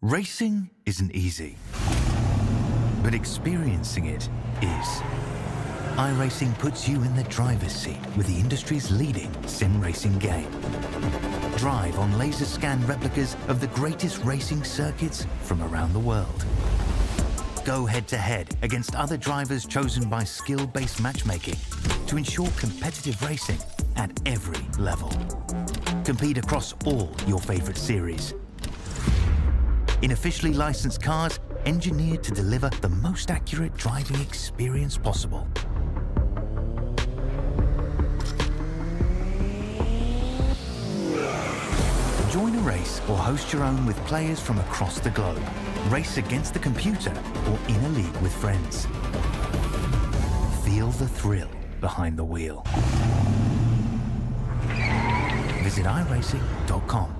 Racing isn't easy, but experiencing it is. iRacing puts you in the driver's seat with the industry's leading sim racing game. Drive on laser scan replicas of the greatest racing circuits from around the world. Go head-to-head against other drivers chosen by skill-based matchmaking to ensure competitive racing at every level. Compete across all your favorite series. In officially licensed cars, engineered to deliver the most accurate driving experience possible. Join a race or host your own with players from across the globe. Race against the computer or in a league with friends. Feel the thrill behind the wheel. Visit iRacing.com.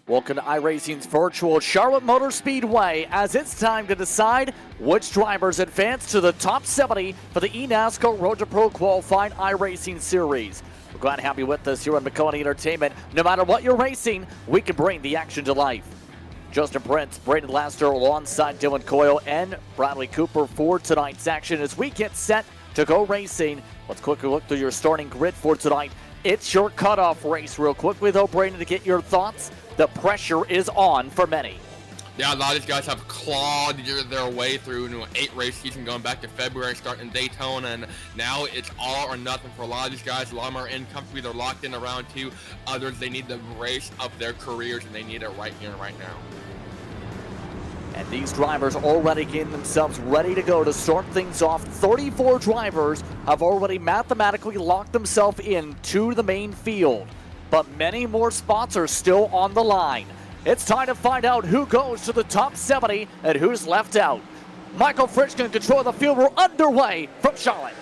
Welcome to iRacing's virtual Charlotte Motor Speedway as it's time to decide which drivers advance to the top 70 for the eNASCAR Road to Pro Qualifying iRacing Series. We're glad to have you with us here on Maconi Entertainment. No matter what you're racing, we can bring the action to life. Justin Prince, Braden Laster alongside Dylan Coyle and Bradley Cooper for tonight's action as we get set to go racing. Let's quickly look through your starting grid for tonight. It's your cutoff race real quickly though, Braden, to get your thoughts. The pressure is on for many. Yeah, a lot of these guys have clawed their way through an 8-race season going back to February, starting in Daytona, and now it's all or nothing for a lot of these guys. A lot of them are in comfortably, they're locked in around 2. Others, they need the race of their careers, and they need it right here and right now. And these drivers already getting themselves ready to go to start things off. 34 drivers have already mathematically locked themselves into the main field, but many more spots are still on the line. It's time to find out who goes to the top 70 and who's left out. Michael Frischkin in control of the field. We're underway from Charlotte.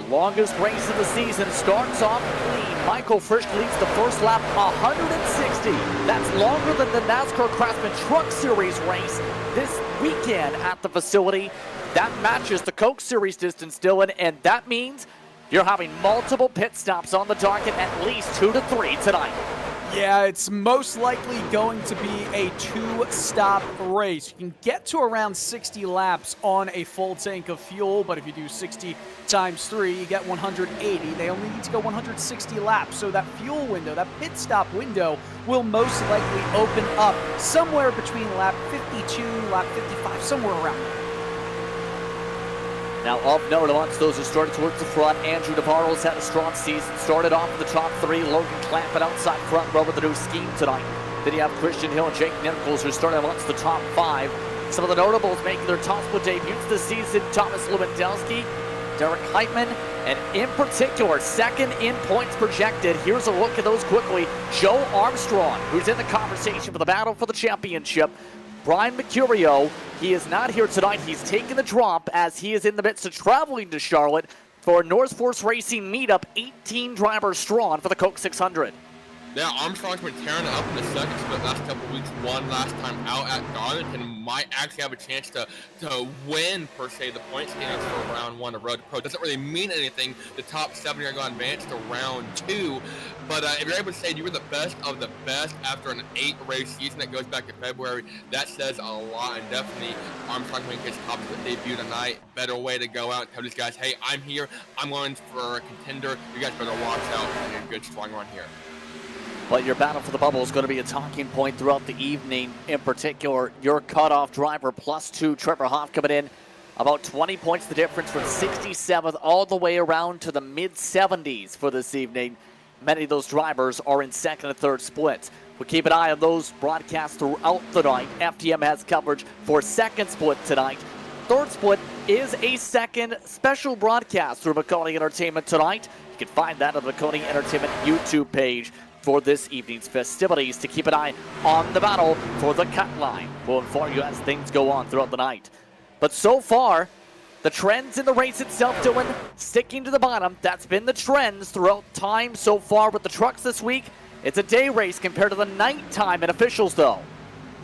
Longest race of the season starts off clean. Michael Frischkin leads the first lap 160. That's longer than the NASCAR Craftsman Truck Series race this weekend at the facility. That matches the Coke Series distance, Dylan, and that means you're having multiple pit stops on the docket, at least 2 to 3 tonight. Yeah, it's most likely going to be a 2-stop race. You can get to around 60 laps on a full tank of fuel, but if you do 60 times 3, you get 180. They only need to go 160 laps, so that fuel window, that pit stop window, will most likely open up somewhere between lap 52, lap 55, somewhere around there. Now, of note, amongst those who started towards the front, Andrew Navarro's had a strong season. Started off in the top 3. Logan Clampett outside front row with the new scheme tonight. Then you have Christian Hill and Jake Nichols, who started amongst the top 5. Some of the notables making their top split debuts this season: Thomas Lewandowski, Derek Heitman, and in particular, second in points projected. Here's a look at those quickly. Joe Armstrong, who's in the conversation for the battle for the championship. Brian Mercurio, he is not here tonight. He's taking the drop as he is in the midst of traveling to Charlotte for a North Force Racing meetup, 18 drivers strong for the Coke 600. Yeah, Armstrong's been tearing it up in the second split last couple of weeks. Won last time out at Darlington. Might actually have a chance to win, per se, the point standings for round 1 of Road to Pro. Doesn't really mean anything. The top 70 are going to advance to round 2. But if you're able to say you were the best of the best after an 8-race season that goes back to February, that says a lot. And definitely, Armstrong making his top split debut tonight. Better way to go out and tell these guys, hey, I'm here. I'm going for a contender. You guys better watch out and a good, strong run here. But your battle for the bubble is going to be a talking point throughout the evening. In particular, your cutoff driver, +2, Trevor Hoff, coming in about 20 points the difference from 67th all the way around to the mid-70s for this evening. Many of those drivers are in second and third splits. We'll keep an eye on those broadcasts throughout the night. FTM has coverage for second split tonight. third split is a second special broadcast through Maconi Entertainment tonight. You can find that on the Maconi Entertainment YouTube page for this evening's festivities to keep an eye on the battle for the cut line. We'll inform you as things go on throughout the night. But so far, the trends in the race itself, Dylan, sticking to the bottom. That's been the trends throughout time so far with the trucks this week. It's a day race compared to the nighttime in officials, though.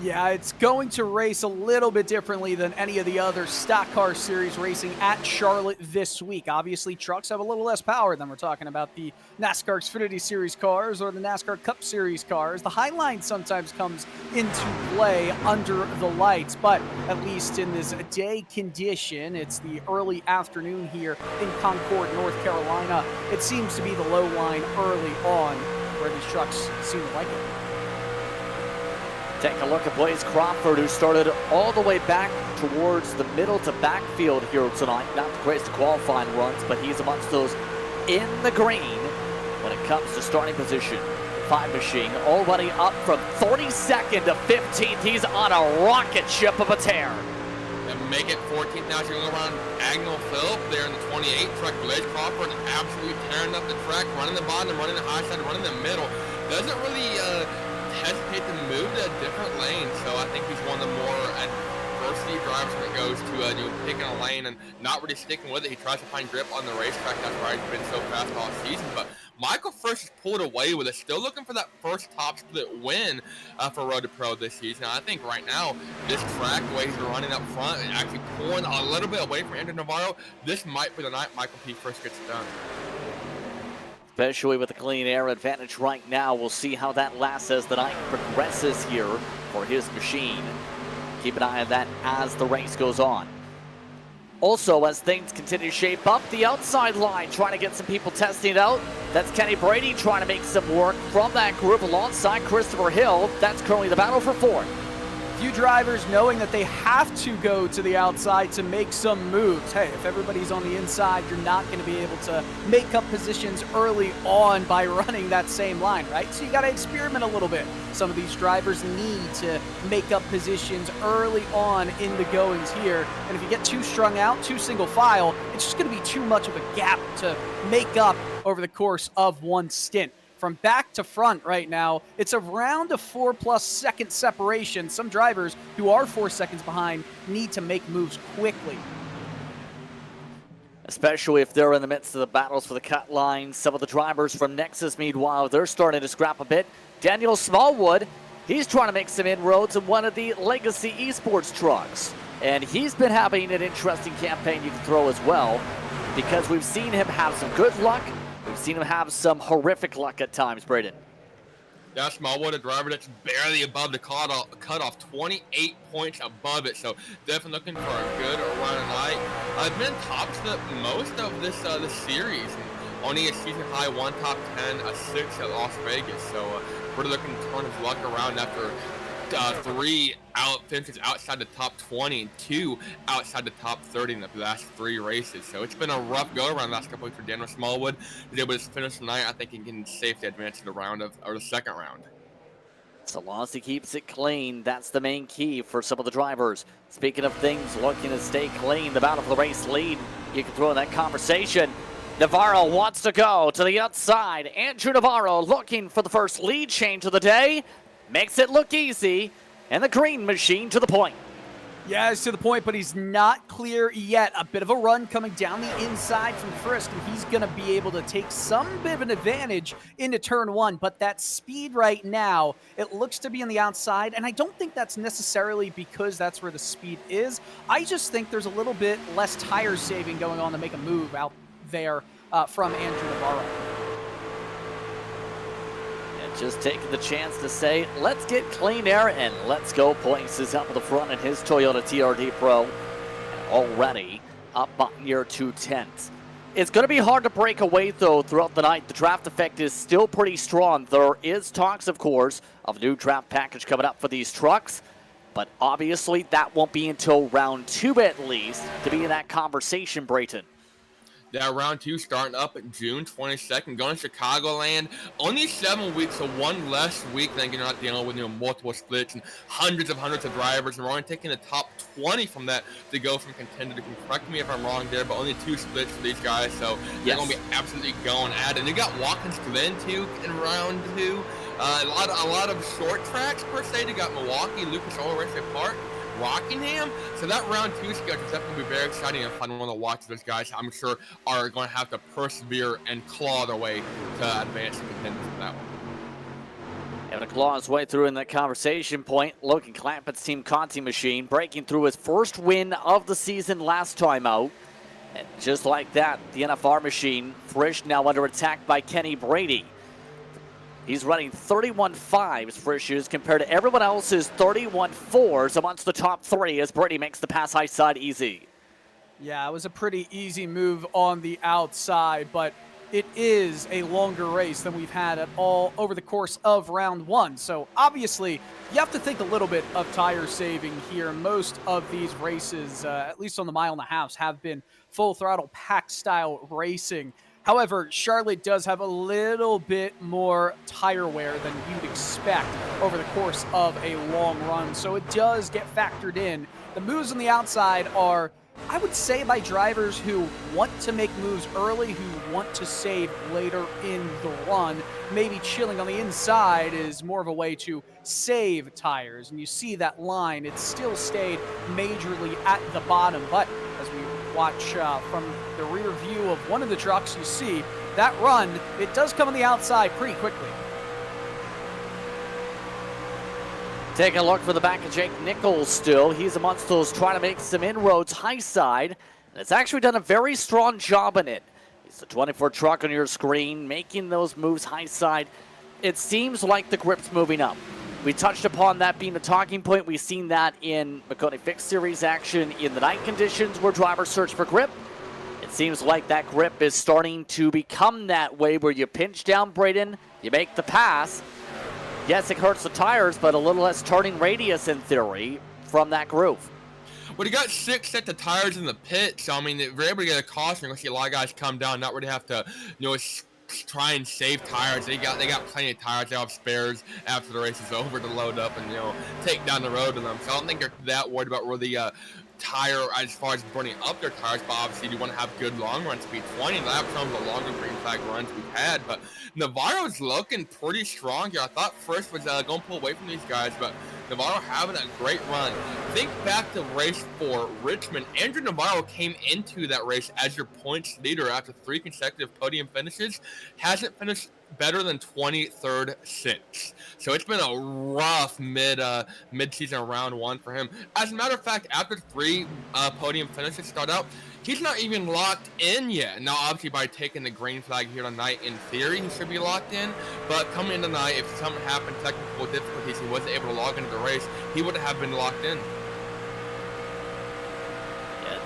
Yeah, it's going to race a little bit differently than any of the other stock car series racing at Charlotte this week. Obviously, trucks have a little less power than we're talking about the NASCAR Xfinity Series cars or the NASCAR Cup Series cars. The high line sometimes comes into play under the lights, but at least in this day condition, it's the early afternoon here in Concord, North Carolina. It seems to be the low line early on where these trucks seem to like it. Take a look at Blaze Crawford, who started all the way back towards the middle to backfield here tonight. Not the greatest qualifying runs, but he's amongst those in the green when it comes to starting position. Five Machine already up from 32nd to 15th. He's on a rocket ship of a tear. And make it 14th now. So you're going to go around Agnell Phillip there in the 28 truck. Blaze Crawford absolutely tearing up the track, running the bottom, running the high side, running the middle. Doesn't really hesitate to move to a different lane, so I think he's one of the more adversity drivers when it goes to picking a lane and not really sticking with it. He tries to find grip on the racetrack. That's why he's been so fast all season. But Michael Frisch has pulled away with it, still looking for that first top split win for Road to Pro this season. I think right now, this track, the way he's running up front and actually pulling a little bit away from Andrew Navarro, this might be the night Michael P. Frisch gets it done. Especially with the clean air advantage right now. We'll see how that lasts as the night progresses here for his machine. Keep an eye on that as the race goes on. Also, as things continue to shape up, the outside line trying to get some people testing it out. That's Kenny Brady trying to make some work from that group alongside Christopher Hill. That's currently the battle for fourth. Few drivers knowing that they have to go to the outside to make some moves. Hey, if everybody's on the inside, you're not going to be able to make up positions early on by running that same line, right? So you got to experiment a little bit. Some of these drivers need to make up positions early on in the goings here. And if you get too strung out, too single file, it's just going to be too much of a gap to make up over the course of one stint. From back to front right now, it's around a 4+ second separation. Some drivers who are 4 seconds behind need to make moves quickly. Especially if they're in the midst of the battles for the cut line. Some of the drivers from Nexus, meanwhile, they're starting to scrap a bit. Daniel Smallwood, he's trying to make some inroads in one of the Legacy Esports trucks. And he's been having an interesting campaign you can throw as well, because we've seen him have some good luck. We've seen him have some horrific luck at times, Braden. Yeah, Smallwood, a driver that's barely above the cutoff, 28 points above it, so definitely looking for a good run tonight. I've been top split most of this series, and only a season high 1 top 10, a 6 at Las Vegas, so really looking to turn his luck around after 3 finishes outside the top 20 and 2 outside the top 30 in the last 3 races. So it's been a rough go around the last couple weeks for Daniel Smallwood. He's able to finish tonight. I think he can safely advance to the second round. So long as he keeps it clean, that's the main key for some of the drivers. Speaking of things looking to stay clean, the battle for the race lead, you can throw in that conversation. Navarro wants to go to the outside. Andrew Navarro looking for the first lead change of the day. Makes it look easy, and the green machine to the point. Yeah, it's to the point, but he's not clear yet. A bit of a run coming down the inside from Frisk, and he's going to be able to take some bit of an advantage into turn 1. But that speed right now, it looks to be on the outside, and I don't think that's necessarily because that's where the speed is. I just think there's a little bit less tire saving going on to make a move out there from Andrew Navarro. Just taking the chance to say, let's get clean air and let's go. Places up at the front in his Toyota TRD Pro. And already up by near 2/10. It's going to be hard to break away, though, throughout the night. The draft effect is still pretty strong. There is talks, of course, of a new draft package coming up for these trucks. But obviously, that won't be until round 2 at least to be in that conversation, Brayton. that round 2 starting up June 22nd, going to Chicagoland. Only 7 weeks, so one less week than you're not dealing with multiple splits and hundreds of drivers. And we're only taking the top 20 from that to go from contender to, correct me if I'm wrong there, but only 2 splits for these guys, so they're going to be absolutely going at it. And you got Watkins Glen too in round 2. A lot of short tracks per se. You got Milwaukee, Lucas Oil Raceway Park, Rockingham. So that round 2 schedule is definitely going to be very exciting and fun one to watch. Those guys, I'm sure, are going to have to persevere and claw their way to advance and contend for that one. Having to claw his way through in that conversation point, Logan Clampett's Team Conti machine breaking through his first win of the season last time out. And just like that, the NFR machine, Frisch now under attack by Kenny Brady. He's running 31.5s Frisch's compared to everyone else's 31.4s amongst the top 3 as Brady makes the pass high side easy. Yeah, it was a pretty easy move on the outside, but it is a longer race than we've had at all over the course of round 1. So obviously, you have to think a little bit of tire saving here. Most of these races, at least on the mile and a half, have been full throttle pack style racing. However, Charlotte does have a little bit more tire wear than you'd expect over the course of a long run, so it does get factored in. The moves on the outside are, I would say, by drivers who want to make moves early, who want to save later in the run. Maybe chilling on the inside is more of a way to save tires, and you see that line. It still stayed majorly at the bottom, but as we watch from the rear view of one of the trucks, you see that run, it does come on the outside pretty quickly. Taking a look for the back of Jake Nichols still. He's amongst those trying to make some inroads high side. And it's actually done a very strong job in it. It's the 24 truck on your screen, making those moves high side. It seems like the grip's moving up. We touched upon that being the talking point. We've seen that in Maconi Fixed Series action in the night conditions where drivers search for grip. It seems like that grip is starting to become that way where you pinch down Braden, you make the pass. Yes, it hurts the tires, but a little less turning radius in theory from that groove. Well, you got 6 sets of tires in the pit, so I mean, if you're able to get a caution, you're going to see a lot of guys come down, not really have to, try and save tires. They got plenty of tires. They have spares after the race is over to load up and take down the road to them. So I don't think they're that worried about where the tire as far as burning up their tires, but obviously you want to have good long run speed. 20 laps, some of the longer green flag runs we've had, but Navarro's looking pretty strong here. I thought Frisch was going to pull away from these guys, but Navarro having a great run. Think back to race 4, Richmond. Andrew Navarro came into that race as your points leader after 3 consecutive podium finishes. Hasn't finished better than 23rd since. So it's been a rough mid-season round 1 for him. As a matter of fact, after 3 podium finishes start out, he's not even locked in yet. Now, obviously, by taking the green flag here tonight, in theory, he should be locked in. But coming in tonight, if something happened, technical difficulties, he wasn't able to log into the race, he would have been locked in.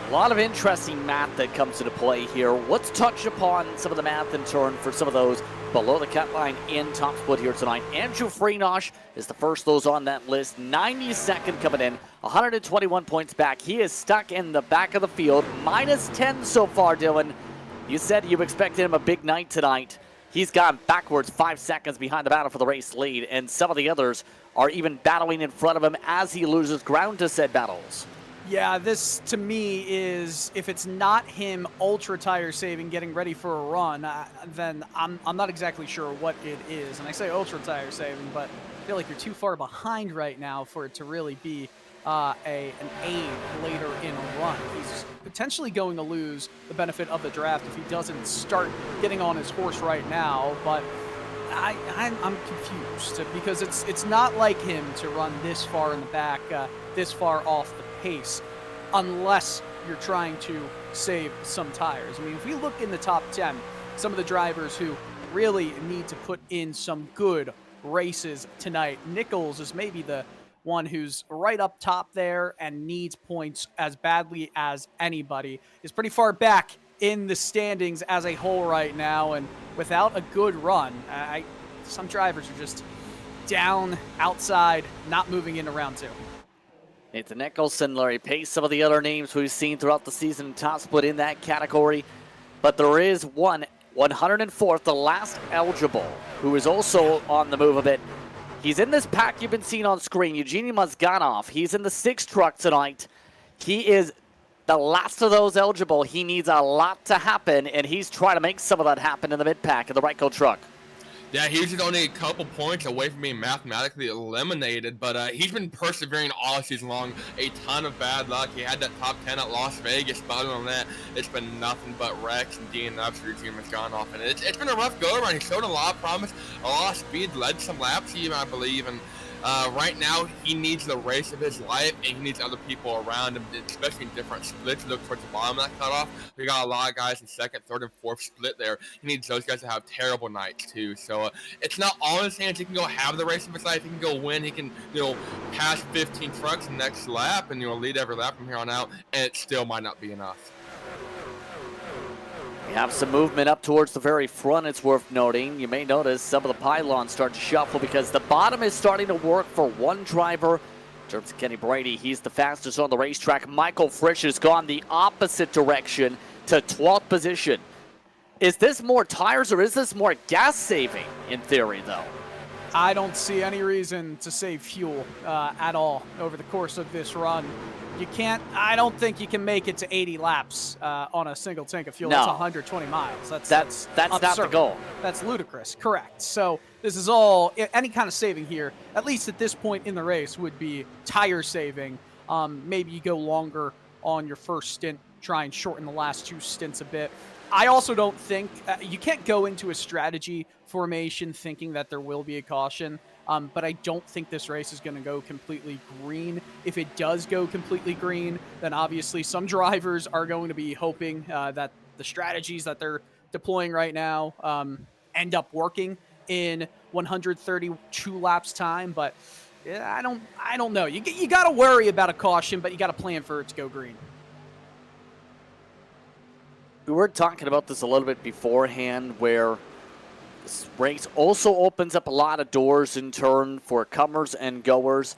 A lot of interesting math that comes into play here. Let's touch upon some of the math in turn for some of those below the cut line in top split here tonight. Andrew Freenosh is the first of those on that list. 92nd coming in, 121 points back. He is stuck in the back of the field, minus 10 so far, Dylan. You said you expected him a big night tonight. He's gone backwards 5 seconds behind the battle for the race lead, and some of the others are even battling in front of him as he loses ground to said battles. Yeah, this to me is, if it's not him ultra tire saving, getting ready for a run, then I'm not exactly sure what it is. And I say ultra tire saving, but I feel like you're too far behind right now for it to really be an aid later in a run. He's potentially going to lose the benefit of the draft if he doesn't start getting on his horse right now, but I'm confused because it's not like him to run this far in the back, this far off the pace, unless you're trying to save some tires. I mean, if we look in the top 10, some of the drivers who really need to put in some good races tonight, Nichols is maybe the one who's right up top there and needs points as badly as anybody. Is pretty far back in the standings as a whole right now, and without a good run, some drivers are just down outside, not moving into round 2. Nathan Nicholson, Larry Pace, some of the other names we've seen throughout the season in top split in that category. But there is one, 104th, the last eligible, who is also on the move a bit. He's in this pack you've been seeing on screen, Evgeny Mazganov. He's in the 6 truck tonight. He is the last of those eligible. He needs a lot to happen, and he's trying to make some of that happen in the mid-pack in the Ryko truck. Yeah, he's just only a couple points away from being mathematically eliminated, but he's been persevering all season long. A ton of bad luck. He had that top 10 at Las Vegas, but other than that, it's been nothing but wrecks and DNFs. Your team has gone off, and it's been a rough go-around. He showed a lot of promise, a lot of speed, led some laps even, I believe, and right now, he needs the race of his life, and he needs other people around him, especially in different splits. Look towards the bottom of that cutoff. We got a lot of guys in second, third, and fourth split there. He needs those guys to have terrible nights, too. So it's not all in his hands. He can go have the race of his life. He can go win. He can, pass 15 trucks next lap and, lead every lap from here on out, and it still might not be enough. We have some movement up towards the very front, it's worth noting. You may notice some of the pylons start to shuffle because the bottom is starting to work for one driver. In terms of Kenny Brady, he's the fastest on the racetrack. Michael Frisch has gone the opposite direction to 12th position. Is this more tires or is this more gas saving in theory, though? I don't see any reason to save fuel at all over the course of this run. You can't, I don't think you can make it to 80 laps on a single tank of fuel. No. That's 120 miles. That's not the goal. That's ludicrous. Correct. So this is all, any kind of saving here, at least at this point in the race, would be tire saving. Maybe you go longer on your first stint, try and shorten the last 2 stints a bit. I also don't think, you can't go into a strategy formation thinking that there will be a caution, but I don't think this race is going to go completely green. If it does go completely green, then obviously some drivers are going to be hoping that the strategies that they're deploying right now end up working in 132 laps time, but yeah, I don't know. You got to worry about a caution, but you got to plan for it to go green. We were talking about this a little bit beforehand, where this race also opens up a lot of doors in turn for comers and goers.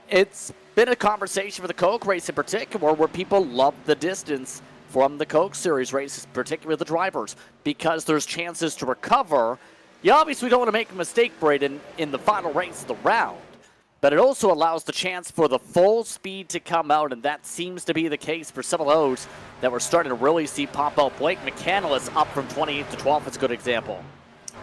It's been a conversation for the Coke race in particular, where people love the distance from the Coke Series races, particularly the drivers, because there's chances to recover. You obviously don't want to make a mistake, Braden, in the final race of the round, but it also allows the chance for the full speed to come out, and that seems to be the case for some of those that we're starting to really see pop out. Blake McCandless up from 28th to 12th is a good example.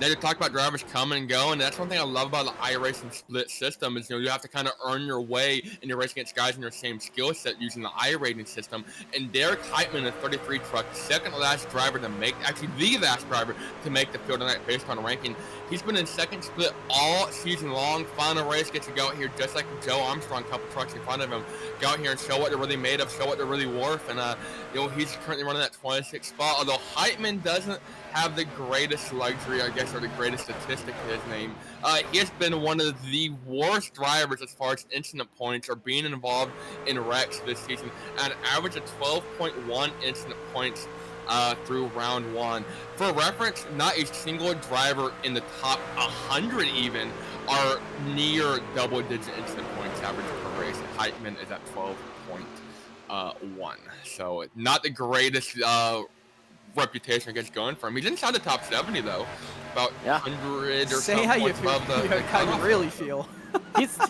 Now you talk about drivers coming and going. That's one thing I love about the iRacing split system is, you have to kind of earn your way in your race against guys in your same skill set using the iRacing system. And Derek Heitman, the 33 truck, second last driver to make, actually the last driver to make the field tonight based on ranking. He's been in second split all season long. Final race gets to go out here just like Joe Armstrong, a couple trucks in front of him. Go out here and show what they're really made of, show what they're really worth. And, he's currently running that 26th spot. Although Heitman doesn't have the greatest luxury, I guess, or the greatest statistic to his name. He has been one of the worst drivers as far as incident points or being involved in wrecks this season, at an average of 12.1 incident points through round 1. For reference, not a single driver in the top 100 even are near double-digit incident points average per race. Heitman is at 12.1. So not the greatest reputation against going for him. He's inside the top 70 though, about 100 or so. Say how you feel. How you really feel.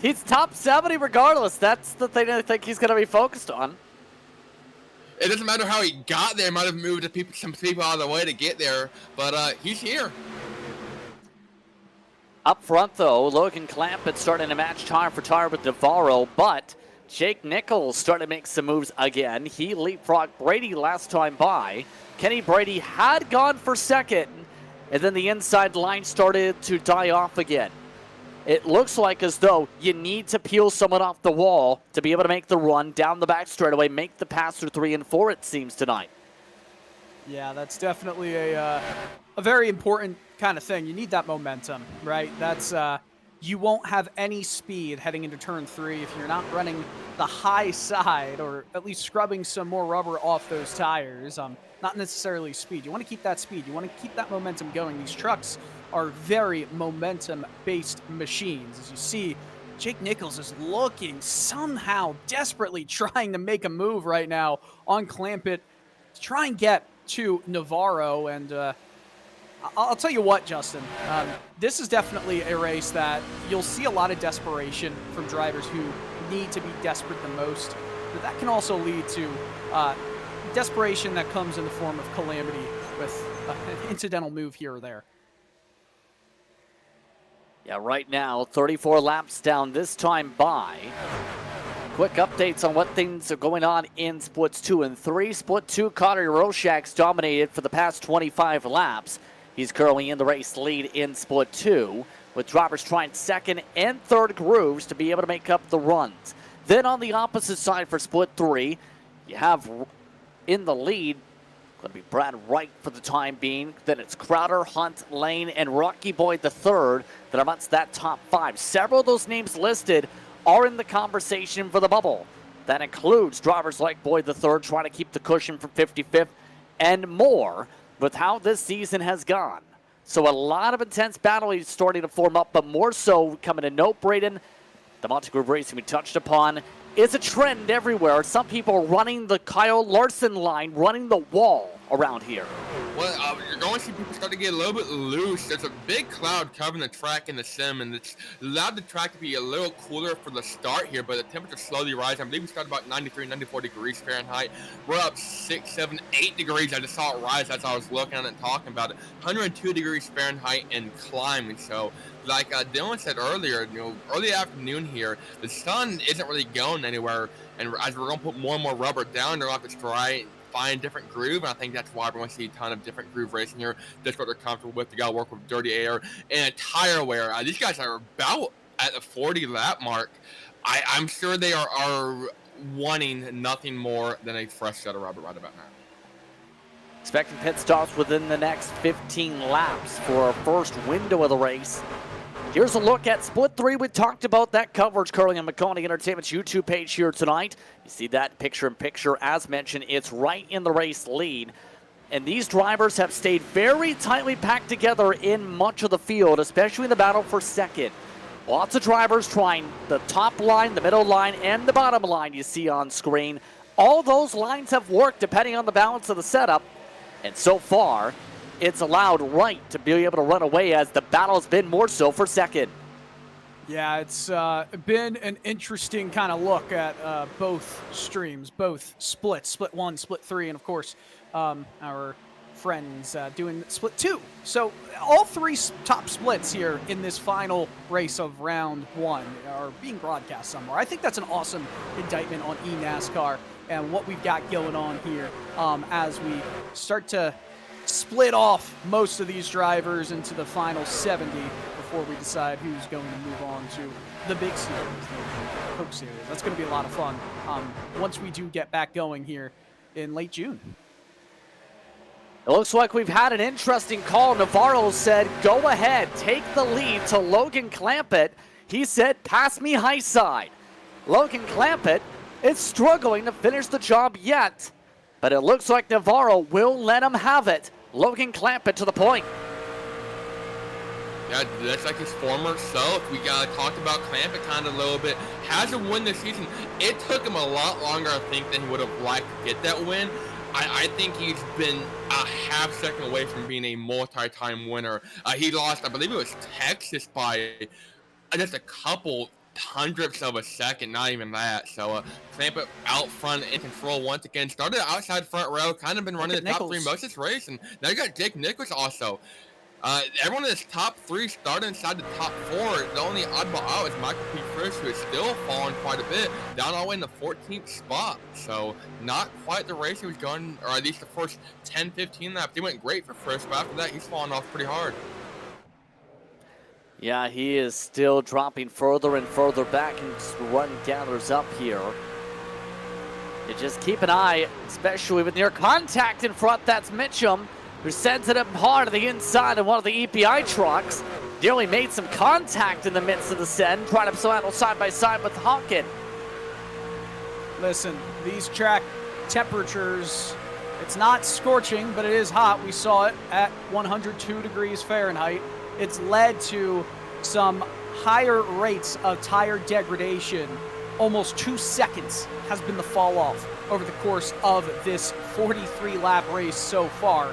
he's top 70 regardless. That's the thing I think he's going to be focused on. It doesn't matter how he got there. He might have moved some people out of the way to get there, but he's here. Up front, though, Logan Clampett starting to match tire for tire with Navarro, but Jake Nichols starting to make some moves again. He leapfrogged Brady last time by. Kenny Brady had gone for second, and then the inside line started to die off again. It looks like as though you need to peel someone off the wall to be able to make the run down the back straightaway, make the pass through 3 and 4, it seems, tonight. Yeah, that's definitely a very important kind of thing. You need that momentum, right? That's you won't have any speed heading into turn 3 if you're not running the high side, or at least scrubbing some more rubber off those tires. Not necessarily speed. You want to keep that speed. You want to keep that momentum going. These trucks are very momentum-based machines. As you see, Jake Nichols is looking somehow desperately trying to make a move right now on Clampett to try and get to Navarro, and I'll tell you what, Justin, this is definitely a race that you'll see a lot of desperation from drivers who need to be desperate the most, but that can also lead to desperation that comes in the form of calamity with an incidental move here or there. Yeah, right now, 34 laps down, this time by. Quick updates on what things are going on in splits 2 and 3. Split 2, Connor Roshak's dominated for the past 25 laps. He's currently in the race lead in split 2, with drivers trying second and third grooves to be able to make up the runs. Then on the opposite side for split 3, you have in the lead, going to be Brad Wright for the time being. Then it's Crowder, Hunt, Lane, and Rocky Boyd III that are amongst that top 5. Several of those names listed are in the conversation for the bubble. That includes drivers like Boyd III trying to keep the cushion from 55th and more with how this season has gone. So a lot of intense battle is starting to form up, but more so coming to note, Braden, the Montegrove racing we touched upon is a trend everywhere. Some people running the Kyle Larson line, running the wall around here. Well, you're going to see people start to get a little bit loose. There's a big cloud covering the track in the sim, and it's allowed the track to be a little cooler for the start here, but the temperature slowly rising. I believe we started about 93, 94 degrees Fahrenheit. We're up 6, 7, 8 degrees. I just saw it rise as I was looking at it and talking about it. 102 degrees Fahrenheit and climbing. So, like Dylan said earlier, early afternoon here, the sun isn't really going anywhere, and as we're going to put more and more rubber down, they're going to have to try find different groove, and I think that's why we're going to see a ton of different groove racing here. That's what they're comfortable with. They got to work with dirty air and tire wear. These guys are about at the 40 lap mark. I'm sure they are wanting nothing more than a fresh set of rubber right about now. Expecting pit stops within the next 15 laps for our first window of the race. Here's a look at split 3. We talked about that coverage currently on Maconi Entertainment's YouTube page here tonight. You see that picture-in-picture. As mentioned, it's right in the race lead. And these drivers have stayed very tightly packed together in much of the field, especially in the battle for second. Lots of drivers trying the top line, the middle line, and the bottom line you see on screen. All those lines have worked depending on the balance of the setup. And so far, it's allowed Wright to be able to run away as the battle's been more so for second. Yeah, it's been an interesting kind of look at both streams, both splits, split 1, split 3, and of course our friends doing split 2. So all 3 top splits here in this final race of round 1 are being broadcast somewhere. I think that's an awesome indictment on eNASCAR and what we've got going on here as we start to split off most of these drivers into the final 70 before we decide who's going to move on to the big series, the Coke Series. That's going to be a lot of fun once we do get back going here in late June. It looks like we've had an interesting call. Navarro said, go ahead, take the lead to Logan Clampett. He said, pass me high side. Logan Clampett is struggling to finish the job yet, but it looks like Navarro will let him have it. Logan Clampett to the point. Yeah, that's like his former self. We talked about Clampett kind of a little bit. Hasn't won this season. It took him a lot longer, I think, than he would have liked to get that win. I think he's been a half second away from being a multi-time winner. He lost, I believe it was Texas by just a couple hundredths of a second, not even that. So Clampett out front in control once again. Started outside front row, kind of been running the top 3 most of this race. And now you got Jake Nichols also. Everyone in this top 3 started inside the top 4. The only oddball out is Michael P. Frisch, who is still falling quite a bit, down all the way in the 14th spot. So not quite the race he was going, or at least the first 10, 15 laps. He went great for Frisch, but after that, he's falling off pretty hard. Yeah, he is still dropping further and further back, and run gathers up here. You just keep an eye, especially with near contact in front. That's Mitchum, who sends it up hard to the inside of one of the EPI trucks. Nearly made some contact in the midst of the send, trying to battle side by side with Hawkin. Listen, these track temperatures, it's not scorching, but it is hot. We saw it at 102 degrees Fahrenheit. It's led to some higher rates of tire degradation. Almost 2 seconds has been the fall off over the course of this 43 lap race so far.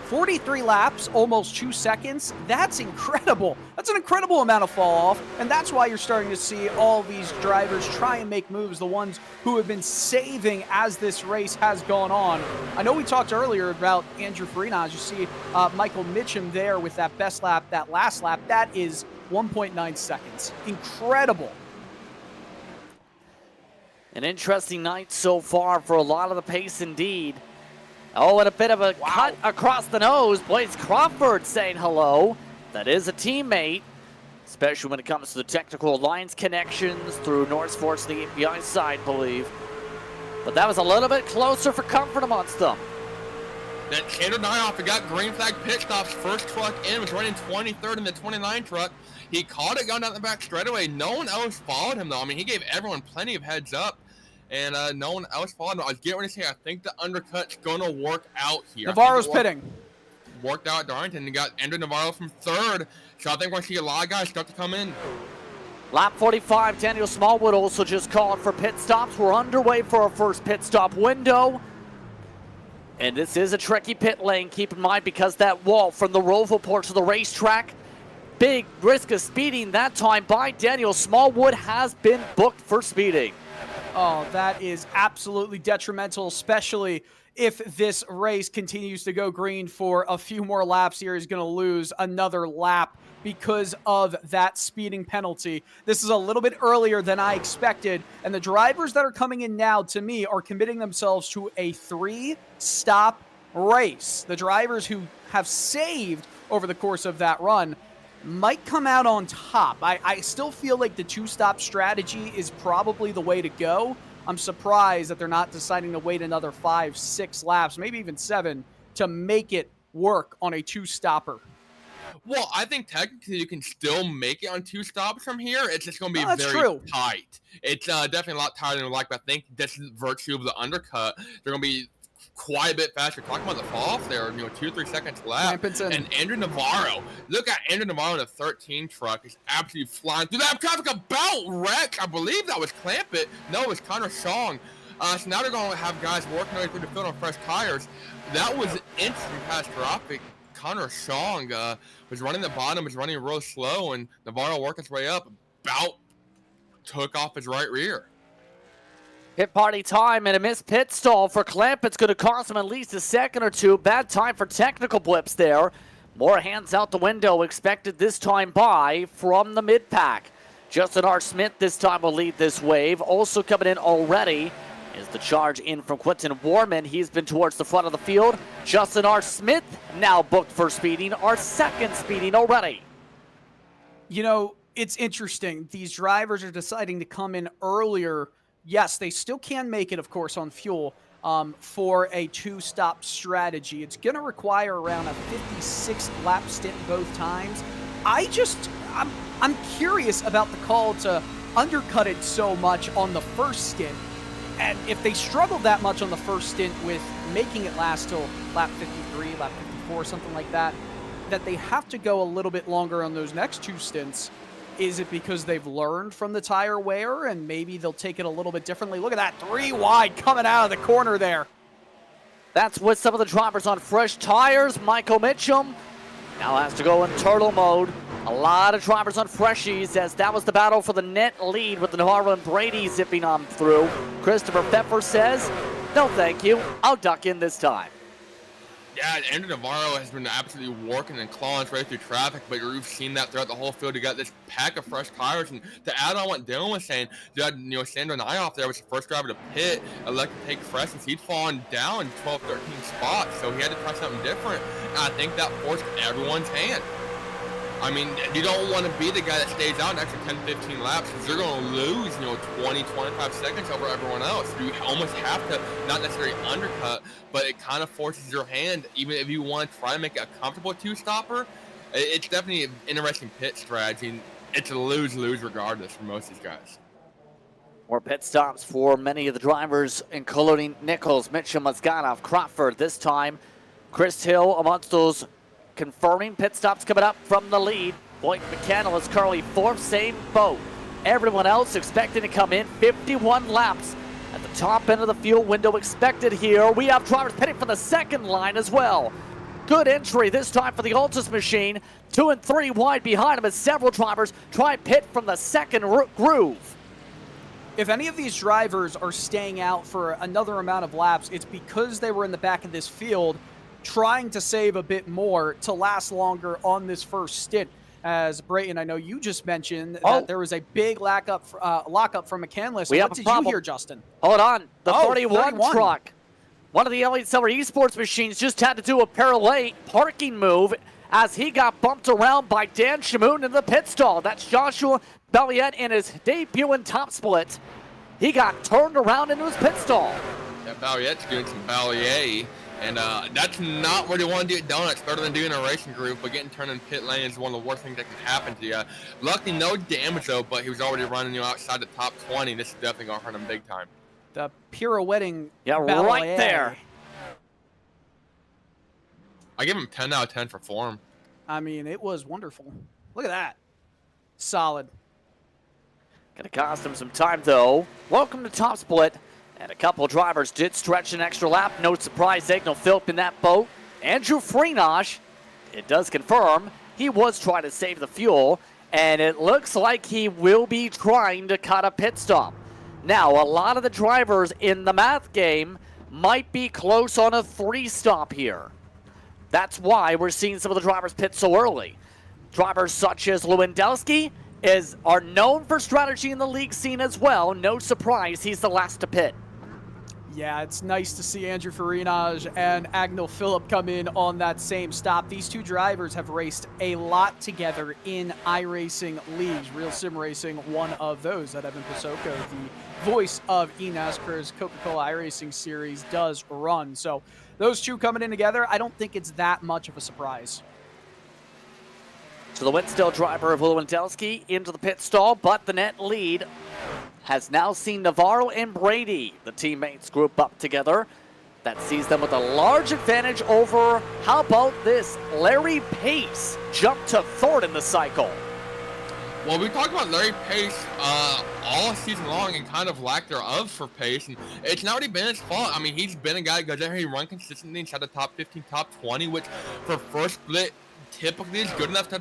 43 laps, almost 2 seconds. That's incredible. That's an incredible amount of fall off, and that's why you're starting to see all these drivers try and make moves, the ones who have been saving as this race has gone on. I know we talked earlier about Andrew Farina. As you see Michael Mitchum there with that best lap, that last lap, that is 1.9 seconds. Incredible. An interesting night so far for a lot of the pace indeed. Oh, and a bit of a cut across the nose. Blaze Crawford saying hello. That is a teammate, especially when it comes to the technical alliance connections through North Force, the API side, I believe. But that was a little bit closer for comfort amongst them. Then Sandro Nyhoff, he got green flag pit stops. First truck in, was running 23rd in the 29 truck. He caught it going down the back straightaway. No one else followed him, though. I mean, he gave everyone plenty of heads up. And no one else followed him. I was getting ready to say, I think the undercut's going to work out here. Navarro's pitting. Worked out at Darlington. And got Andrew Navarro from third. So I think we're going to see a lot of guys start to come in. Lap 45, Daniel Smallwood also just called for pit stops. We're underway for our first pit stop window. And this is a tricky pit lane, keep in mind, because that wall from the Roval port to the racetrack, big risk of speeding that time by Daniel Smallwood has been booked for speeding. Oh, that is absolutely detrimental, especially if this race continues to go green for a few more laps here. He's going to lose another lap because of that speeding penalty. This is a little bit earlier than I expected, and the drivers that are coming in now, to me, are committing themselves to a 3-stop race. The drivers who have saved over the course of that run might come out on top. I still feel like the 2-stop strategy is probably the way to go. I'm surprised that they're not deciding to wait another 5, 6 laps, maybe even 7, to make it work on a 2-stopper. Well, I think technically you can still make it on 2 stops from here. It's just going to be very tight. It's definitely a lot tighter than we like, but I think that's the virtue of the undercut. They're going to be quite a bit faster. Talking about the fall off there, 2 or 3 seconds left. And Andrew Navarro, look at Andrew Navarro in a 13 truck. He's absolutely flying through that traffic, about wreck. I believe that was Clampett. No, it was Connor Song. So now they're going to have guys working their way through the field on fresh tires. That was instant catastrophic. Connor Song was running the bottom, was running real slow, and Navarro worked his way up, about took off his right rear. Pit party time and a missed pit stall for Clamp. It's going to cost him at least a second or two. Bad time for technical blips there. More hands out the window expected this time by from the mid-pack. Justin R. Smith this time will lead this wave. Also coming in already is the charge in from Quentin Warman. He's been towards the front of the field. Justin R. Smith now booked for speeding. Our second speeding already. It's interesting. These drivers are deciding to come in earlier. Yes, they still can make it, of course, on fuel for a 2-stop strategy. It's going to require around a 56-lap stint both times. I'm curious about the call to undercut it so much on the first stint. And if they struggle that much on the first stint with making it last till lap 53, lap 54, something like that, that they have to go a little bit longer on those next 2 stints. Is it because they've learned from the tire wear and maybe they'll take it a little bit differently? Look at that, 3 wide coming out of the corner there. That's with some of the drivers on fresh tires. Michael Mitchum now has to go in turtle mode. A lot of drivers on freshies, as that was the battle for the net lead with the Navarro and Brady zipping on through. Christopher Pfeffer says, no thank you, I'll duck in this time. Yeah, Andrew Navarro has been absolutely working and clawing right through traffic, but you've seen that throughout the whole field. You got this pack of fresh tires, and to add on what Dylan was saying, you had Sandro Nyhoff there was the first driver to pit, elected to take freshness. He'd fallen down 12, 13 spots, so he had to try something different. And I think that forced everyone's hand. I mean, you don't want to be the guy that stays out an extra 10, 15 laps because you're going to lose, 20, 25 seconds over everyone else. You almost have to, not necessarily undercut, but it kind of forces your hand, even if you want to try to make it a comfortable 2-stopper. It's definitely an interesting pit strategy. It's a lose-lose regardless for most of these guys. More pit stops for many of the drivers, including Nichols, Mitchum, Mozganov, Crawford. This time, Chris Hill amongst those confirming pit stops coming up from the lead. Boyd McCannell is currently 4th, same boat. Everyone else expecting to come in 51 laps at the top end of the fuel window expected here. We have drivers pitting for the second line as well. Good entry this time for the Altus machine. 2 and 3 wide behind him as several drivers try pit from the second groove. If any of these drivers are staying out for another amount of laps, it's because they were in the back of this field trying to save a bit more to last longer on this first stint. As Brayton, I know you just mentioned that there was a big lockup from McCandless. What did you hear, Justin? Hold on. The 31 truck. One of the Elite Silver Esports machines just had to do a parallel parking move as he got bumped around by Dan Shamoon in the pit stall. That's Joshua Belliette in his debut in Top Split. He got turned around into his pit stall. Yeah, Belliette's doing some Bellier, and that's not what you want to do at Donuts. Better than doing a racing group, but getting turned in pit lane is one of the worst things that can happen to you. Luckily, no damage though, but he was already running outside the top 20. This is definitely going to hurt him big time. The pirouetting. Yeah, ballet. right there. I give him 10 out of 10 for form. I mean, it was wonderful. Look at that. Solid. Gonna cost him some time though. Welcome to Top Split. And a couple drivers did stretch an extra lap. No surprise, Agnel Phillip in that boat. Andrew Freenash, it does confirm, he was trying to save the fuel. And it looks like he will be trying to cut a pit stop. Now, a lot of the drivers in the math game might be close on a 3-stop here. That's why we're seeing some of the drivers pit so early. Drivers such as Lewandowski are known for strategy in the league scene as well. No surprise, he's the last to pit. Yeah, it's nice to see Andrew Farinaj and Agnel Phillip come in on that same stop. These two drivers have raced a lot together in iRacing leagues. Real Sim Racing, one of those that Evan Pasoko, the voice of eNASCAR's Coca-Cola iRacing series, does run. So those two coming in together, I don't think it's that much of a surprise. So the Winstill driver of Lewandowski into the pit stall, but the net lead has now seen Navarro and Brady, the teammates, group up together. That sees them with a large advantage over, how about this, Larry Pace jumped to third in the cycle. Well, we talked about Larry Pace all season long and kind of lack thereof for Pace, and it's not really been his fault. I mean, he's been a guy that goes there, he run consistently inside the top 15, top 20, which for first split typically is good enough to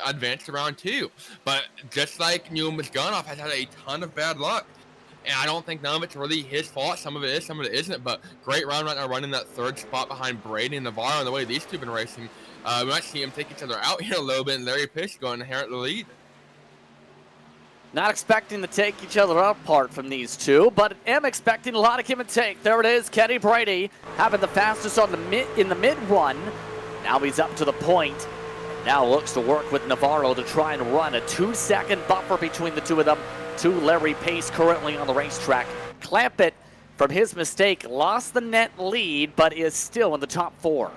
advance to round 2. But just like Newman Musgunov has had a ton of bad luck. And I don't think none of it's really his fault. Some of it is, some of it isn't. But great round right now running that 3rd spot behind Brady and Navarro. And the way these two have been racing, we might see them take each other out here a little bit. And Larry Pace going to inherit the lead. Not expecting to take each other apart from these two, but am expecting a lot of give and take. There it is, Kenny Brady having the fastest on in the mid run. Now he's up to the point. Now looks to work with Navarro to try and run a 2-second buffer between the two of them to Larry Pace currently on the racetrack. Clampett, from his mistake, lost the net lead, but is still in the top 4.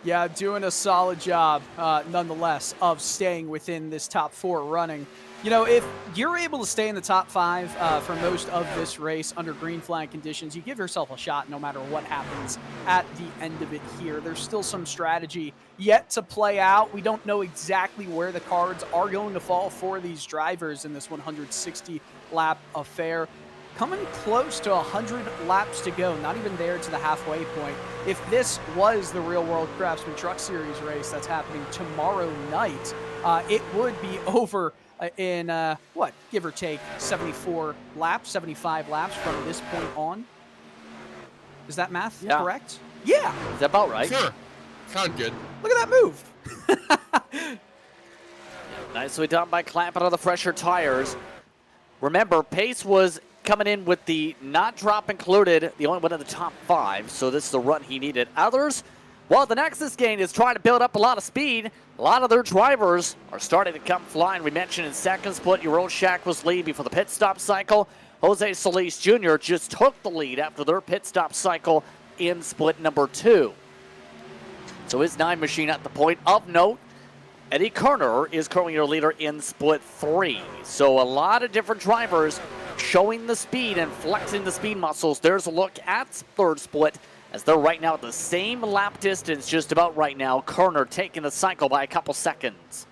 Yeah, doing a solid job, nonetheless, of staying within this top 4 running. You know, if you're able to stay in the top 5 for most of this race under green flag conditions, you give yourself a shot no matter what happens at the end of it here. There's still some strategy yet to play out. We don't know exactly where the cards are going to fall for these drivers in this 160-lap affair. Coming close to 100 laps to go, not even there to the halfway point. If this was the Real World Craftsman Truck Series race that's happening tomorrow night, it would be over in, give or take 74 laps, 75 laps from this point on. Is that math correct? Yeah. Is that about right? Sure. Sounds good. Look at that move. Nicely done by Clampett on the fresher tires. Remember, Pace was coming in with the not drop included, the only one in the top 5, so this is the run he needed. Others, well, the Nexus gang is trying to build up a lot of speed. A lot of their drivers are starting to come flying. We mentioned in second split, Euroshak was lead before the pit stop cycle. Jose Solis Jr. just took the lead after their pit stop cycle in split number 2. So his 9 machine at the point of note. Eddie Kerner is currently your leader in split 3. So a lot of different drivers showing the speed and flexing the speed muscles. There's a look at third split as they're right now at the same lap distance just about right now. Kerner taking the cycle by a couple seconds.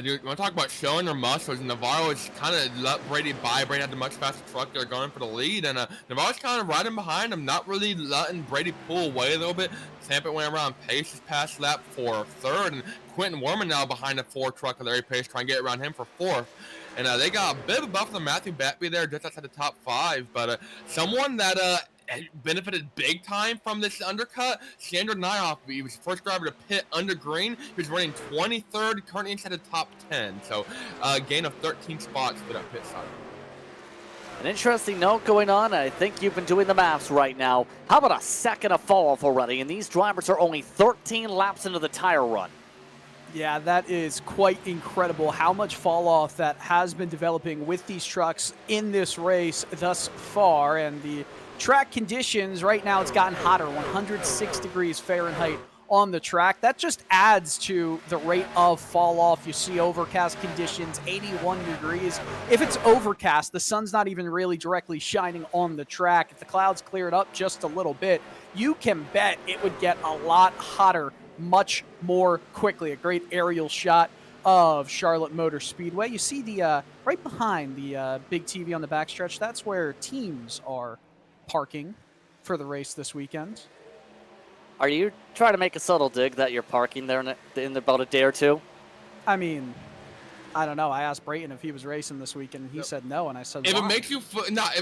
You want to talk about showing their muscles? Navarro is kind of let Brady by. Brady had the much faster truck. They're going for the lead, and Navarro's kind of riding behind him, not really letting Brady pull away a little bit. Tampa went around Pace his past lap for third, and Quentin Warman now behind the Ford truck of Larry Pace, trying to get around him for fourth. And they got a bit of a buff from Matthew Batby there, just outside the top 5. But someone that benefited big time from this undercut, Sandro Nyhoff. He was the first driver to pit under green. He was running 23rd, currently inside the top 10. So gain of 13 spots for that pit side. An interesting note going on. I think you've been doing the maths right now. How about a second of fall off already? And these drivers are only 13 laps into the tire run. Yeah, that is quite incredible how much fall off that has been developing with these trucks in this race thus far. And the track conditions right now, it's gotten hotter, 106 degrees Fahrenheit on the track. That just adds to the rate of fall off. You see overcast conditions, 81 degrees. If it's overcast, the sun's not even really directly shining on the track. If the clouds cleared up just a little bit, you can bet it would get a lot hotter much more quickly. A great aerial shot of Charlotte Motor Speedway. You see the right behind the big TV on the backstretch, that's where teams are parking for the race this weekend. Are you trying to make a subtle dig that you're parking there in about a day or two? I mean, I don't know. I asked Brayton if he was racing this weekend, and he said no, and I said, If why? it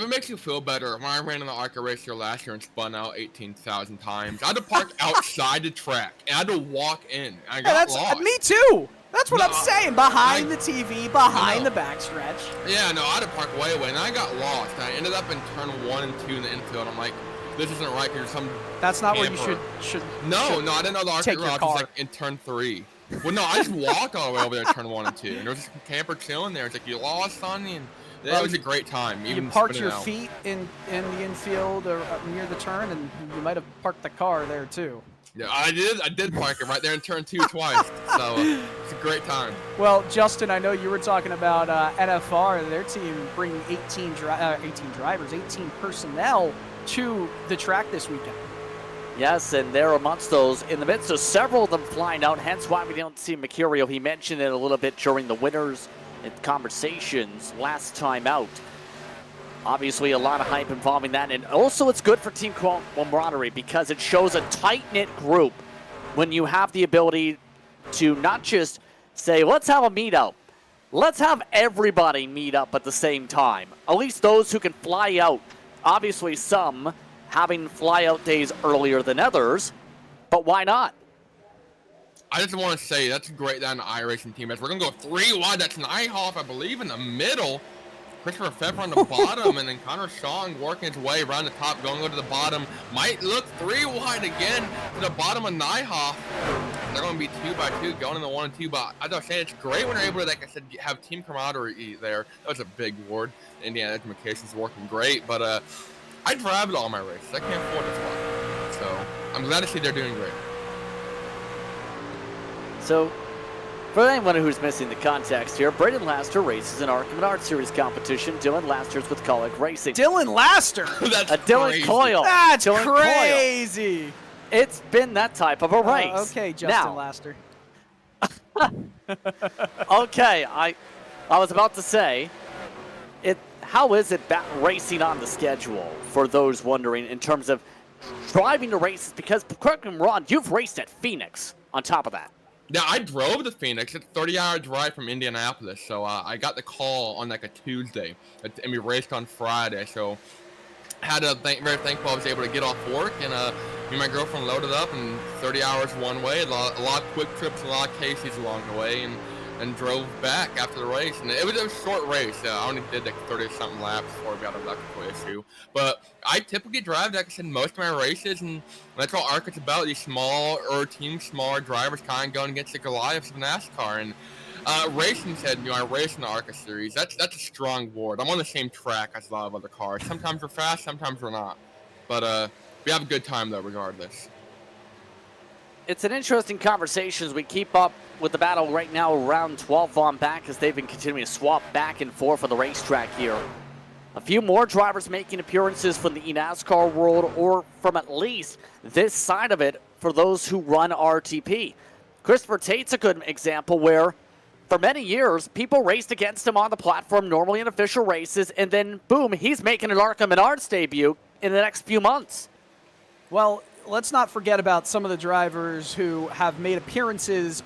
makes you feel better, when I ran in the ARCA race here last year and spun out 18,000 times, I had to park outside the track, and I had to walk in. I got lost. Me too. That's what I'm saying. Behind the TV, behind the backstretch. Yeah, no, I had to park way away, and I got lost. I ended up in turn 1 and 2 in the infield. I'm like, this isn't right. There's some. That's not where you camper. should. No, I didn't know the ARCA take your route car. was like in turn 3. Well, no, I just walked all the way over there, turn 1 and 2, and there was just a camper chilling there. It's like, you lost, son, and that was a great time. You parked your feet in the infield or near the turn, and you might have parked the car there too. Yeah, I did park it right there in turn 2 twice. So it's a great time. Well, Justin, I know you were talking about NFR, their team bringing 18 drivers, 18 personnel to the track this weekend. Yes, and they're amongst those in the midst of several of them flying out, hence why we don't see Mercurio. He mentioned it a little bit during the winners conversations last time out. Obviously, a lot of hype involving that, and also it's good for team camaraderie because it shows a tight-knit group when you have the ability to not just say, let's have a meetup. Let's have everybody meet up at the same time, at least those who can fly out. Obviously, some having fly-out days earlier than others, but why not? I just want to say that's great that an iRacing team is. We're going to go 3 wide. That's Nyhoff, I believe, in the middle. Christopher Pfeffer on the bottom, and then Connor Shaw working his way around the top, going to the bottom. Might look 3 wide again to the bottom of Nyhoff. They're going to be 2 by 2 going in the 1 and 2. But as I was saying, it's great when they're able to, like I said, have team camaraderie there. That was a big word. Indiana Education's working great, but I drive it all my races. I can't afford this one. So I'm glad to see they're doing great. So, for anyone who's missing the context here, Braden Laster races in ARCA Menard Series competition. Dylan Laster's with Colic Racing. Dylan Laster? That's Dylan crazy. Coyle. That's Dylan crazy. Coyle. It's been that type of a race. Okay, Justin now, Laster. Okay, I was about to say, how is it racing on the schedule for those wondering in terms of driving the races? Because, correct me if I'm wrong, you've raced at Phoenix on top of that. Yeah, I drove to Phoenix. It's a 30-hour drive from Indianapolis, so I got the call on like a Tuesday, and we raced on Friday. So I had to very thankful I was able to get off work, and me and my girlfriend loaded up, and 30 hours one way, a lot of quick trips, a lot of cases along the way, and drove back after the race. And it was a short race. I only did like 30-something laps before we got a electrical issue. But I typically drive, like I said, most of my races, and that's what ARCA's about. These smaller drivers kind of going against the Goliaths of NASCAR. And Racing said, I race in the ARCA series. That's a strong word. I'm on the same track as a lot of other cars. Sometimes we're fast, sometimes we're not. But we have a good time, though, regardless. It's an interesting conversation as we keep up with the battle right now around 12 on back as they've been continuing to swap back and forth on the racetrack here. A few more drivers making appearances from the eNASCAR world or from at least this side of it for those who run RTP. Christopher Tate's a good example where for many years, people raced against him on the platform, normally in official races, and then, boom, he's making an ARCA Menards debut in the next few months. Well, let's not forget about some of the drivers who have made appearances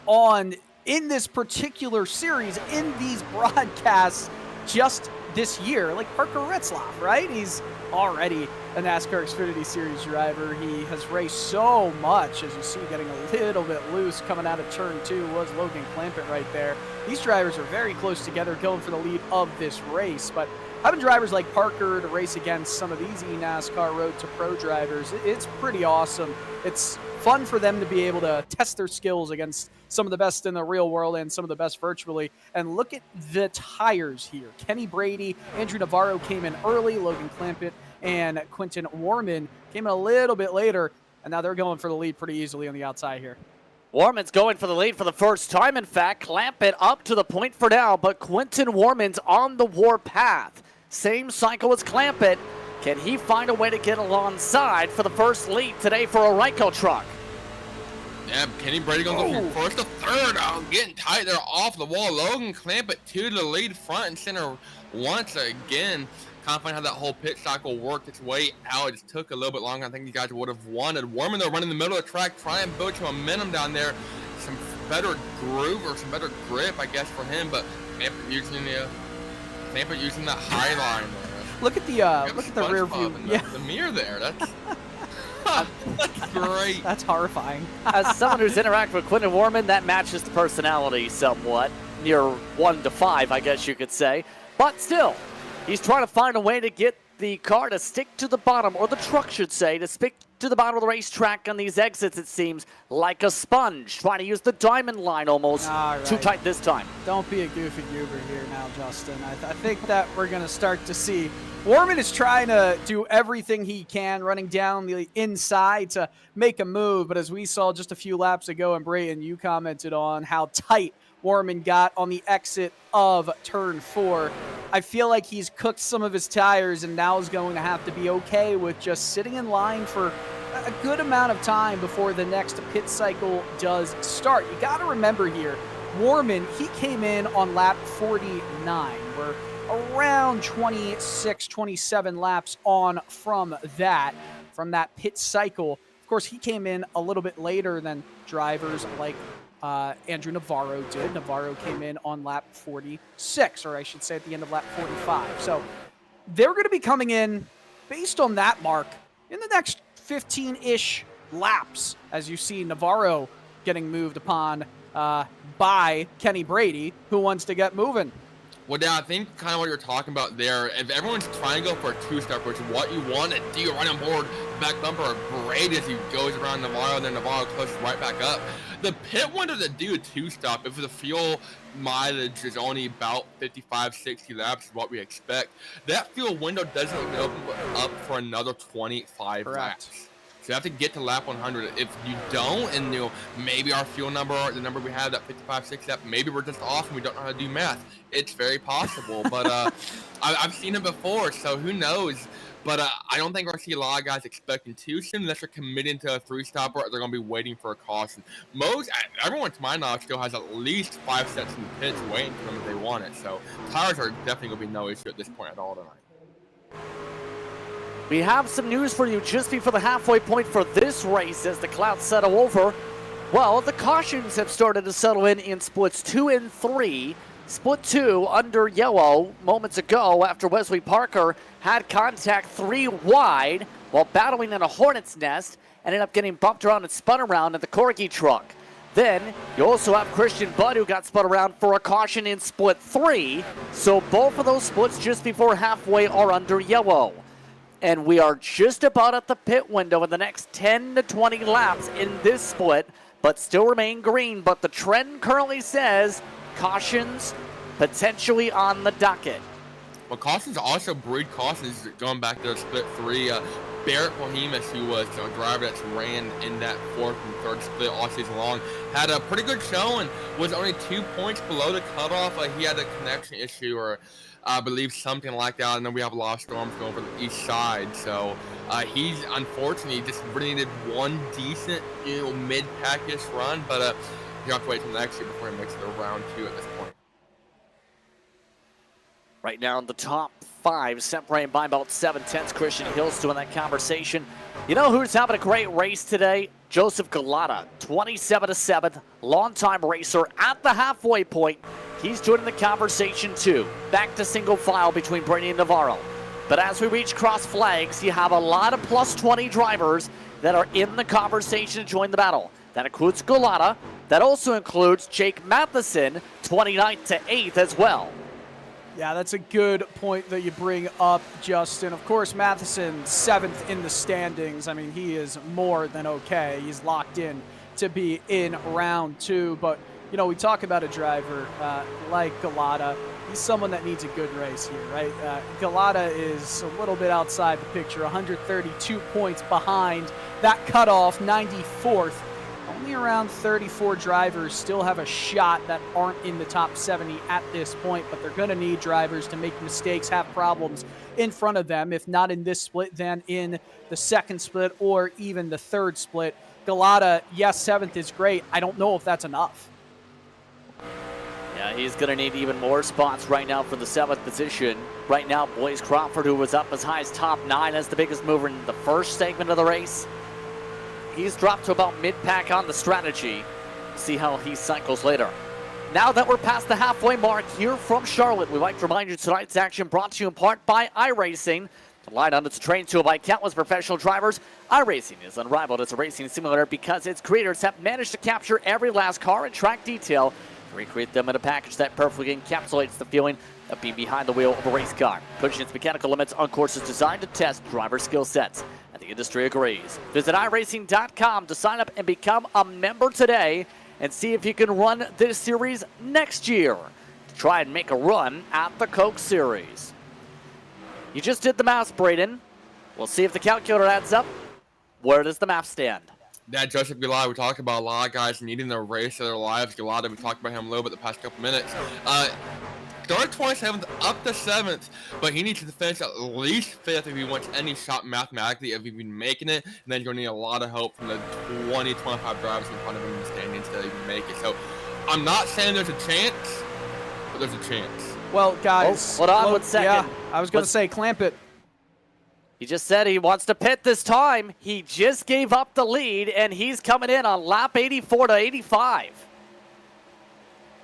in this particular series, in these broadcasts just this year, like Parker Retzlaff, right? He's already a NASCAR Xfinity Series driver. He has raced so much, as you see, getting a little bit loose coming out of turn 2 was Logan Clampett right there. These drivers are very close together, going for the lead of this race, but having drivers like Parker to race against some of these eNASCAR Road to Pro drivers, it's pretty awesome. It's fun for them to be able to test their skills against some of the best in the real world and some of the best virtually. And look at the tires here. Kenny Brady, Andrew Navarro came in early, Logan Clampett and Quentin Warman came in a little bit later, and now they're going for the lead pretty easily on the outside here. Warman's going for the lead for the first time, in fact. Clampett up to the point for now, but Quentin Warman's on the warpath. Same cycle as Clampett. Can he find a way to get alongside for the first lead today for a Ryko truck? Yeah, Kenny Brady going to go from first to third. Getting tight there off the wall. Logan Clampett to the lead, front and center once again. Kind of find how that whole pit cycle worked its way out. It just took a little bit longer. I think you guys would have wanted. Warman, though, running in the middle of the track, try and build some momentum down there. Some better groove or some better grip, I guess, for him. But Clampett using that high line there. Look at the rear view. The mirror there. That's that's great. That's horrifying. As someone who's interacted with Quentin Warman, that matches the personality somewhat. Near 1 to 5, I guess you could say. But still, he's trying to find a way to get the car to stick to the bottom, or the truck should say, to stick to the bottom of the racetrack on these exits, it seems, like a sponge. Trying to use the diamond line almost. Right. Too tight this time. Don't be a goofy goober here now, Justin. I think that we're going to start to see. Warman is trying to do everything he can, running down the inside to make a move, but as we saw just a few laps ago, and Brayton, you commented on how tight Warman got on the exit of turn 4. I feel like he's cooked some of his tires and now is going to have to be okay with just sitting in line for a good amount of time before the next pit cycle does start. You got to remember here, Warman, he came in on lap 49. We're around 26, 27 laps on from that pit cycle. Of course, he came in a little bit later than drivers like Andrew Navarro did. Navarro came in on lap 46, or I should say at the end of lap 45. So they're going to be coming in based on that mark in the next 15-ish laps, as you see Navarro getting moved upon by Kenny Brady, who wants to get moving. Well, Dan, I think kind of what you're talking about there, if everyone's trying to go for a two-step, which is what you want to do, right on board, back bumper of Brady as he goes around Navarro, and then Navarro closes right back up. The pit window to do a two-stop, if the fuel mileage is only about 55, 60 laps, is what we expect, that fuel window doesn't open up for another 25 laps. So you have to get to lap 100. If you don't, and maybe our fuel number, the number we have, that 55, 60 lap, maybe we're just off and we don't know how to do math. It's very possible, but I've seen it before, so who knows? But I don't think we're going to see a lot of guys expecting too soon unless they're committing to a three-stopper. They're going to be waiting for a caution. Everyone, to my knowledge, still has at least 5 sets in the pits waiting for them if they want it. So tires are definitely going to be no issue at this point at all tonight. We have some news for you just before the halfway point for this race as the clouds settle over. Well, the cautions have started to settle in splits 2 and 3. Split 2 under yellow moments ago after Wesley Parker had contact 3 wide while battling in a hornet's nest, ended up getting bumped around and spun around in the Corgi truck. Then you also have Christian Budd, who got spun around for a caution in split 3. So both of those splits just before halfway are under yellow. And we are just about at the pit window in the next 10 to 20 laps in this split, but still remain green. But the trend currently says cautions potentially on the docket. Well, cautions also breed cautions going back to split 3. Barrett Bohemus, who was a driver that's ran in that 4th and 3rd split all season long, had a pretty good showing, was only 2 points below the cutoff. He had a connection issue, or I believe something like that, and then we have a lot of storms going for the east side. So he's unfortunately just really needed one decent, mid-pack-ish run, but He'll have to wait till next year before he makes it to round 2 at this point. Right now in the top 5, separated by about 7/10. Christian Hill's still in that conversation. You know who's having a great race today? Joseph Galata, 27-7, longtime racer at the halfway point. He's joining the conversation too. Back to single file between Brady and Navarro. But as we reach cross flags, you have a lot of plus 20 drivers that are in the conversation to join the battle. That includes Galata. That also includes Jake Matheson, 29th to 8th as well. Yeah, that's a good point that you bring up, Justin. Of course, Matheson, 7th in the standings. I mean, he is more than okay. He's locked in to be in round 2. But, you know, we talk about a driver like Galata. He's someone that needs a good race here, right? Galata is a little bit outside the picture, 132 points behind that cutoff, 94th. Only around 34 drivers still have a shot that aren't in the top 70 at this point, but they're going to need drivers to make mistakes, have problems in front of them. If not in this split, then in the second split or even the third split. Galata, yes, 7th is great. I don't know if that's enough. Yeah, he's going to need even more spots right now for the 7th position. Right now, Blaze Crawford, who was up as high as top 9 as the biggest mover in the first segment of the race, he's dropped to about mid-pack on the strategy. See how he cycles later. Now that we're past the halfway mark here from Charlotte, we'd like to remind you tonight's action brought to you in part by iRacing. The lineup is trained to by countless professional drivers. iRacing is unrivaled as a racing simulator because its creators have managed to capture every last car and track detail to recreate them in a package that perfectly encapsulates the feeling of being behind the wheel of a race car, pushing its mechanical limits on courses designed to test driver skill sets. And the industry agrees. Visit iRacing.com to sign up and become a member today and see if you can run this series next year to try and make a run at the Coke Series. You just did the math, Braden. We'll see if the calculator adds up. Where does the math stand? That Joseph Galata, we talked about a lot of guys needing the race of their lives. Galata, we talked about him a little bit the past couple minutes. Started 27th up to 7th, but he needs to finish at least 5th if he wants any shot mathematically of even making it. And then you're going to need a lot of help from the 20, 25 drivers in front of him in the standings to even make it. So I'm not saying there's a chance, but there's a chance. Well, guys. Hold on 1 second. Yeah, I was going to say, clamp it. He just said he wants to pit this time. He just gave up the lead, and he's coming in on lap 84 to 85.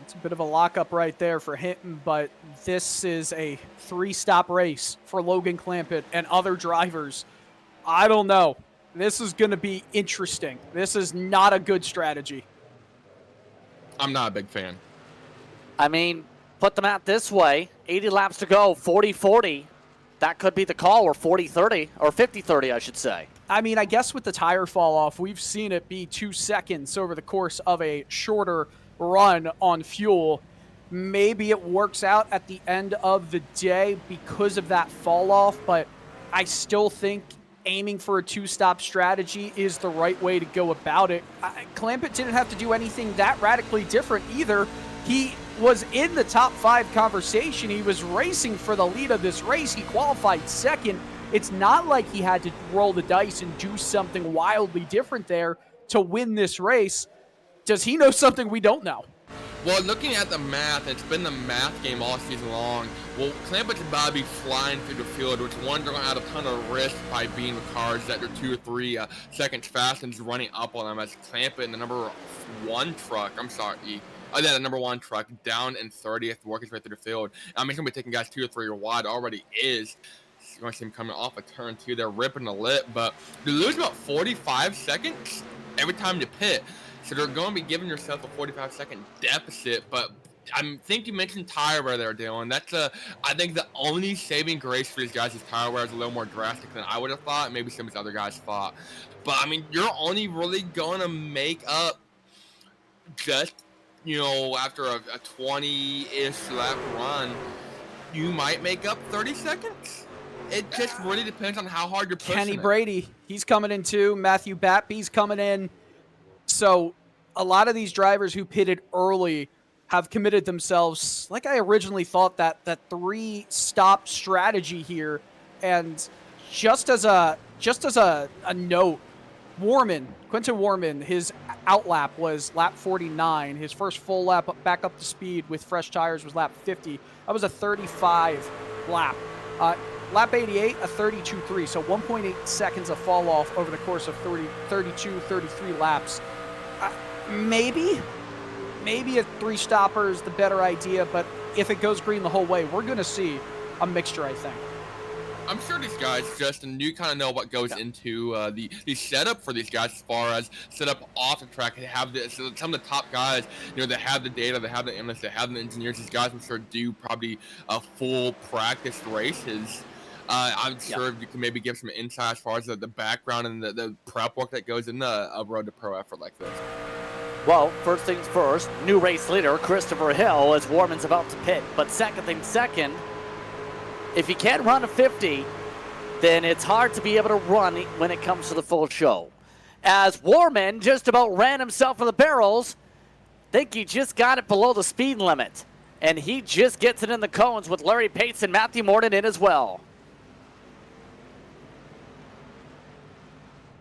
It's a bit of a lockup right there for him, but this is a 3-stop race for Logan Clampett and other drivers. I don't know. This is going to be interesting. This is not a good strategy. I'm not a big fan. I mean, put them out this way. 80 laps to go, 40-40. That could be the call, or 40-30, or 50-30, I should say. I mean, I guess with the tire fall off, we've seen it be 2 seconds over the course of a shorter run on fuel. Maybe it works out at the end of the day because of that fall off, but I still think aiming for a 2-stop strategy is the right way to go about it. Clampett didn't have to do anything that radically different either. He was in the top 5 conversation. He was racing for the lead of this race. He qualified second. It's not like he had to roll the dice and do something wildly different there to win this race. Does he know something we don't know? Well, looking at the math, it's been the math game all season long. Well, Clampett's about to be flying through the field, which one, they're going to add a ton of risk by being with cars that are 2 or 3 seconds fast and just running up on them as Clampett and the number 1 truck, the number 1 truck down in 30th, working his way through the field. I mean, he's going to be taking guys 2 or 3 wide, already is. You're going to see him coming off a turn 2. They're ripping the lip, but you lose about 45 seconds every time you pit. So they're going to be giving yourself a 45-second deficit, but I think you mentioned tire wear there, Dylan. That's I think the only saving grace for these guys is tire wear is a little more drastic than I would have thought, maybe some of these other guys thought. But, I mean, you're only really going to make up just, after a 20-ish lap run, you might make up 30 seconds. It just really depends on how hard you're pushing Kenny Brady, he's coming in too. Matthew Batby's coming in. So a lot of these drivers who pitted early have committed themselves, like I originally thought, that 3-stop strategy here. And just as a note, Quentin Warman, his outlap was lap 49. His first full lap back up to speed with fresh tires was lap 50. That was a 35 lap. Lap 88, a 32.3, so 1.8 seconds of fall off over the course of 32, 33 laps. Maybe a three-stopper is the better idea, but if it goes green the whole way, we're going to see a mixture, I think. I'm sure these guys, Justin, you kind of know what goes into the setup for these guys as far as setup off the track. They have this, some of the top guys, they have the data, they have the analysts, they have the engineers. These guys, I'm sure, do probably full practice races. I'm sure you can maybe give some insight as far as the background and the prep work that goes into a road to pro effort like this. Well, first things first, new race leader, Christopher Hill, as Warman's about to pit. But second thing second, if you can't run a 50, then it's hard to be able to run when it comes to the full show. As Warman just about ran himself in the barrels, think he just got it below the speed limit. And he just gets it in the cones with Larry Pates and Matthew Morton in as well.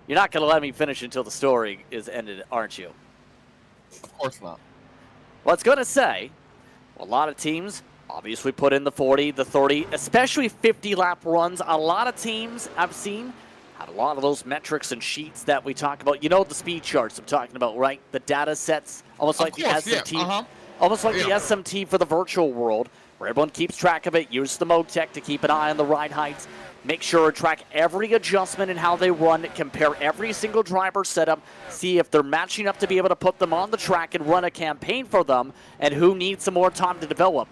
You're not going to let me finish until the story is ended, aren't you? Of course not. Well, I was going to say, a lot of teams obviously put in the 40, the 30, especially 50-lap runs. A lot of teams I've seen had a lot of those metrics and sheets that we talk about. You know the speed charts I'm talking about, right? The data sets, almost like the SMT. Almost like the SMT for the virtual world, where everyone keeps track of it. Use the mode tech to keep an eye on the ride heights. Make sure to track every adjustment and how they run. Compare every single driver setup. See if they're matching up to be able to put them on the track and run a campaign for them, and who needs some more time to develop.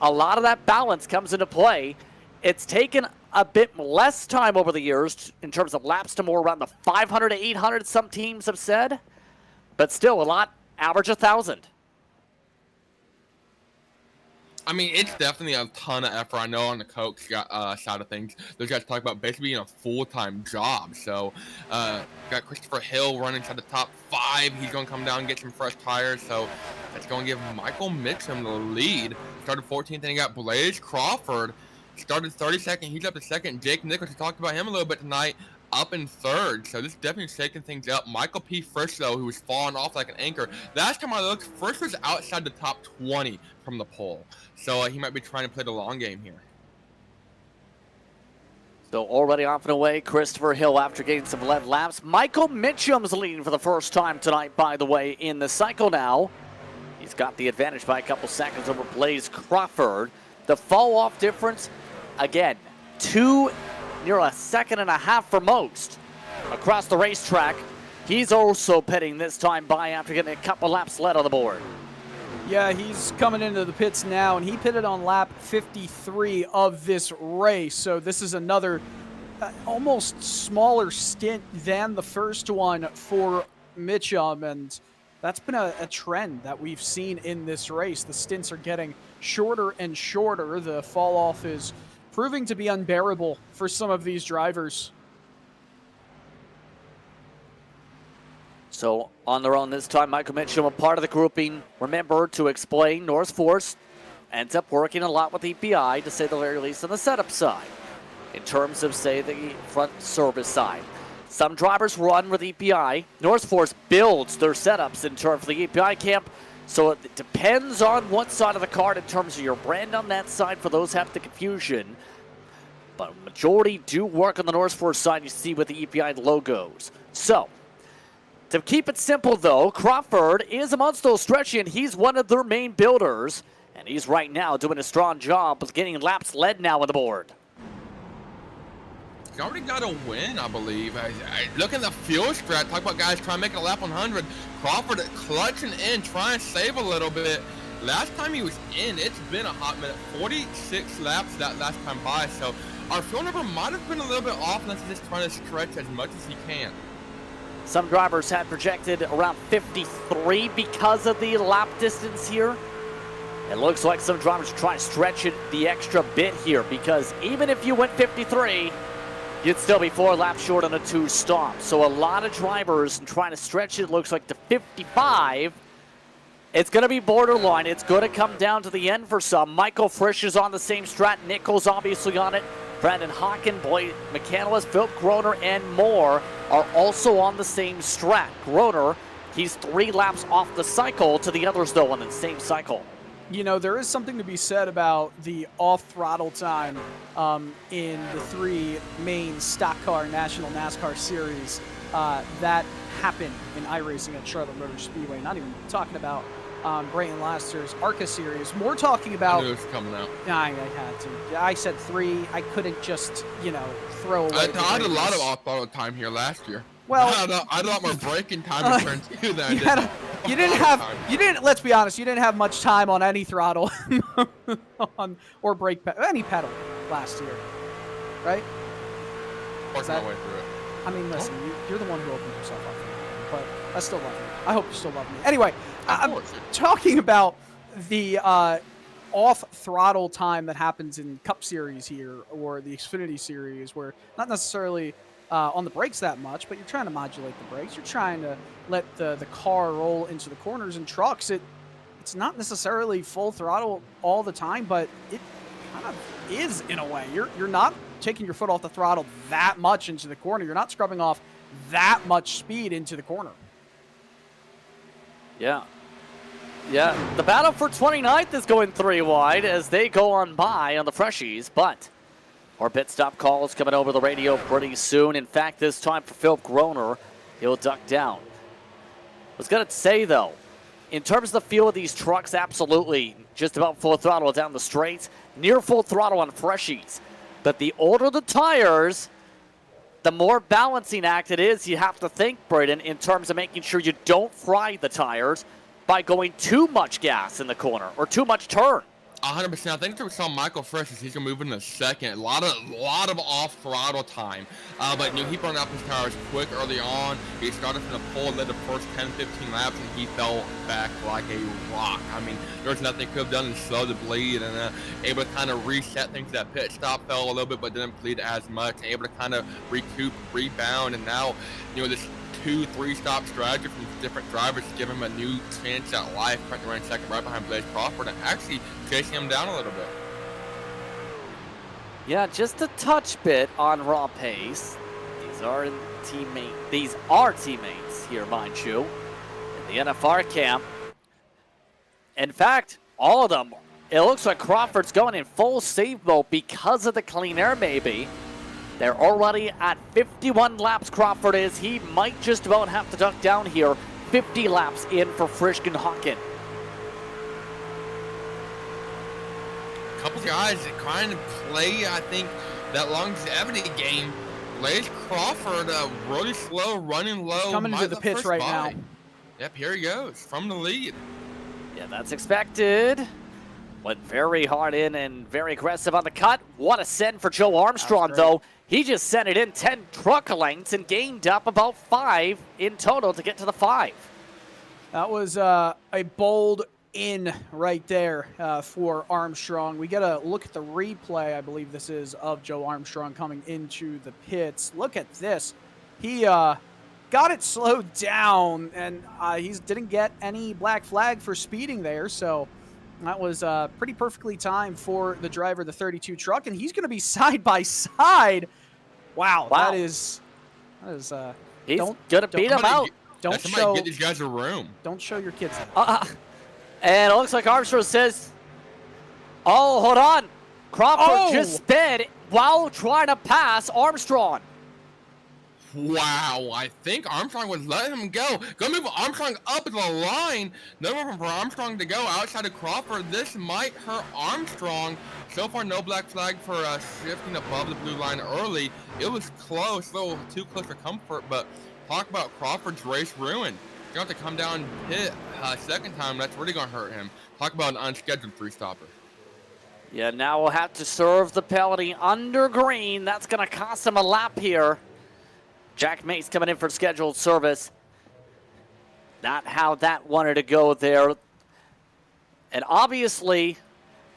A lot of that balance comes into play. It's taken a bit less time over the years in terms of laps to more around the 500 to 800, some teams have said. But still, a lot, average 1,000. I mean, it's definitely a ton of effort. I know on the coach side of things, those guys talk about basically being a full-time job. So, got Christopher Hill running to the top 5. He's going to come down and get some fresh tires. So, that's going to give Michael Mitchum the lead. Started 14th, and he got Blaze Crawford. Started 32nd. He's up to 2nd. Jake Nichols, we talked about him a little bit tonight, up in 3rd. So this is definitely shaking things up. Michael P. Frisch, though, who was falling off like an anchor. Last time I looked, Frisch was outside the top 20 from the pole. So he might be trying to play the long game here. So already off and away, Christopher Hill after getting some lead laps. Michael Mitchum's leading for the first time tonight, by the way, in the cycle now. He's got the advantage by a couple seconds over Blaze Crawford. The fall-off difference, again, near a second and a half for most across the racetrack. He's also pitting this time by after getting a couple laps led on the board. Yeah, he's coming into the pits now, and he pitted on lap 53 of this race. So this is another almost smaller stint than the first one for Mitchum, and that's been a trend that we've seen in this race. The stints are getting shorter and shorter. The fall-off is proving to be unbearable for some of these drivers. So on their own this time, Michael Mitchum, a part of the grouping. Remember to explain, North Force ends up working a lot with EPI, to say the very least, on the setup side, in terms of, say, the front service side. Some drivers run with EPI. North Force builds their setups in terms of the EPI camp. So it depends on what side of the card in terms of your brand on that side for those who have the confusion. But majority do work on the North Force side, you see, with the EPI logos. So, to keep it simple, though, Crawford is amongst those stretching. He's one of their main builders, and he's right now doing a strong job of getting laps led now on the board. He's already got a win, I believe. Look at the fuel strat. Talk about guys trying to make a lap 100. Crawford clutching in, trying to save a little bit. Last time he was in, it's been a hot minute. 46 laps that last time by, so our fuel number might have been a little bit off, unless he's just trying to stretch as much as he can. Some drivers had projected around 53 because of the lap distance here. It looks like some drivers are trying to stretch it the extra bit here, because even if you went 53, you'd still be 4 laps short on a 2 stop. So a lot of drivers trying to stretch it, looks like to 55. It's going to be borderline. It's going to come down to the end for some. Michael Frisch is on the same strat. Nichols obviously on it. Brandon Hawken, Boyd McCandless, Phil Groner, and more. are also on the same track. Groner, he's 3 laps off the cycle to the others, though, on the same cycle. You know, there is something to be said about the off-throttle time in the 3 main stock car National NASCAR series that happened in iRacing at Charlotte Motor Speedway. Not even talking about Brayton Laster's ARCA series. More talking about... I knew it was coming out. I had to. I said 3. I couldn't just, you know, throw away. I had a lot of off-throttle time here last year. Well, I had a lot more braking time in turn 2 than I did. You didn't. Let's be honest. You didn't have much time on any throttle, or brake any pedal last year, right? Working my way through it. I mean, listen, you're the one who opened yourself up, but I still love you. I hope you still love me. Anyway, I'm talking about the off-throttle time that happens in Cup Series here, or the Xfinity Series, where not necessarily on the brakes that much, but you're trying to modulate the brakes. You're trying to let the car roll into the corners. And trucks, it's not necessarily full throttle all the time, but it kind of is in a way. You're not taking your foot off the throttle that much into the corner. You're not scrubbing off that much speed into the corner. Yeah. Yeah, the battle for 29th is going 3 wide as they go on by on the freshies, but our pit stop call is coming over the radio pretty soon. In fact, this time for Phil Groner, he'll duck down. I was going to say, though, in terms of the feel of these trucks, absolutely just about full throttle down the straights, near full throttle on freshies. But the older the tires, the more balancing act it is, you have to think, Braden, in terms of making sure you don't fry the tires by going too much gas in the corner or too much turn. 100%. I think we saw Michael Fresh as he's gonna move in a second. A lot of off throttle time, but he burned up his tires quick early on. He started from the pole, led the first 10-15 laps, and he fell back like a rock. I mean, there was nothing he could have done to slow the bleed, and able to kind of reset things. That pit stop fell a little bit, but didn't bleed as much. Able to kind of recoup, rebound, and now, this 2-3 stop strategy from different drivers to give him a new chance at life. Currently running second right behind Blaze Crawford and actually chasing him down a little bit. Yeah, just a touch bit on raw pace. These are teammates here, mind you, in the NFR camp. In fact, all of them. It looks like Crawford's going in full save mode because of the clean air, maybe. They're already at 51 laps, Crawford is. He might just about have to duck down here. 50 laps in for Frischken Hawken. A couple guys that kind of play, I think, that longevity game. Blaze Crawford, really slow, running low. Coming into the pits right now. Yep, here he goes, from the lead. Yeah, that's expected. Went very hard in and very aggressive on the cut. What a send for Joe Armstrong, though. He just sent it in 10 truck lengths and gained up about 5 in total to get to the 5. That was a bold in right there for Armstrong. We got to look at the replay, I believe this is, of Joe Armstrong coming into the pits. Look at this. He got it slowed down, and he didn't get any black flag for speeding there, so that was pretty perfectly timed for the driver of the 32 truck, and he's going to be side by side. Wow. That is he's going to beat him out. Get these guys a room. Don't show your kids that. And it looks like Armstrong says, oh, hold on. Crawford just sped while trying to pass Armstrong. Wow, I think Armstrong was letting him go. Gonna move Armstrong up the line. No room for Armstrong to go outside of Crawford. This might hurt Armstrong. So far, no black flag for shifting above the blue line early. It was close, a little too close for comfort, but talk about Crawford's race ruined. You're going to have to come down pit second time. That's really going to hurt him. Talk about an unscheduled 3-stopper. Yeah, now we'll have to serve the penalty under green. That's going to cost him a lap here. Jack Mace coming in for scheduled service. Not how that wanted to go there. And obviously,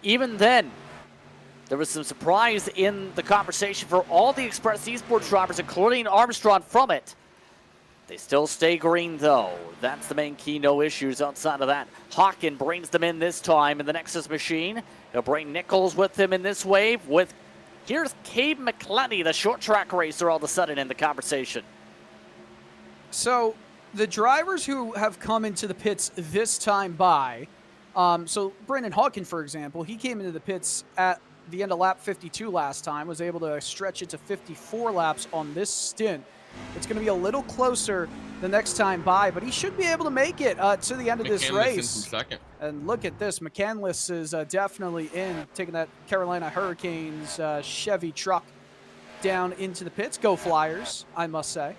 even then, there was some surprise in the conversation for all the Express Esports drivers, including Armstrong from it. They still stay green, though. That's the main key. No issues outside of that. Hawken brings them in this time in the Nexus machine. He'll bring Nichols with him in this wave with... Here's Cabe McClenny, the short track racer, all of a sudden in the conversation. So the drivers who have come into the pits this time by, so Brandon Hawkin, for example, he came into the pits at the end of lap 52 last time, was able to stretch it to 54 laps on this stint. It's going to be a little closer the next time by, but he should be able to make it to the end of this race. Second. And look at this. McCandless is definitely in, taking that Carolina Hurricanes Chevy truck down into the pits. Go Flyers, I must say.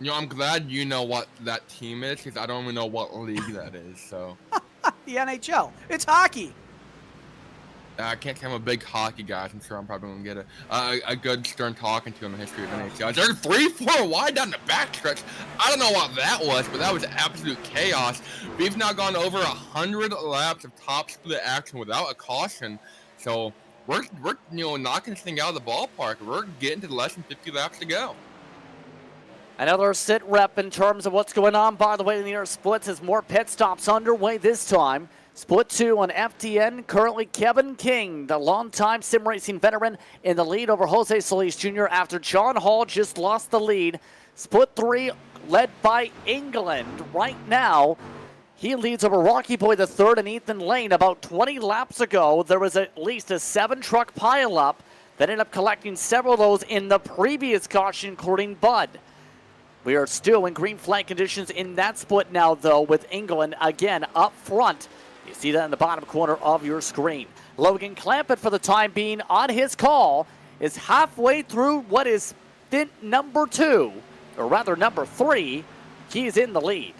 You know, I'm glad you know what that team is, because I don't even know what league that is, so. The NHL. It's hockey. I can't say I'm a big hockey guy. I'm sure I'm probably going to get a good stern talking to in the history of NHL. They're 3-4 wide down the backstretch. I don't know what that was, but that was absolute chaos. We've now gone over 100 laps of top split action without a caution. So we're knocking this thing out of the ballpark. We're getting to less than 50 laps to go. Another sit rep in terms of what's going on, by the way, in the air splits as more pit stops underway this time. Split 2 on FTN. Currently, Kevin King, the longtime sim racing veteran, in the lead over Jose Solis Jr. after John Hall just lost the lead. Split 3 led by England right now. He leads over Rocky Boy III and Ethan Lane. About 20 laps ago, there was at least a 7-truck pileup that ended up collecting several of those in the previous caution, including Bud. We are still in green flag conditions in that split now, though, with England again up front. You see that in the bottom corner of your screen. Logan Clampett, for the time being, on his call, is halfway through what is stint number 2, or rather number 3. He's in the lead.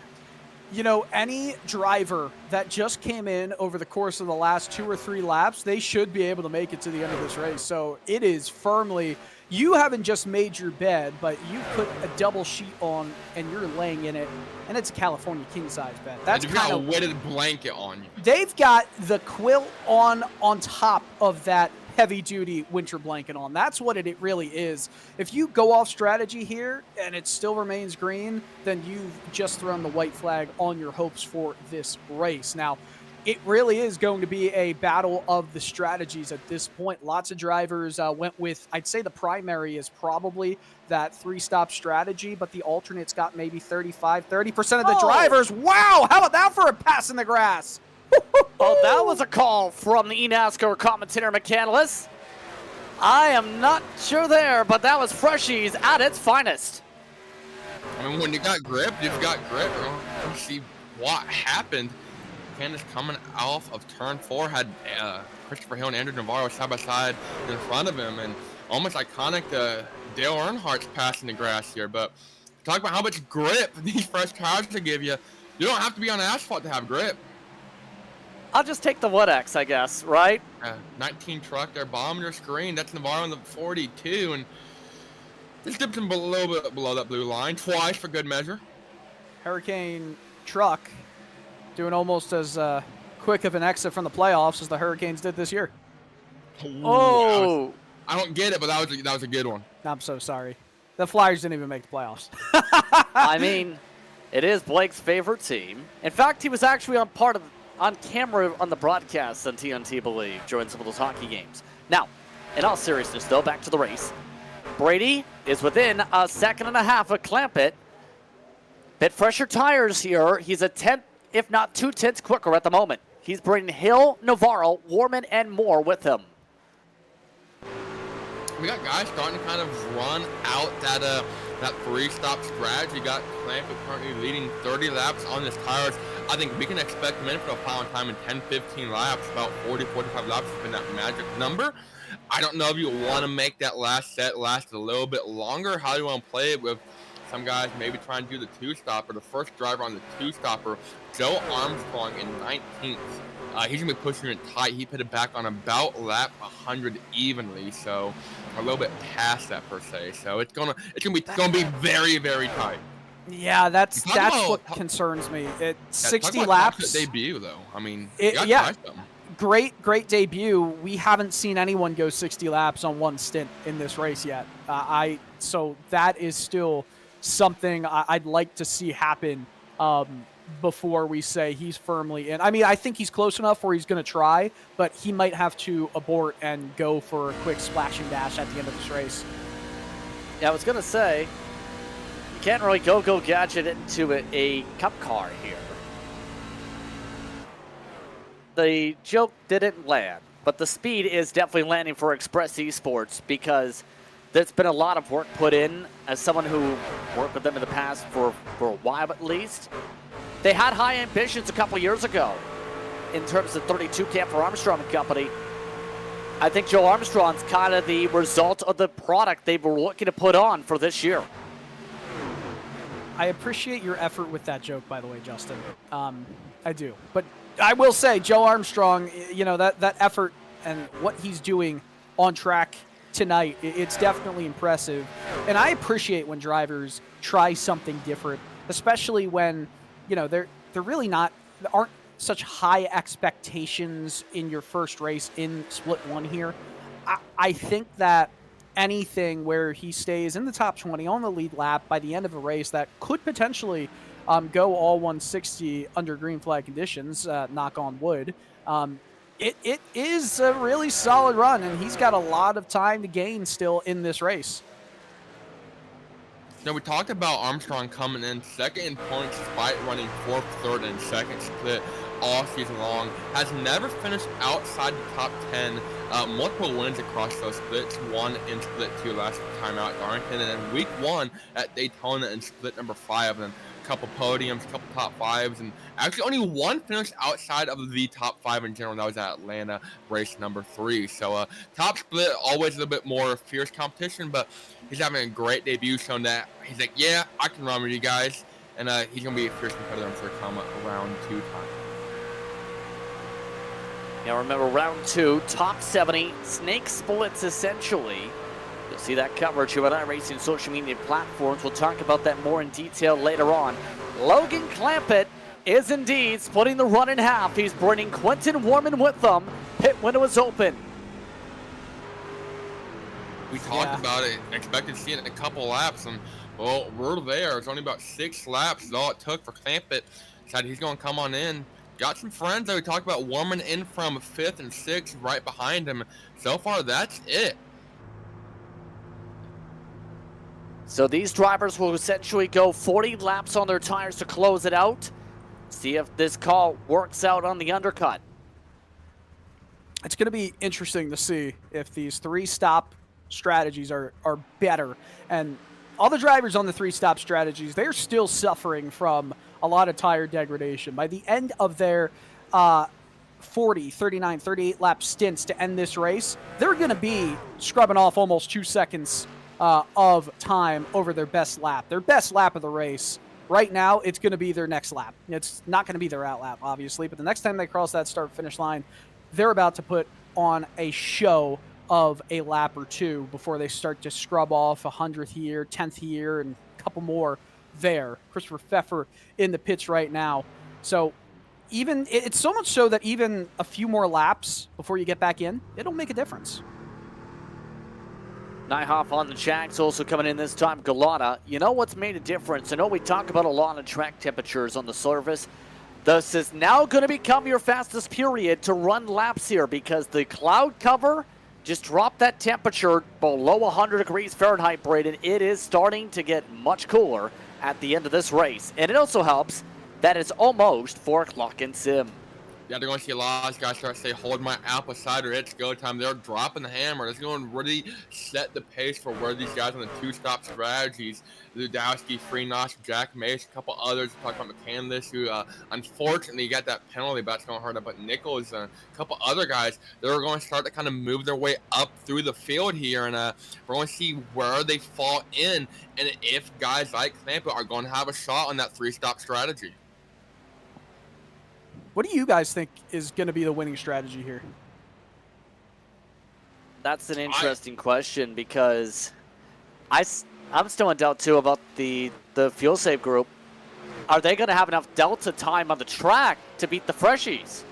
You know, any driver that just came in over the course of the last 2 or 3 laps, they should be able to make it to the end of this race. So it is firmly, you haven't just made your bed, but you put a double sheet on and you're laying in it, and it's a California king-size bed. That's kind of a weighted blanket on you. They've got the quilt on top of that heavy-duty winter blanket on. That's what it really is. If you go off strategy here and it still remains green, then you've just thrown the white flag on your hopes for this race. Now, it really is going to be a battle of the strategies at this point. Lots of drivers went with, I'd say the primary is probably that 3-stop strategy, but the alternates got maybe 30% of the drivers. Wow, how about that for a pass in the grass? Oh, that was a call from the eNASCAR commentator McCandless. I am not sure there, but that was Freshies at its finest. I mean, when you got grip, you've got grip. You see what happened. Candace coming off of turn 4 had Christopher Hill and Andrew Navarro side by side in front of him, and almost iconic Dale Earnhardt's passing the grass here. But talk about how much grip these fresh tires will give you. You don't have to be on asphalt to have grip. I'll just take the Wood-X, I guess, right? 19 truck there, bottom of your screen. That's Navarro in the 42, and just dipped him a little bit below that blue line twice for good measure. Hurricane truck doing almost as quick of an exit from the playoffs as the Hurricanes did this year. Oh! I don't get it, but that was a good one. I'm so sorry. The Flyers didn't even make the playoffs. I mean, it is Blake's favorite team. In fact, he was actually on camera on the broadcast on TNT, believe, during some of those hockey games. Now, in all seriousness, though, back to the race. Brady is within a second and a half of Clampett. Bit fresher tires here. He's a tenth, if not 2 tenths quicker at the moment. He's bringing Hill, Navarro, Warman, and more with him. We got guys starting to kind of run out that 3-stop strategy. Got Clampett currently leading 30 laps on his tires. I think we can expect him in for a final time in 10-15 laps. About 40-45 laps has been that magic number. I don't know if you want to make that last set last a little bit longer. How do you want to play it with some guys maybe trying to do the 2-stopper? The first driver on the 2-stopper, Joe Armstrong, in 19th. He's going to be pushing it tight. He put it back on about lap 100 evenly, so a little bit past that per se. So it's gonna be very, very tight. Yeah, that's what concerns me. 60 laps. Debut though. I mean, great debut. We haven't seen anyone go 60 laps on one stint in this race yet. So that is still something I'd like to see happen before we say he's firmly in. I mean, I think he's close enough where he's going to try, but he might have to abort and go for a quick splash and dash at the end of this race. Yeah, I was going to say, you Can't really go gadget into a cup car here. The joke didn't land, but the speed is definitely landing for Express Esports because there's been a lot of work put in. As someone who worked with them in the past for a while at least, they had high ambitions a couple years ago in terms of 32 camp for Armstrong and company. I think Joe Armstrong's kind of the result of the product they were looking to put on for this year. I appreciate your effort with that joke, by the way, Justin. I do. But I will say, Joe Armstrong, you know, that effort and what he's doing on track tonight, it's definitely impressive. And I appreciate when drivers try something different, especially when, you know, they're really aren't such high expectations in your first race in split one here. I think that anything where he stays in the top 20 on the lead lap by the end of a race that could potentially go all 160 under green flag conditions, knock on wood, it is a really solid run, and he's got a lot of time to gain still in this race. Now, we talked about Armstrong coming in second in points despite running fourth, third, and second split all season long. Has never finished outside the top 10. Multiple wins across those splits. One in split 2 last time out at Darlington, and then week 1 at Daytona in split number 5. And a couple podiums, a couple top 5s, and actually only one finished outside of the top 5 in general. That was at Atlanta, race number 3. So top split, always a little bit more fierce competition, but he's having a great debut, showing that he's like, yeah, I can run with you guys, and he's going to be a fierce competitor for come around 2 time. Now remember, round 2, top 70, snake splits essentially. You'll see that coverage here on iRacing social media platforms. We'll talk about that more in detail later on. Logan Clampett is indeed splitting the run in half. He's bringing Quentin Warman with them. Pit window is open. We talked about it, expected to see it in a couple laps, and well, we're there. It's only about 6 laps is all it took for Clampett. Decided he's going to come on in. Got some friends that we talked about warming in from 5th and 6th right behind him. So far, that's it. So these drivers will essentially go 40 laps on their tires to close it out. See if this call works out on the undercut. It's going to be interesting to see if these 3-stop strategies are better. And all the drivers on the 3-stop strategies, they're still suffering from a lot of tire degradation. By the end of their 40, 39, 38 lap stints to end this race, they're going to be scrubbing off almost 2 seconds of time over their best lap. Their best lap of the race. Right now, it's going to be their next lap. It's not going to be their out lap, obviously, but the next time they cross that start-finish line, they're about to put on a show of a lap or 2 before they start to scrub off 100th year, 10th year, and a couple more there. Christopher Pfeffer in the pits right now. So even it's so much so that even a few more laps before you get back in, it'll make a difference. Nyhoff on the jacks, also coming in this time, Galata. You know what's made a difference? I know we talk about a lot of track temperatures on the surface. This is now going to become your fastest period to run laps here because the cloud cover just dropped that temperature below 100 degrees Fahrenheit, Braden. It is starting to get much cooler at the end of this race. And it also helps that it's almost 4 o'clock in sim. Yeah, they're going to see a lot of guys start to say, hold my apple cider, it's go time. They're dropping the hammer. It's going to really set the pace for where these guys on the 2-stop strategies, Ludowski, Freenos, Jack Mace, a couple others. We talked about McCandless, who unfortunately got that penalty, but that's going to hurt him. But Nichols and a couple other guys, they're going to start to kind of move their way up through the field here. And we're going to see where they fall in and if guys like Clampett are going to have a shot on that 3-stop strategy. What do you guys think is going to be the winning strategy here? That's an interesting question because I'm still in doubt too about the Fuel Save group. Are they going to have enough delta time on the track to beat the Freshies?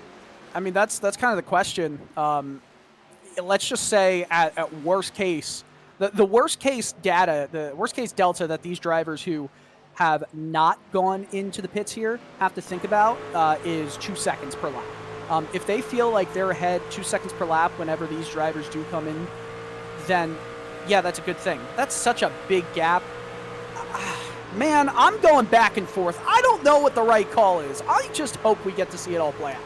I mean, that's kind of the question. Let's just say at worst case, the worst case data, the worst case delta that these drivers who have not gone into the pits here have to think about is 2 seconds per lap. If they feel like they're ahead 2 seconds per lap whenever these drivers do come in, then yeah, that's a good thing. That's such a big gap. Man, I'm going back and forth. I don't know what the right call is. I just hope we get to see it all play out.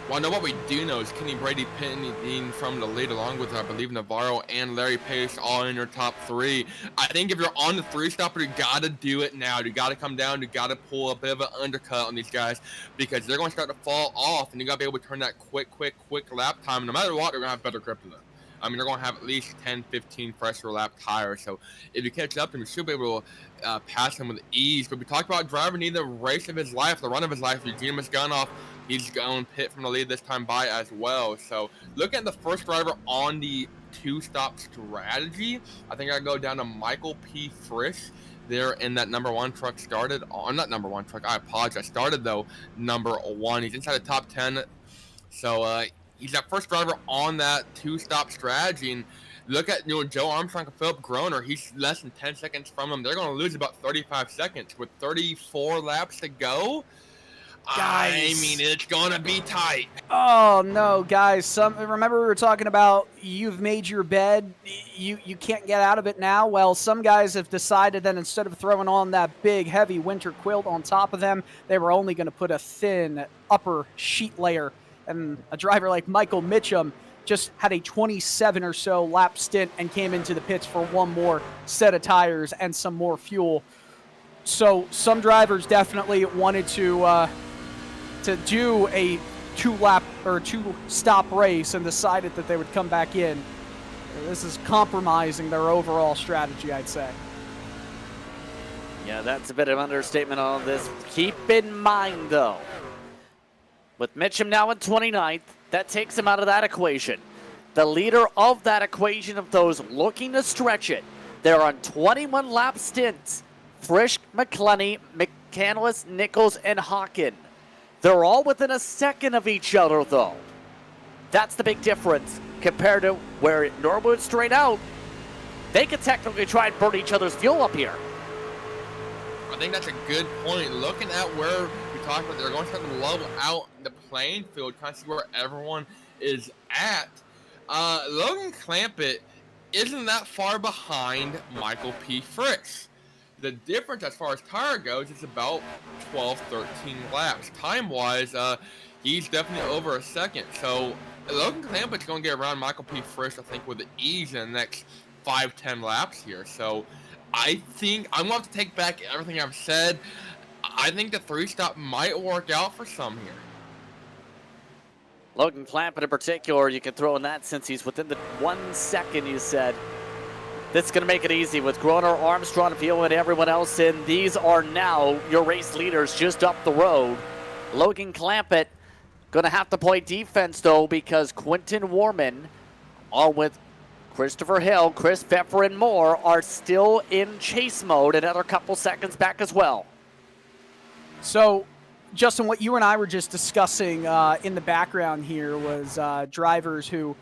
Well, I know what we do know is Kenny Brady pinning from the lead along with, I believe, Navarro and Larry Pace all in your top 3. I think if you're on the 3-stopper, you got to do it now. You got to come down. You got to pull a bit of an undercut on these guys because they're going to start to fall off, and you got to be able to turn that quick lap time. No matter what, they're going to have better grip than them. I mean, they're going to have at least 10, 15 fresher lap tires. So if you catch up to them, you should be able to pass them with ease. But we talked about driver needing the race of his life, the run of his life. Eugene Musgunoff, he's going pit from the lead this time by as well. So look at the first driver on the 2-stop strategy. I think I go down to Michael P. Frisch. There in that number 1 truck started on not number 1 truck. I apologize. Started though number 1. He's inside the top 10. So he's that first driver on that 2-stop strategy. And look at Joe Armstrong and Philip Groner. He's less than 10 seconds from him. They're going to lose about 35 seconds with 34 laps to go. Guys. I mean, it's going to be tight. Oh, no, guys. Remember we were talking about you've made your bed, you can't get out of it now? Well, some guys have decided that instead of throwing on that big, heavy winter quilt on top of them, they were only going to put a thin upper sheet layer. And a driver like Michael Mitchum just had a 27 or so lap stint and came into the pits for one more set of tires and some more fuel. So some drivers definitely wanted to do a 2-lap or 2-stop race and decided that they would come back in. This is compromising their overall strategy, I'd say. Yeah, that's a bit of an understatement on this. Keep in mind, though, with Mitchum now in 29th, that takes him out of that equation. The leader of that equation of those looking to stretch it, they're on 21-lap stints. Frisch, McClenny, McCandless, Nichols, and Hawken. They're all within a second of each other, though. That's the big difference compared to where Norwood straight out. They could technically try and burn each other's fuel up here. I think that's a good point. Looking at where we talked about, they're going to start to level out the playing field, kind of see where everyone is at. Logan Clampett isn't that far behind Michael P. Frisch. The difference as far as tire goes is about 12, 13 laps. Time-wise, he's definitely over a second. So Logan Clampett's going to get around Michael P. Frisch, I think, with ease in the next 5, 10 laps here. So I think I'm going to have to take back everything I've said. I think the 3-stop might work out for some here. Logan Clampett in particular, you can throw in that since he's within the 1 second, you said. That's going to make it easy with Groner, Armstrong, Pio, and everyone else in. These are now your race leaders just up the road. Logan Clampett going to have to play defense, though, because Quentin Warman, all with Christopher Hill, Chris Pfeffer, and more, are still in chase mode. Another couple seconds back as well. So, Justin, what you and I were just discussing in the background here was drivers who,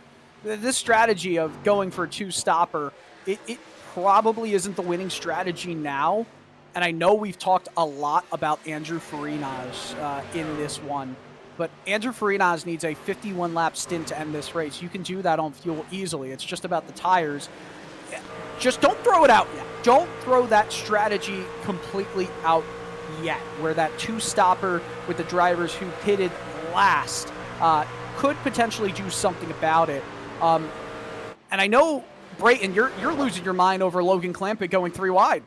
this strategy of going for a 2-stopper, it probably isn't the winning strategy now. And I know we've talked a lot about Andrew Farinas in this one, but Andrew Farinas needs a 51-lap stint to end this race. You can do that on fuel easily. It's just about the tires. Just don't throw it out yet. Don't throw that strategy completely out yet, where that 2-stopper with the drivers who pitted last could potentially do something about it. And I know, Brayton, you're losing your mind over Logan Clampett going 3 wide.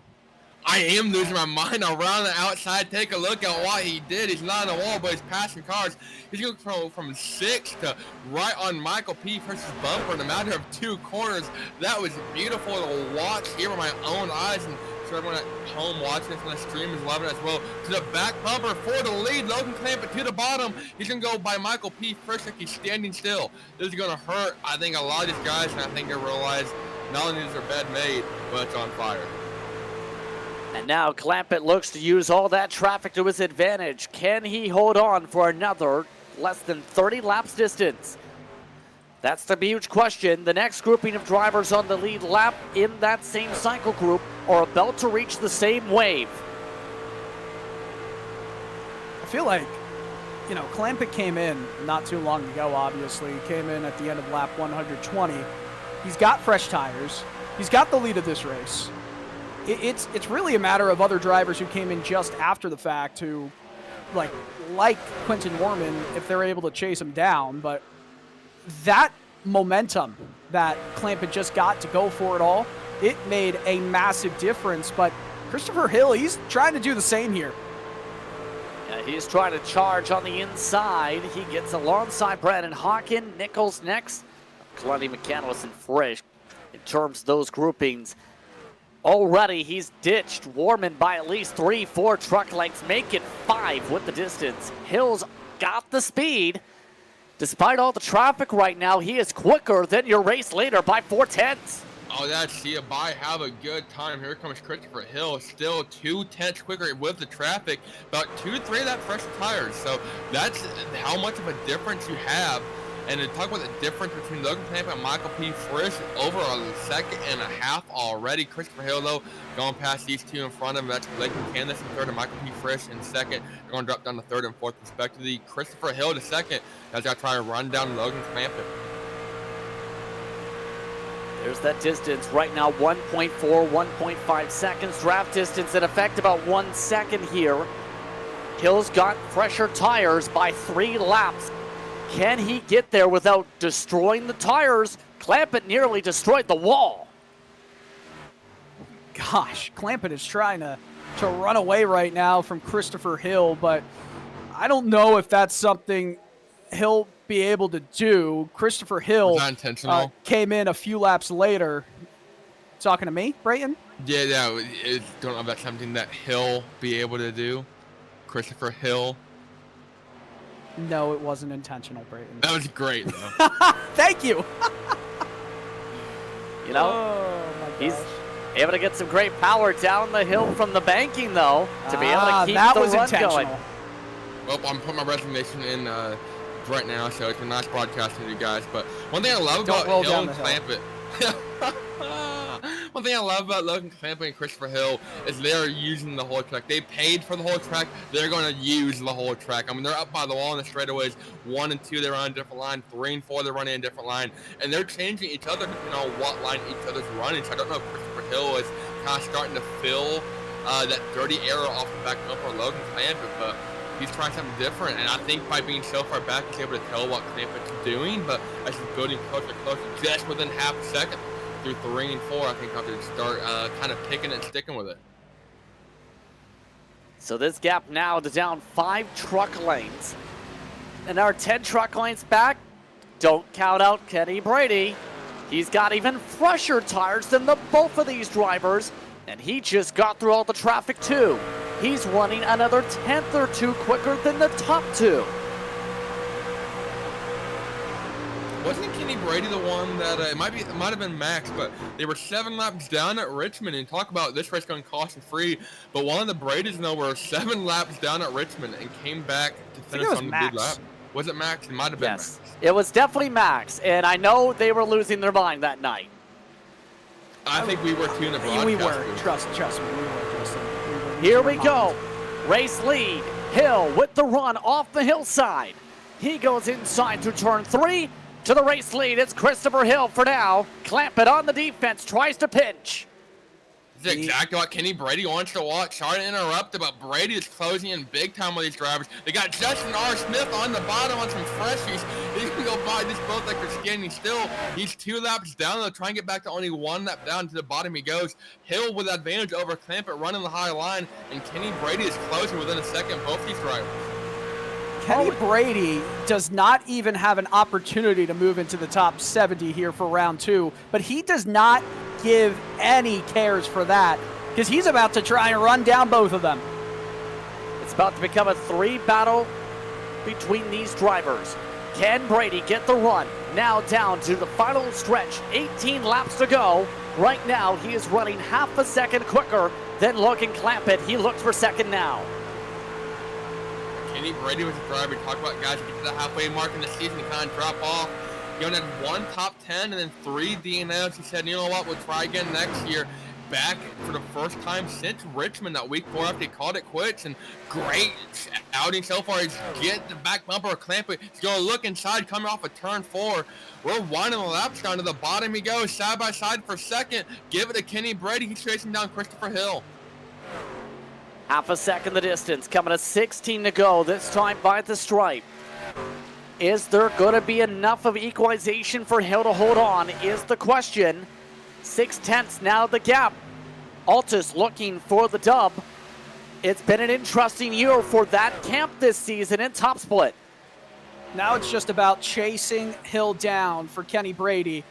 I am losing my mind around the outside. Take a look at what he did. He's not on the wall, but he's passing cars. He's going to go from 6 to right on Michael P. Frisch's bumper in a matter of 2 corners. That was beautiful to watch here with my own eyes, and so everyone at home watching this on the stream is loving it as well. To the back bumper for the lead, Logan Clampett to the bottom. He's going to go by Michael P. Frisch like he's standing still. This is going to hurt, I think, a lot of these guys, and I think they realize not only is their bed made, but it's on fire. And now Clampett looks to use all that traffic to his advantage. Can he hold on for another less than 30 laps distance? That's the huge question. The next grouping of drivers on the lead lap in that same cycle group are about to reach the same wave. I feel like, Clampett came in not too long ago, obviously. He came in at the end of lap 120. He's got fresh tires. He's got the lead of this race. it's really a matter of other drivers who came in just after the fact who, like Quentin Warman, if they're able to chase him down. But that momentum that Clampett just got to go for it all, it made a massive difference. But Christopher Hill, he's trying to do the same here. Yeah, he's trying to charge on the inside. He gets alongside Brandon Hawken. Nichols next. Kalani McCandless and Frisch. In terms of those groupings, already he's ditched Warman by at least 3-4 truck lengths, make it 5 with the distance. Hill's got the speed. Despite all the traffic right now, he is quicker than your race leader by 4/10. Oh, that's see a bye. Have a good time. Here comes Christopher Hill, still 2/10 quicker with the traffic, about 2-3 of that fresh tires. So that's how much of a difference you have. And to talk about the difference between Logan Clampett and Michael P. Frisch, over a second and a half already. Christopher Hill, though, going past these two in front of him. That's Blake McCandless in third and Michael P. Frisch in second. They're going to drop down to third and fourth, respectively. Christopher Hill to second. As I try to run down Logan Clampett. There's that distance right now, 1.4, 1.5 seconds. Draft distance in effect about 1 second here. Hill's got fresher tires by 3 laps. Can he get there without destroying the tires? Clampett nearly destroyed the wall. Gosh, Clampett is trying to run away right now from Christopher Hill, but I don't know if that's something he'll be able to do. Christopher Hill came in a few laps later. Talking to me, Brayton? Yeah, don't know if that's something that he'll be able to do. Christopher Hill. No, it wasn't intentional, Brayton. That was great, though. Thank you. You know, he's able to get some great power down the hill from the banking, though, to be able to keep the run going. Well, I'm putting my resignation in right now, so it's a nice broadcast with you guys. But one thing I love about Hill and Clampett, one thing I love about Logan Clampett and Christopher Hill is they're using the whole track. They paid for the whole track. They're going to use the whole track. I mean, they're up by the wall in the straightaways. 1 and 2, they're on a different line. 3 and 4, they're running a different line. And they're changing each other depending on what line each other's running. So I don't know if Christopher Hill is kind of starting to fill that dirty arrow off the back up for Logan Clampett, but he's trying something different. And I think by being so far back, he's able to tell what Clampett's doing. But as he's building closer and closer, just within half a second, through 3 and 4, I think I'll have to start kind of picking it and sticking with it. So this gap now to down 5 truck lanes. And our 10 truck lanes back, don't count out Kenny Brady. He's got even fresher tires than the both of these drivers, and he just got through all the traffic too. He's running another 10th or 2 quicker than the top 2. Wasn't Kenny Brady the one that it might have been Max, but they were 7 laps down at Richmond, and talk about this race going caution free. But one of the Bradys though were 7 laps down at Richmond and came back to finish on the good lap. Was it Max? It might have been Max. It was definitely Max, and I know they were losing their mind that night. I think we were too in the broadcast. We were. Trust me, we were. Justin. Here we go. Race lead. Hill with the run off the hillside. He goes inside to turn 3. To the race lead, it's Christopher Hill for now. Clampett on the defense, tries to pinch. This is exactly what Kenny Brady wants to watch. Sorry to interrupt, but Brady is closing in big time with these drivers. They got Justin R. Smith on the bottom on some freshies. He's going to go by this boat like they're skinny. Still, he's 2 laps down. They'll try and get back to only 1 lap down. To the bottom he goes. Hill with advantage over Clampett running the high line, and Kenny Brady is closing within a second, both these drivers. Kenny Brady does not even have an opportunity to move into the top 70 here for round 2, but he does not give any cares for that because he's about to try and run down both of them. It's about to become a 3 battle between these drivers. Can Brady get the run? Now down to the final stretch, 18 laps to go. Right now, he is running half a second quicker than Logan Clampett. He looks for second now. Kenny Brady was a driver. Talk about guys who get to the halfway mark in the season and kind of drop off. He only had 1 top 10 and then 3 DNFs. He said, you know what, we'll try again next year. back for the first time since Richmond that week 4 after he called it quits. And great outing so far. He's get the back bumper or clamp it. He's going to look inside coming off of turn 4. We're winding the laps down to the bottom he goes, side by side for second. Give it to Kenny Brady. He's chasing down Christopher Hill. Half a second the distance, coming to 16 to go, this time by the stripe. Is there going to be enough of equalization for Hill to hold on, is the question. 6/10 now the gap. Altus looking for the dub. It's been an interesting year for that camp this season in top split. Now it's just about chasing Hill down for Kenny Brady.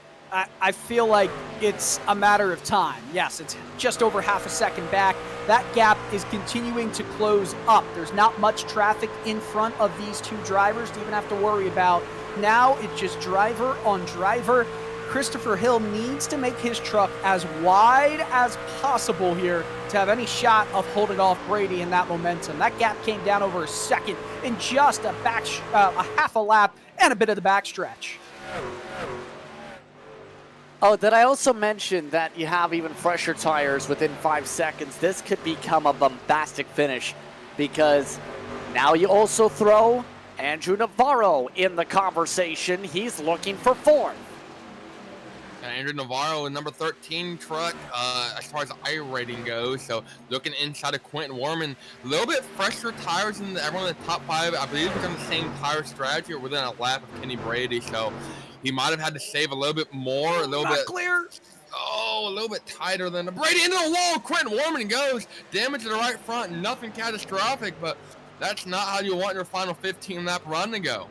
I feel like it's a matter of time. Yes, it's just over half a second back. That gap is continuing to close up. There's not much traffic in front of these two drivers to even have to worry about. Now it's just driver on driver. Christopher Hill needs to make his truck as wide as possible here to have any shot of holding off Brady in that momentum. That gap came down over a second in just a half a lap and a bit of the backstretch. Oh, did I also mention that you have even fresher tires within 5 seconds? This could become a bombastic finish because now you also throw Andrew Navarro in the conversation. He's looking for 4th. Andrew Navarro in number 13 truck as far as iRating goes. So looking inside of Quentin Warman, a little bit fresher tires than everyone in the top 5. I believe he's on the same tire strategy or within a lap of Kenny Brady. So he might have had to save a little bit more, a little bit clear. Oh, a little bit tighter than Brady into the wall. Quentin Warman goes, damage to the right front, nothing catastrophic, but that's not how you want your final 15-lap run to go.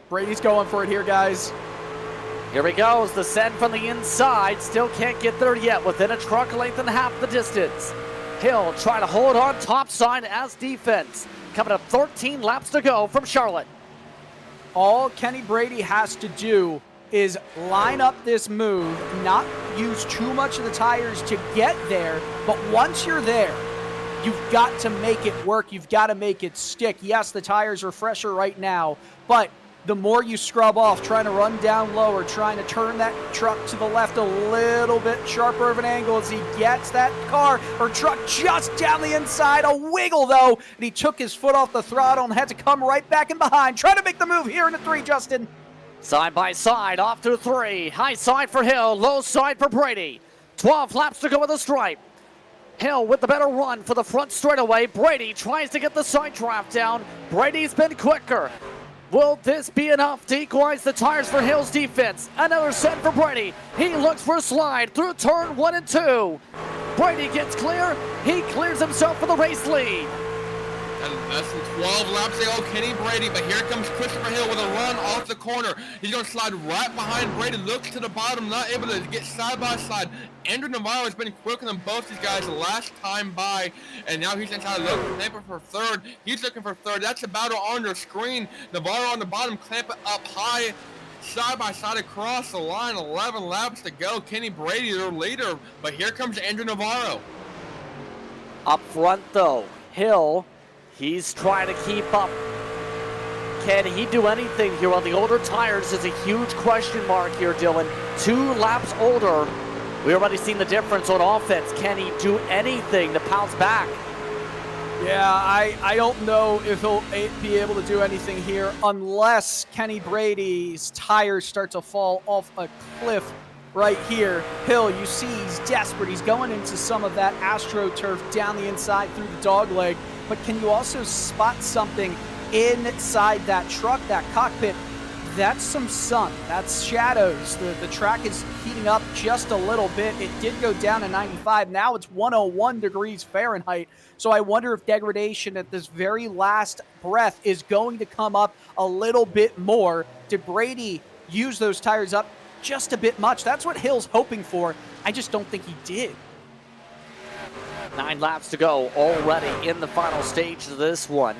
Brady's going for it here, guys. Here he goes, the send from the inside, still can't get there yet, within a truck length and half the distance. Hill trying to hold on top side as defense. Coming up 13 laps to go from Charlotte. All Kenny Brady has to do is line up this move, not use too much of the tires to get there, but once you're there, you've got to make it work. You've got to make it stick. Yes, the tires are fresher right now, but the more you scrub off, trying to run down lower, trying to turn that truck to the left a little bit sharper of an angle as he gets that car or truck just down the inside. A wiggle, though, and he took his foot off the throttle and had to come right back in behind. Trying to make the move here into 3, Justin. Side by side, off to 3. High side for Hill, low side for Brady. 12 laps to go with the stripe. Hill with the better run for the front straightaway. Brady tries to get the side draft down. Brady's been quicker. Will this be enough to equalize the tires for Hill's defense? Another send for Brady. He looks for a slide through turn 1 and 2. Brady gets clear. He clears himself for the race lead. And less than 12 laps to go, Kenny Brady, but here comes Christopher Hill with a run off the corner. He's going to slide right behind Brady, looks to the bottom, not able to get side by side. Andrew Navarro has been quicker than both these guys the last time by, and now he's inside looking for 3rd. He's looking for 3rd. That's a battle on your screen. Navarro on the bottom, clamp it up high, side by side across the line. 11 laps to go. Kenny Brady, their leader, but here comes Andrew Navarro. Up front, though, Hill, he's trying to keep up. Can he do anything here on the older tires? Is a huge question mark here, Dylan. 2 laps older. We've already seen the difference on offense. Can he do anything to pounce back? Yeah, I don't know if he'll be able to do anything here unless Kenny Brady's tires start to fall off a cliff right here. Hill, you see he's desperate. He's going into some of that AstroTurf down the inside through the dogleg. But can you also spot something inside that truck, that cockpit? That's some sun. That's shadows. The track is heating up just a little bit. It did go down to 95. Now it's 101 degrees Fahrenheit. So I wonder if degradation at this very last breath is going to come up a little bit more. Did Brady use those tires up just a bit much? That's what Hill's hoping for. I just don't think he did. 9 laps to go already in the final stage of this one.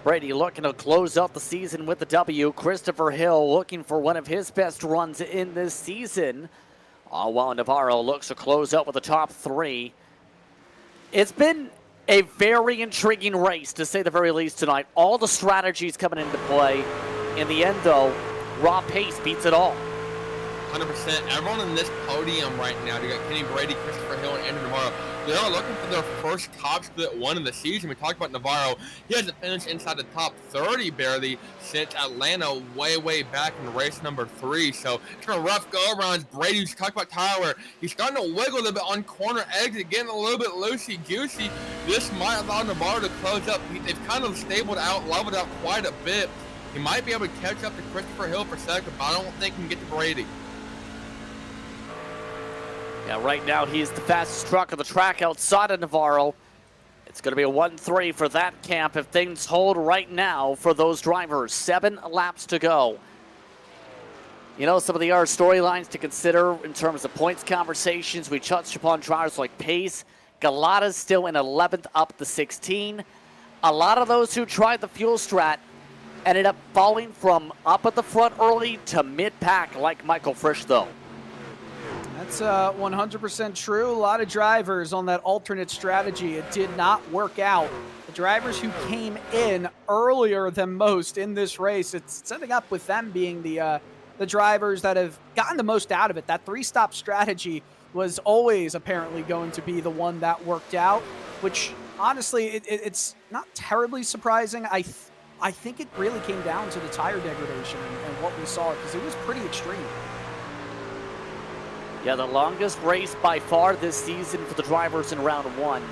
Brady looking to close out the season with the W. Christopher Hill looking for one of his best runs in this season. While Navarro looks to close out with the top 3. It's been a very intriguing race, to say the very least, tonight. All the strategies coming into play. In the end, though, raw pace beats it all. 100%. Everyone in this podium right now, you got Kenny Brady, Christopher Hill, and Andrew Navarro. They're all looking for their first top split win of the season. We talked about Navarro. He hasn't finished inside the top 30 barely since Atlanta way back in race number 3. So it's been a rough go-around. Brady's talked about Tyler. He's starting to wiggle a little bit on corner exit, getting a little bit loosey-goosey. This might allow Navarro to close up. They've kind of stabled out, leveled out quite a bit. He might be able to catch up to Christopher Hill for second, but I don't think he can get to Brady. Yeah, right now he's the fastest truck of the track outside of Navarro. It's going to be a 1-3 for that camp if things hold right now for those drivers. 7 laps to go. You know, some of the other storylines to consider in terms of points conversations. We touched upon drivers like Pace. Galata's still in 11th up the 16. A lot of those who tried the fuel strat ended up falling from up at the front early to mid-pack like Michael Frisch, though. That's 100% true. A lot of drivers on that alternate strategy. It did not work out. The drivers who came in earlier than most in this race, it's ending up with them being the drivers that have gotten the most out of it. That 3-stop strategy was always apparently going to be the one that worked out, which honestly, it's not terribly surprising. I think it really came down to the tire degradation and what we saw, because it was pretty extreme. Yeah, the longest race by far this season for the drivers in round 1.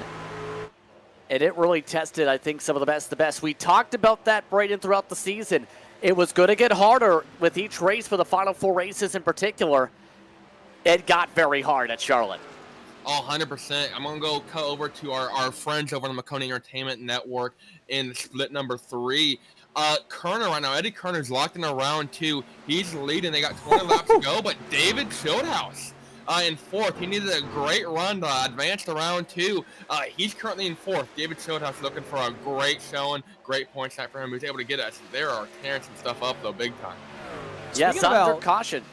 And it really tested, I think, some of the best. We talked about that, Braden, throughout the season. It was going to get harder with each race for the final 4 races in particular. It got very hard at Charlotte. Oh, 100%. I'm going to go cut over to our friends over on the Maconi Entertainment Network in split number 3. Kerner right now, Eddie Kerner's locked in a round 2. He's leading. They got 20 laps to go, but David Schildhaus in 4th. He needed a great run to advance to round 2. He's currently in 4th. David Schildhaus looking for a great showing, great point stack for him. He's able to get us. There are tearing some stuff up, though, big time. Yes, under caution.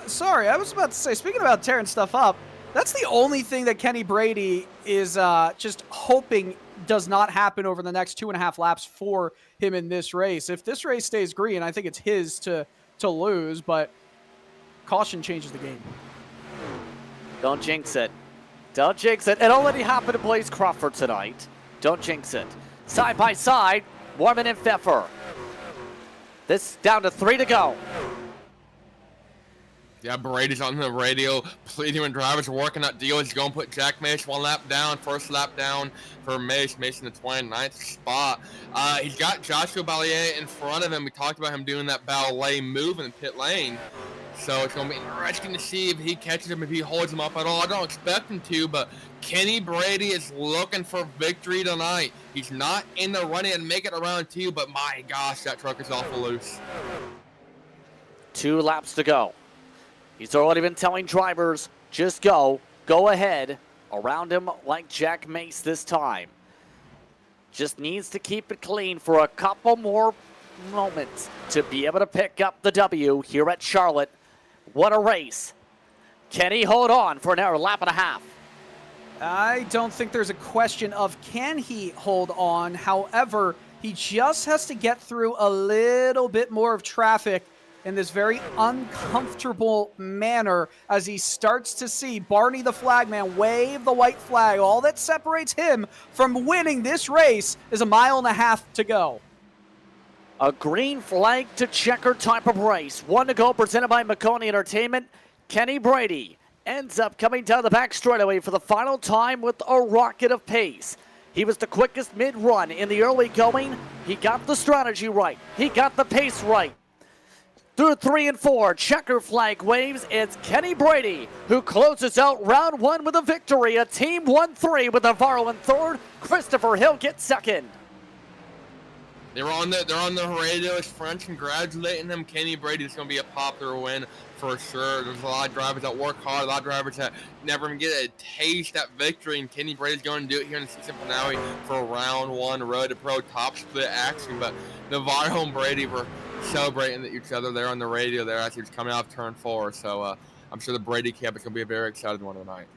Sorry, I was about to say, speaking about tearing stuff up, that's the only thing that Kenny Brady is just hoping does not happen over the next 2.5 laps for him in this race. If this race stays green, I think it's his to lose, but caution changes the game. Don't jinx it. Don't jinx it. It already happened to Blaze Crawford tonight. Don't jinx it. Side by side, Warman and Pfeffer. This down to 3 to go. Yeah, Brady's on the radio, pleading with drivers working that deal. He's going to put Jack Mace 1 lap down, first lap down for Mace in the 29th spot. He's got Joshua Ballier in front of him. We talked about him doing that ballet move in the pit lane. So it's going to be interesting to see if he catches him, if he holds him up at all. I don't expect him to, but Kenny Brady is looking for victory tonight. He's not in the running and make it around 2, but my gosh, that truck is awful loose. 2 laps to go. He's already been telling drivers, just go ahead, around him like Jack Mace this time. Just needs to keep it clean for a couple more moments to be able to pick up the W here at Charlotte. What a race. Can he hold on for another lap and a half? I don't think there's a question of can he hold on. However, he just has to get through a little bit more of traffic in this very uncomfortable manner as he starts to see Barney the flagman wave the white flag. All that separates him from winning this race is 1.5 miles to go. A green flag to checker type of race. 1 to go, presented by Maconi Entertainment. Kenny Brady ends up coming down the back straightaway for the final time with a rocket of pace. He was the quickest mid-run in the early going. He got the strategy right. He got the pace right. Through 3 and 4, checker flag waves. It's Kenny Brady who closes out round 1 with a victory. A team 1-3 with Navarro in 3rd. Christopher Hill gets 2nd. They're on the radio. His friends congratulating him. Kenny Brady is going to be a popular win for sure. There's a lot of drivers that work hard, a lot of drivers that never even get a taste at victory, and Kenny Brady's going to do it here in the season finale for round 1 Road to Pro top split action. But Navarro and Brady were celebrating each other there on the radio there as he was coming out of turn 4. So I'm sure the Brady camp is going to be a very excited one tonight.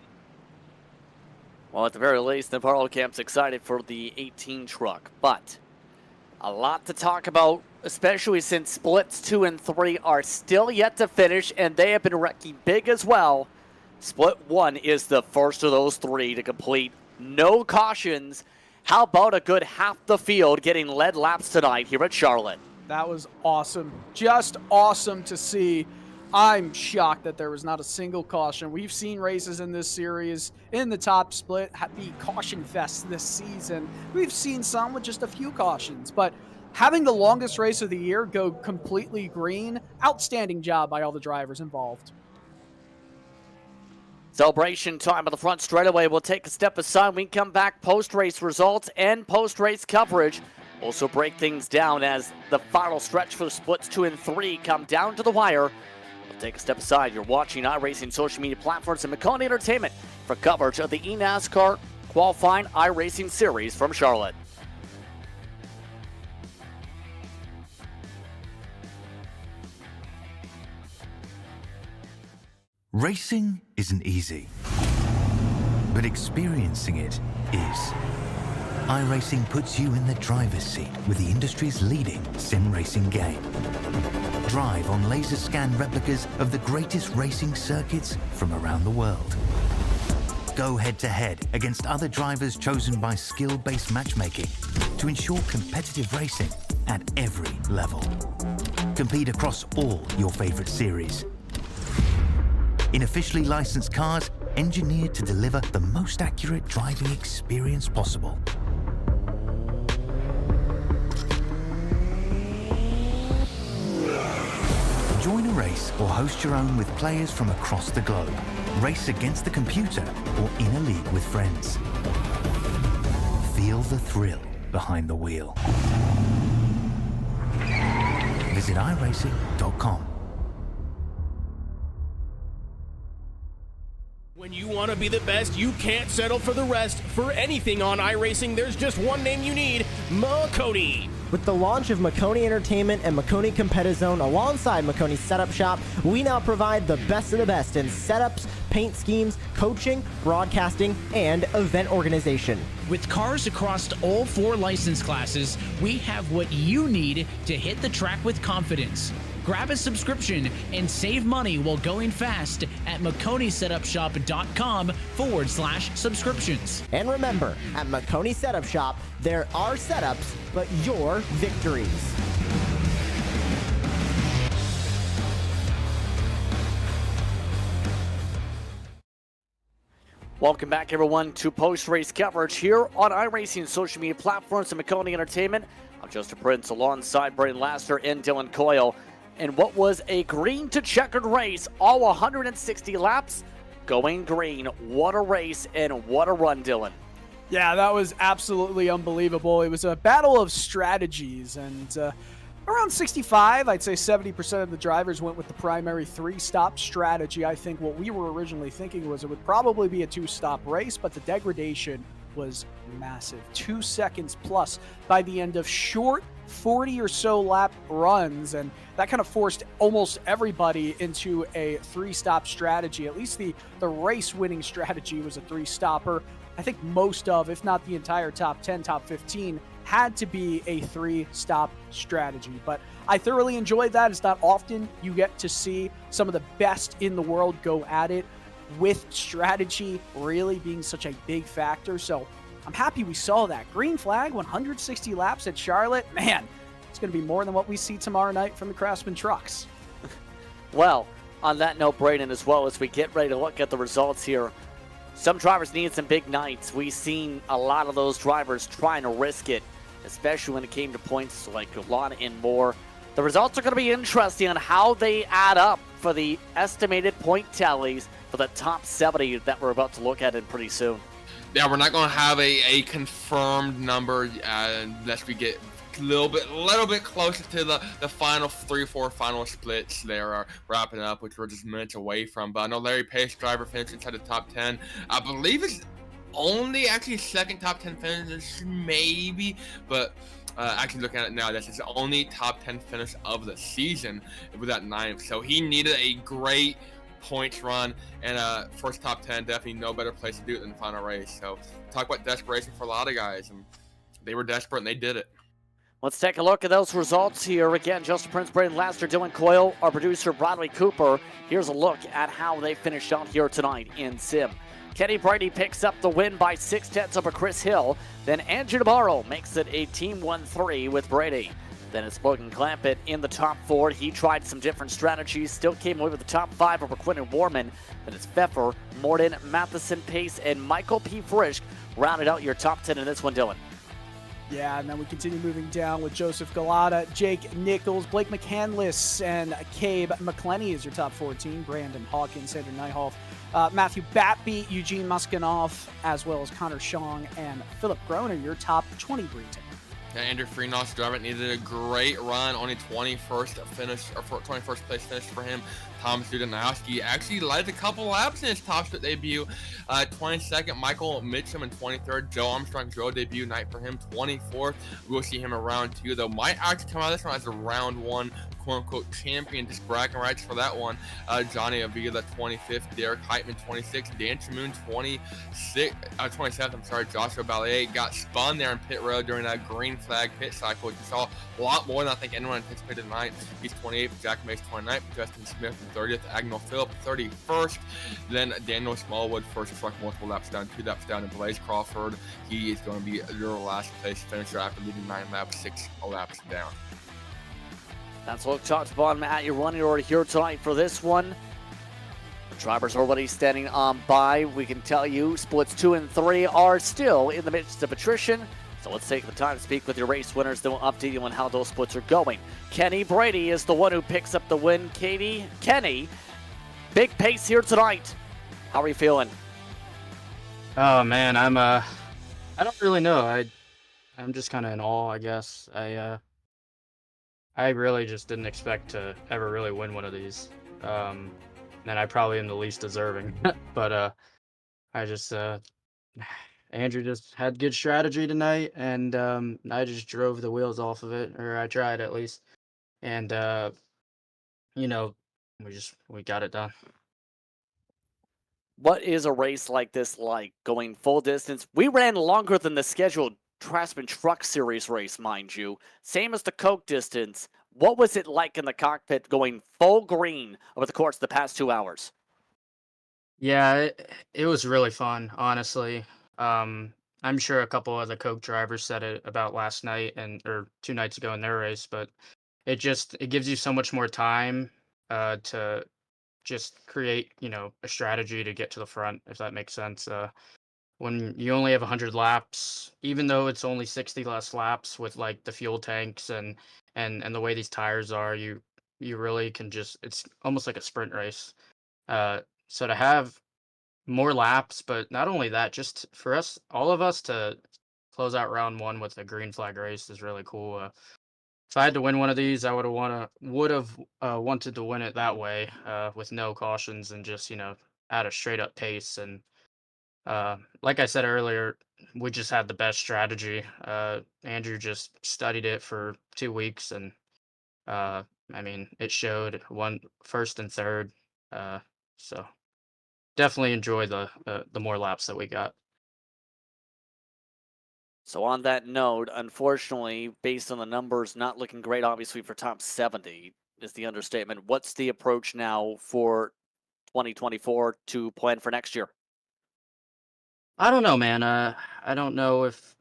Well, at the very least, Navarro camp's excited for the 18 truck, but a lot to talk about especially since splits 2 and 3 are still yet to finish, and they have been wrecking big as well. Split 1 is the first of those 3 to complete. No cautions. How about a good half the field getting led laps tonight here at Charlotte? That was awesome. Just awesome to see. I'm shocked that there was not a single caution. We've seen races in this series in the top split be caution fests this season. We've seen some with just a few cautions, but having the longest race of the year go completely green, outstanding job by all the drivers involved. Celebration time at the front straightaway. We'll take a step aside. We come back, post-race results and post-race coverage. Also break things down as the final stretch for the splits 2 and 3 come down to the wire. We'll take a step aside. You're watching iRacing social media platforms and Maconi Entertainment for coverage of the eNASCAR Qualifying iRacing Series from Charlotte. Racing isn't easy, but experiencing it is. iRacing puts you in the driver's seat with the industry's leading sim racing game. Drive on laser scan replicas of the greatest racing circuits from around the world. Go head to head against other drivers chosen by skill-based matchmaking to ensure competitive racing at every level. Compete across all your favorite series. In officially licensed cars, engineered to deliver the most accurate driving experience possible. Join a race or host your own with players from across the globe. Race against the computer or in a league with friends. Feel the thrill behind the wheel. Visit iRacing.com. When you want to be the best, you can't settle for the rest. For anything on iRacing, there's just one name you need, Maconi. With the launch of Maconi Entertainment and Maconi Competizone alongside Maconi Setup Shop, we now provide the best of the best in setups, paint schemes, coaching, broadcasting, and event organization. With cars across all 4 license classes, we have what you need to hit the track with confidence. Grab a subscription and save money while going fast at MaconiSetupShop.com/subscriptions. And remember, at Maconi Setup Shop, there are setups, but your victories. Welcome back, everyone, to post-race coverage here on iRacing social media platforms and Maconi Entertainment. I'm Justin Prince alongside Braden Laster and Dylan Coyle. And what was a green to checkered race, all 160 laps going green. What a race and what a run, Dylan. Yeah, that was absolutely unbelievable. It was a battle of strategies, and around 65, I'd say 70% of the drivers went with the primary 3-stop strategy. I think what we were originally thinking was it would probably be a 2-stop race, but the degradation was massive. 2 seconds plus by the end of short 40 or so lap runs, and that kind of forced almost everybody into a 3-stop strategy. At least the race winning strategy was a 3-stopper. I think most of, if not the entire top 10, top 15, had to be a 3-stop strategy. But I thoroughly enjoyed that. It's not often you get to see some of the best in the world go at it with strategy really being such a big factor. So I'm happy we saw that. Green flag, 160 laps at Charlotte. Man, it's going to be more than what we see tomorrow night from the Craftsman trucks. Well, on that note, Braden, as well as we get ready to look at the results here, some drivers need some big nights. We've seen a lot of those drivers trying to risk it, especially when it came to points like Golan and more. The results are going to be interesting on how they add up for the estimated point tallies for the top 70 that we're about to look at in pretty soon. Yeah, we're not going to have a confirmed number unless we get a little bit closer to the final 3-4 final splits. They are wrapping up, which we're just minutes away from. But I know Larry Pace, driver, finished inside the top 10. I believe it's only actually second top 10 finish, maybe, but actually looking at it now, that's his only top 10 finish of the season with that 9th. So he needed a great points run, and first top 10, definitely no better place to do it than the final race. So talk about desperation for a lot of guys, and they were desperate and they did it. Let's take a look at those results here. Again, Justin Prince, Braden Laster, Dylan Coyle, our producer Broadway Cooper. Here's a look at how they finished out here tonight in Sim. Kenny Brady picks up the win by 6/10 over Chris Hill. Then Andrew Navarro makes it a team 1-3 with Brady. Then it's Logan Clampett in the top 4. He tried some different strategies, still came away with the top 5 over Quinton Warman. Then it's Pfeffer, Morden, Matheson, Pace, and Michael P. Frisch rounded out your top 10 in this one, Dylan. Yeah, and then we continue moving down with Joseph Galata, Jake Nichols, Blake McCandless, and Cabe McClenny is your top 14. Brandon Hawkins, Sandra Nyhoff, Matthew Batby, Eugene Muskanov, as well as Connor Shong and Philip Groner, your top 20 Breton. Yeah, Andrew Freenos driver needed a great run, only 21st place finish for him. Tom Studenowski actually led a couple laps in his top split debut. 22nd, Michael Mitchum in 23rd. Joe Armstrong's road debut night for him, 24th. We'll see him in round 2, though. Might actually come out of this one as a round 1 quote-unquote champion, just bragging rights for that one. Johnny Avila, 25th. Derek Heitman, 26th. Dan Chamoon, 27th. I'm sorry. Joshua Ballet got spun there in pit road during that green flag pit cycle. You saw a lot more than I think anyone anticipated tonight. He's 28th. Jack Mace, 29th. Justin Smith, 30th. Agnell Phillip, 31st. Then Daniel Smallwood, first truck, multiple laps down, 2 laps down. And Blaze Crawford, he is going to be your last place finisher after leading 9 laps, 6 laps down. That's a look top to bottom at your running order here tonight for this one. The drivers already standing on by. We can tell you splits 2 and 3 are still in the midst of attrition. So let's take the time to speak with your race winners. Then we'll update you on how those splits are going. Kenny Brady is the one who picks up the win. Kenny, big pace here tonight. How are you feeling? Oh man, I don't really know. I'm just kind of in awe, I guess. I really just didn't expect to ever really win one of these. And I probably am the least deserving. But I just Andrew just had good strategy tonight, and I just drove the wheels off of it, or I tried at least. And you know, we got it done. What is a race like this like? Going full distance? We ran longer than the scheduled Craftsman Truck Series race, mind you. Same as the Coke distance. What was it like in the cockpit going full green over the course of the past 2 hours? Yeah, it was really fun, honestly. I'm sure a couple of the Coke drivers said it about last night or 2 nights ago in their race, but it gives you so much more time to just create, a strategy to get to the front, if that makes sense. When you only have 100 laps, even though it's only 60 less laps with like the fuel tanks and the way these tires are, you really can just it's almost like a sprint race. So to have more laps, but not only that, just for us, all of us to close out round 1 with a green flag race is really cool. If I had to win one of these, I would have wanted to win it that way, with no cautions and just at a straight up pace. And like I said earlier, we just had the best strategy. Andrew just studied it for 2 weeks, and I mean, it showed one first and third. So definitely enjoy the more laps that we got. So on that note, unfortunately, based on the numbers, not looking great, obviously, for top 70 is the understatement. What's the approach now for 2024 to plan for next year? I don't know, man. I don't know if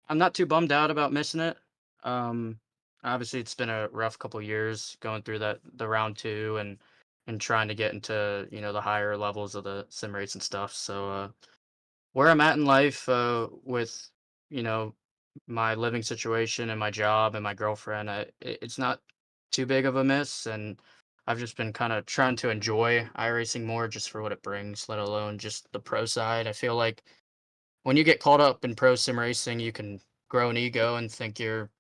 I'm not too bummed out about missing it. Um, Obviously, it's been a rough couple years going through the round 2 and trying to get into the higher levels of the sim race and stuff. So where I'm at in life, with you know my living situation and my job and my girlfriend, it's not too big of a miss, and I've just been kind of trying to enjoy iRacing more just for what it brings, let alone just the pro side. I feel like when you get caught up in pro sim racing, you can grow an ego and think you're,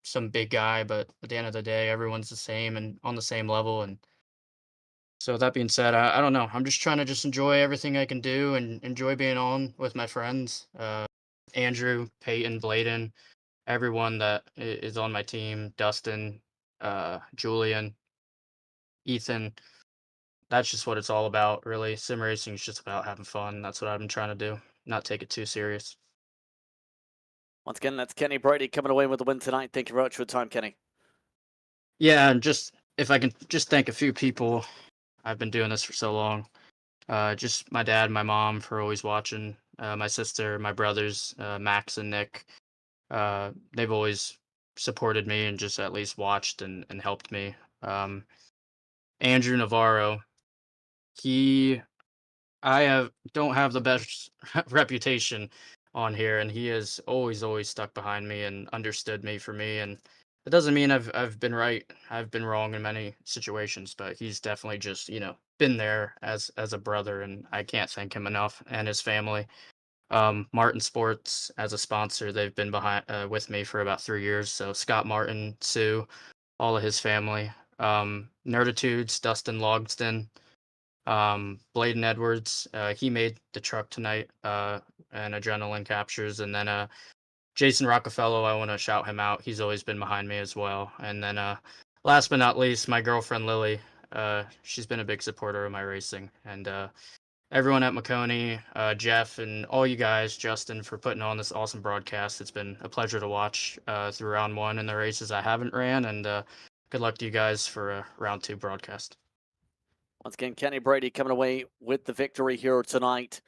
some big guy, but at the end of the day, everyone's the same and on the same level. And so that being said, I don't know. I'm just trying to just enjoy everything I can do and enjoy being on with my friends. Andrew, Peyton, Bladen, everyone that is on my team, Dustin, Julian, Ethan. That's just what it's all about, really. Sim racing is just about having fun. That's what I've been trying to do, not take it too serious. Once again, that's Kenny Brady coming away with the win tonight. Thank you very much for the time, Kenny. Yeah, and just if I can just thank a few people. I've been doing this for so long. Just my dad, my mom for always watching. My sister, my brothers, Max and Nick. They've always supported me and just at least watched and helped me. Andrew Navarro, he I have don't have the best reputation on here, and he has always stuck behind me and understood me for me. And it doesn't mean I've been right. I've been wrong in many situations, but he's definitely just been there as a brother, and I can't thank him enough and his family. Martin Sports as a sponsor, they've been behind with me for about 3 years. So Scott Martin, Sue, all of his family. Nerditudes, Dustin Logston, Bladen Edwards, he made the truck tonight, and Adrenaline Captures. And then Jason Rockefeller, I want to shout him out. He's always been behind me as well. And then last but not least, my girlfriend Lily. She's been a big supporter of my racing. And everyone at Maconi, Jeff, and all you guys, Justin, for putting on this awesome broadcast. It's been a pleasure to watch through round one and the races I haven't ran. And good luck to you guys for a round two broadcast. Once again, Kenny Brady coming away with the victory here tonight.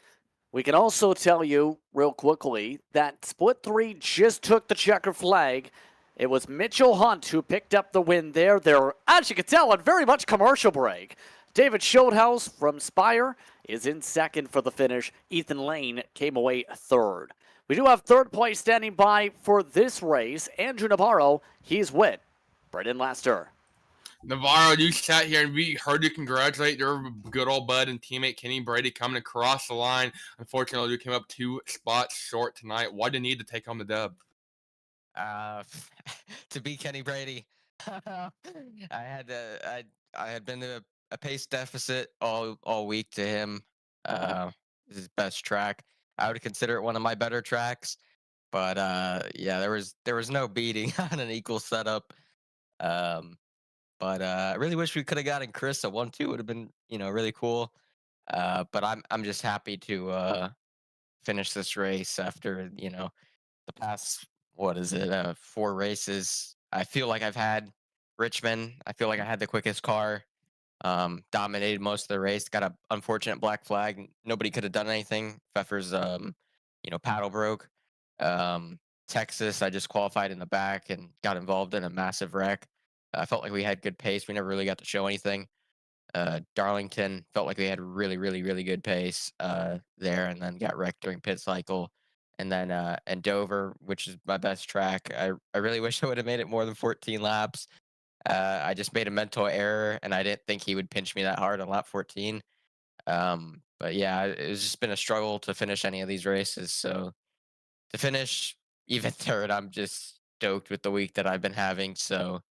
We can also tell you real quickly that Split 3 just took the checker flag. It was Mitchell Hunt who picked up the win there. They're, as you can tell, on very much commercial break. David Schildhaus from Spire is in second for the finish. Ethan Lane came away third. We do have third place standing by for this race. Andrew Navarro, he's with Brendan Laster. Navarro, you sat here and we heard you congratulate your good old bud and teammate Kenny Brady coming across the line. Unfortunately, you came up 2 spots short tonight. Why do you need to take home the dub? To beat Kenny Brady, I had been in a pace deficit all week to him. His best track. I would consider it one of my better tracks, but yeah, there was no beating on an equal setup. But I really wish we could have gotten Chris at 1-2. Would have been really cool. But I'm just happy to finish this race after the past, what is it, 4 races. I feel like I've had Richmond. I feel like I had the quickest car. Dominated most of the race. Got a unfortunate black flag. Nobody could have done anything. Pfeffer's paddle broke. Texas, I just qualified in the back and got involved in a massive wreck. I felt like we had good pace. We never really got to show anything. Darlington felt like we had really good pace there, and then got wrecked during pit cycle. And then and Dover, which is my best track, I really wish I would have made it more than 14 laps. I just made a mental error, and I didn't think he would pinch me that hard on lap 14. But yeah, it's just been a struggle to finish any of these races. So to finish even third, I'm just stoked with the week that I've been having. So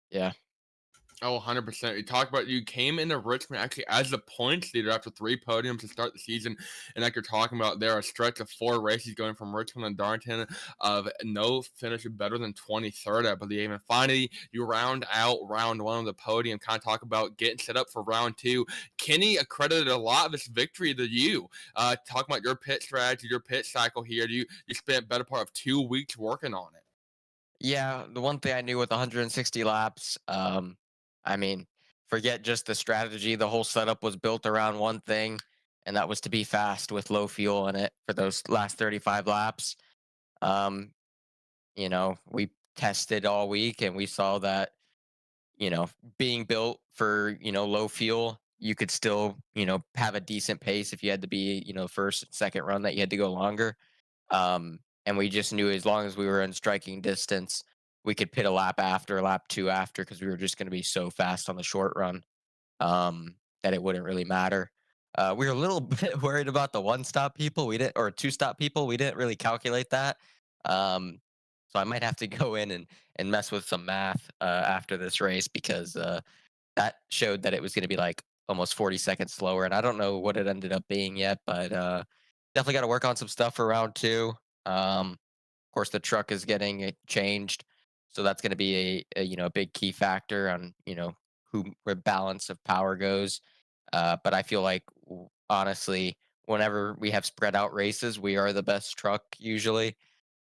yeah. Oh, 100%. You talk about you came into Richmond actually as the points leader after 3 podiums to start the season. And like you're talking about there, a stretch of 4 races going from Richmond and Darlington of no finish better than 23rd, I believe. And finally, you round out round 1 of the podium. Kind of talk about getting set up for round 2. Kenny accredited a lot of this victory to you. Talk about your pit strategy, your pit cycle here. You spent better part of 2 weeks working on it. Yeah, the one thing I knew with 160 laps, I mean, forget just the strategy. The whole setup was built around one thing, and that was to be fast with low fuel in it for those last 35 laps. Um, we tested all week and we saw that, being built for, low fuel, you could still, have a decent pace if you had to be, first and second run that you had to go longer. And we just knew as long as we were in striking distance, we could pit a lap after, lap 2 after, because we were just going to be so fast on the short run that it wouldn't really matter. We were a little bit worried about the 1-stop people. We didn't, or 2-stop people. We didn't really calculate that. So I might have to go in and mess with some math after this race, because that showed that it was going to be like almost 40 seconds slower. And I don't know what it ended up being yet, but definitely got to work on some stuff for round 2. Of course, the truck is getting changed, so that's going to be a big key factor on where balance of power goes. But I feel like honestly, whenever we have spread out races, we are the best truck usually.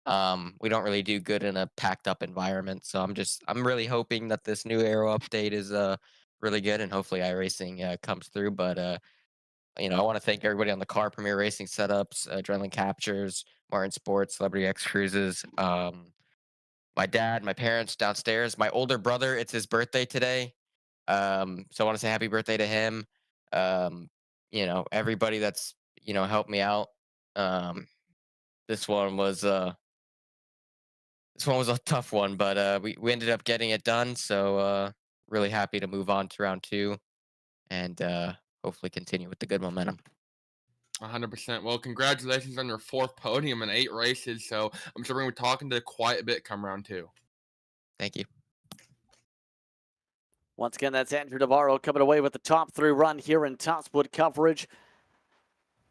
We don't really do good in a packed up environment. So I'm really hoping that this new aero update is really good, and hopefully iRacing comes through. But I want to thank everybody on the car, Premier Racing Setups, Adrenaline Captures, Martin Sports, Celebrity X Cruises, my dad, my parents downstairs, my older brother. It's his birthday today. So I want to say happy birthday to him. Um, everybody that's helped me out. Um, this one was a tough one, but we ended up getting it done. So really happy to move on to round two, and hopefully continue with the good momentum. 100%. Well, congratulations on your 4th podium in 8 races. So I'm sure we're going to be talking to quite a bit come round 2. Thank you. Once again, that's Andrew Navarro coming away with the top 3 run here in top split coverage.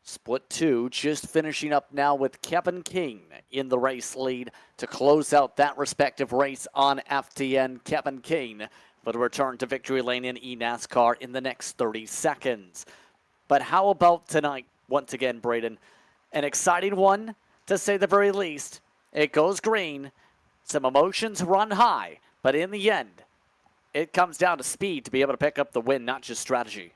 Split 2 just finishing up now with Kevin King in the race lead to close out that respective race on FTN. Kevin King will return to victory lane in eNASCAR in the next 30 seconds. But how about tonight? Once again, Braden, an exciting one to say the very least. It goes green, some emotions run high, but in the end, it comes down to speed to be able to pick up the win, not just strategy.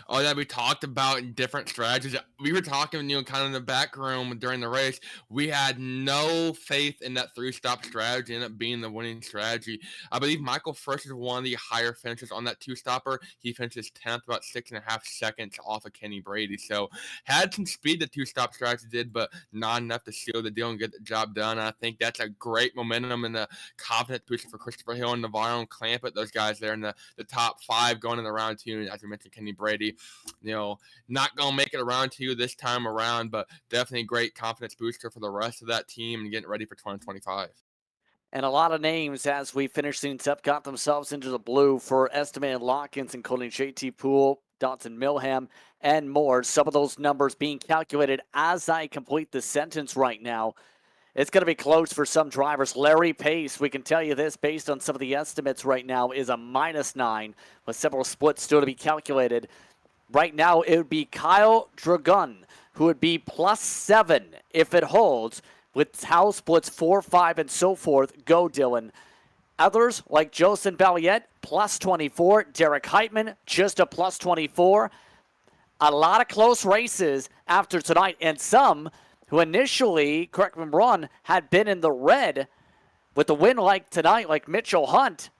Oh, yeah, we talked about different strategies. We were talking, kind of in the back room during the race. We had no faith in that 3-stop strategy, ended up being the winning strategy. I believe Michael First is one of the higher finishers on that 2-stopper. He finishes 10th, about 6.5 seconds off of Kenny Brady. So had some speed, the 2-stop strategy did, but not enough to seal the deal and get the job done. I think that's a great momentum and a confidence booster for Christopher Hill and Navarro and Clampett. Those guys there in the top 5 going in the round 2. And as we mentioned, Kenny Brady, not going to make it around to you this time around, but definitely a great confidence booster for the rest of that team and getting ready for 2025. And a lot of names as we finish things up got themselves into the blue for estimated lock-ins, including JT Poole, Dotson Milham, and more. Some of those numbers being calculated as I complete the sentence right now. It's going to be close for some drivers. Larry Pace, we can tell you this based on some of the estimates right now, is a -9, with several splits still to be calculated. Right now, it would be Kyle Dragun, who would be +7 if it holds, with how splits 4, 5, and so forth go, Dylan. Others, like Joseph Balliet, +24. Derek Heitman, just a +24. A lot of close races after tonight, and some who initially, correct me if I'm wrong, had been in the red with the win like tonight, like Mitchell Hunt,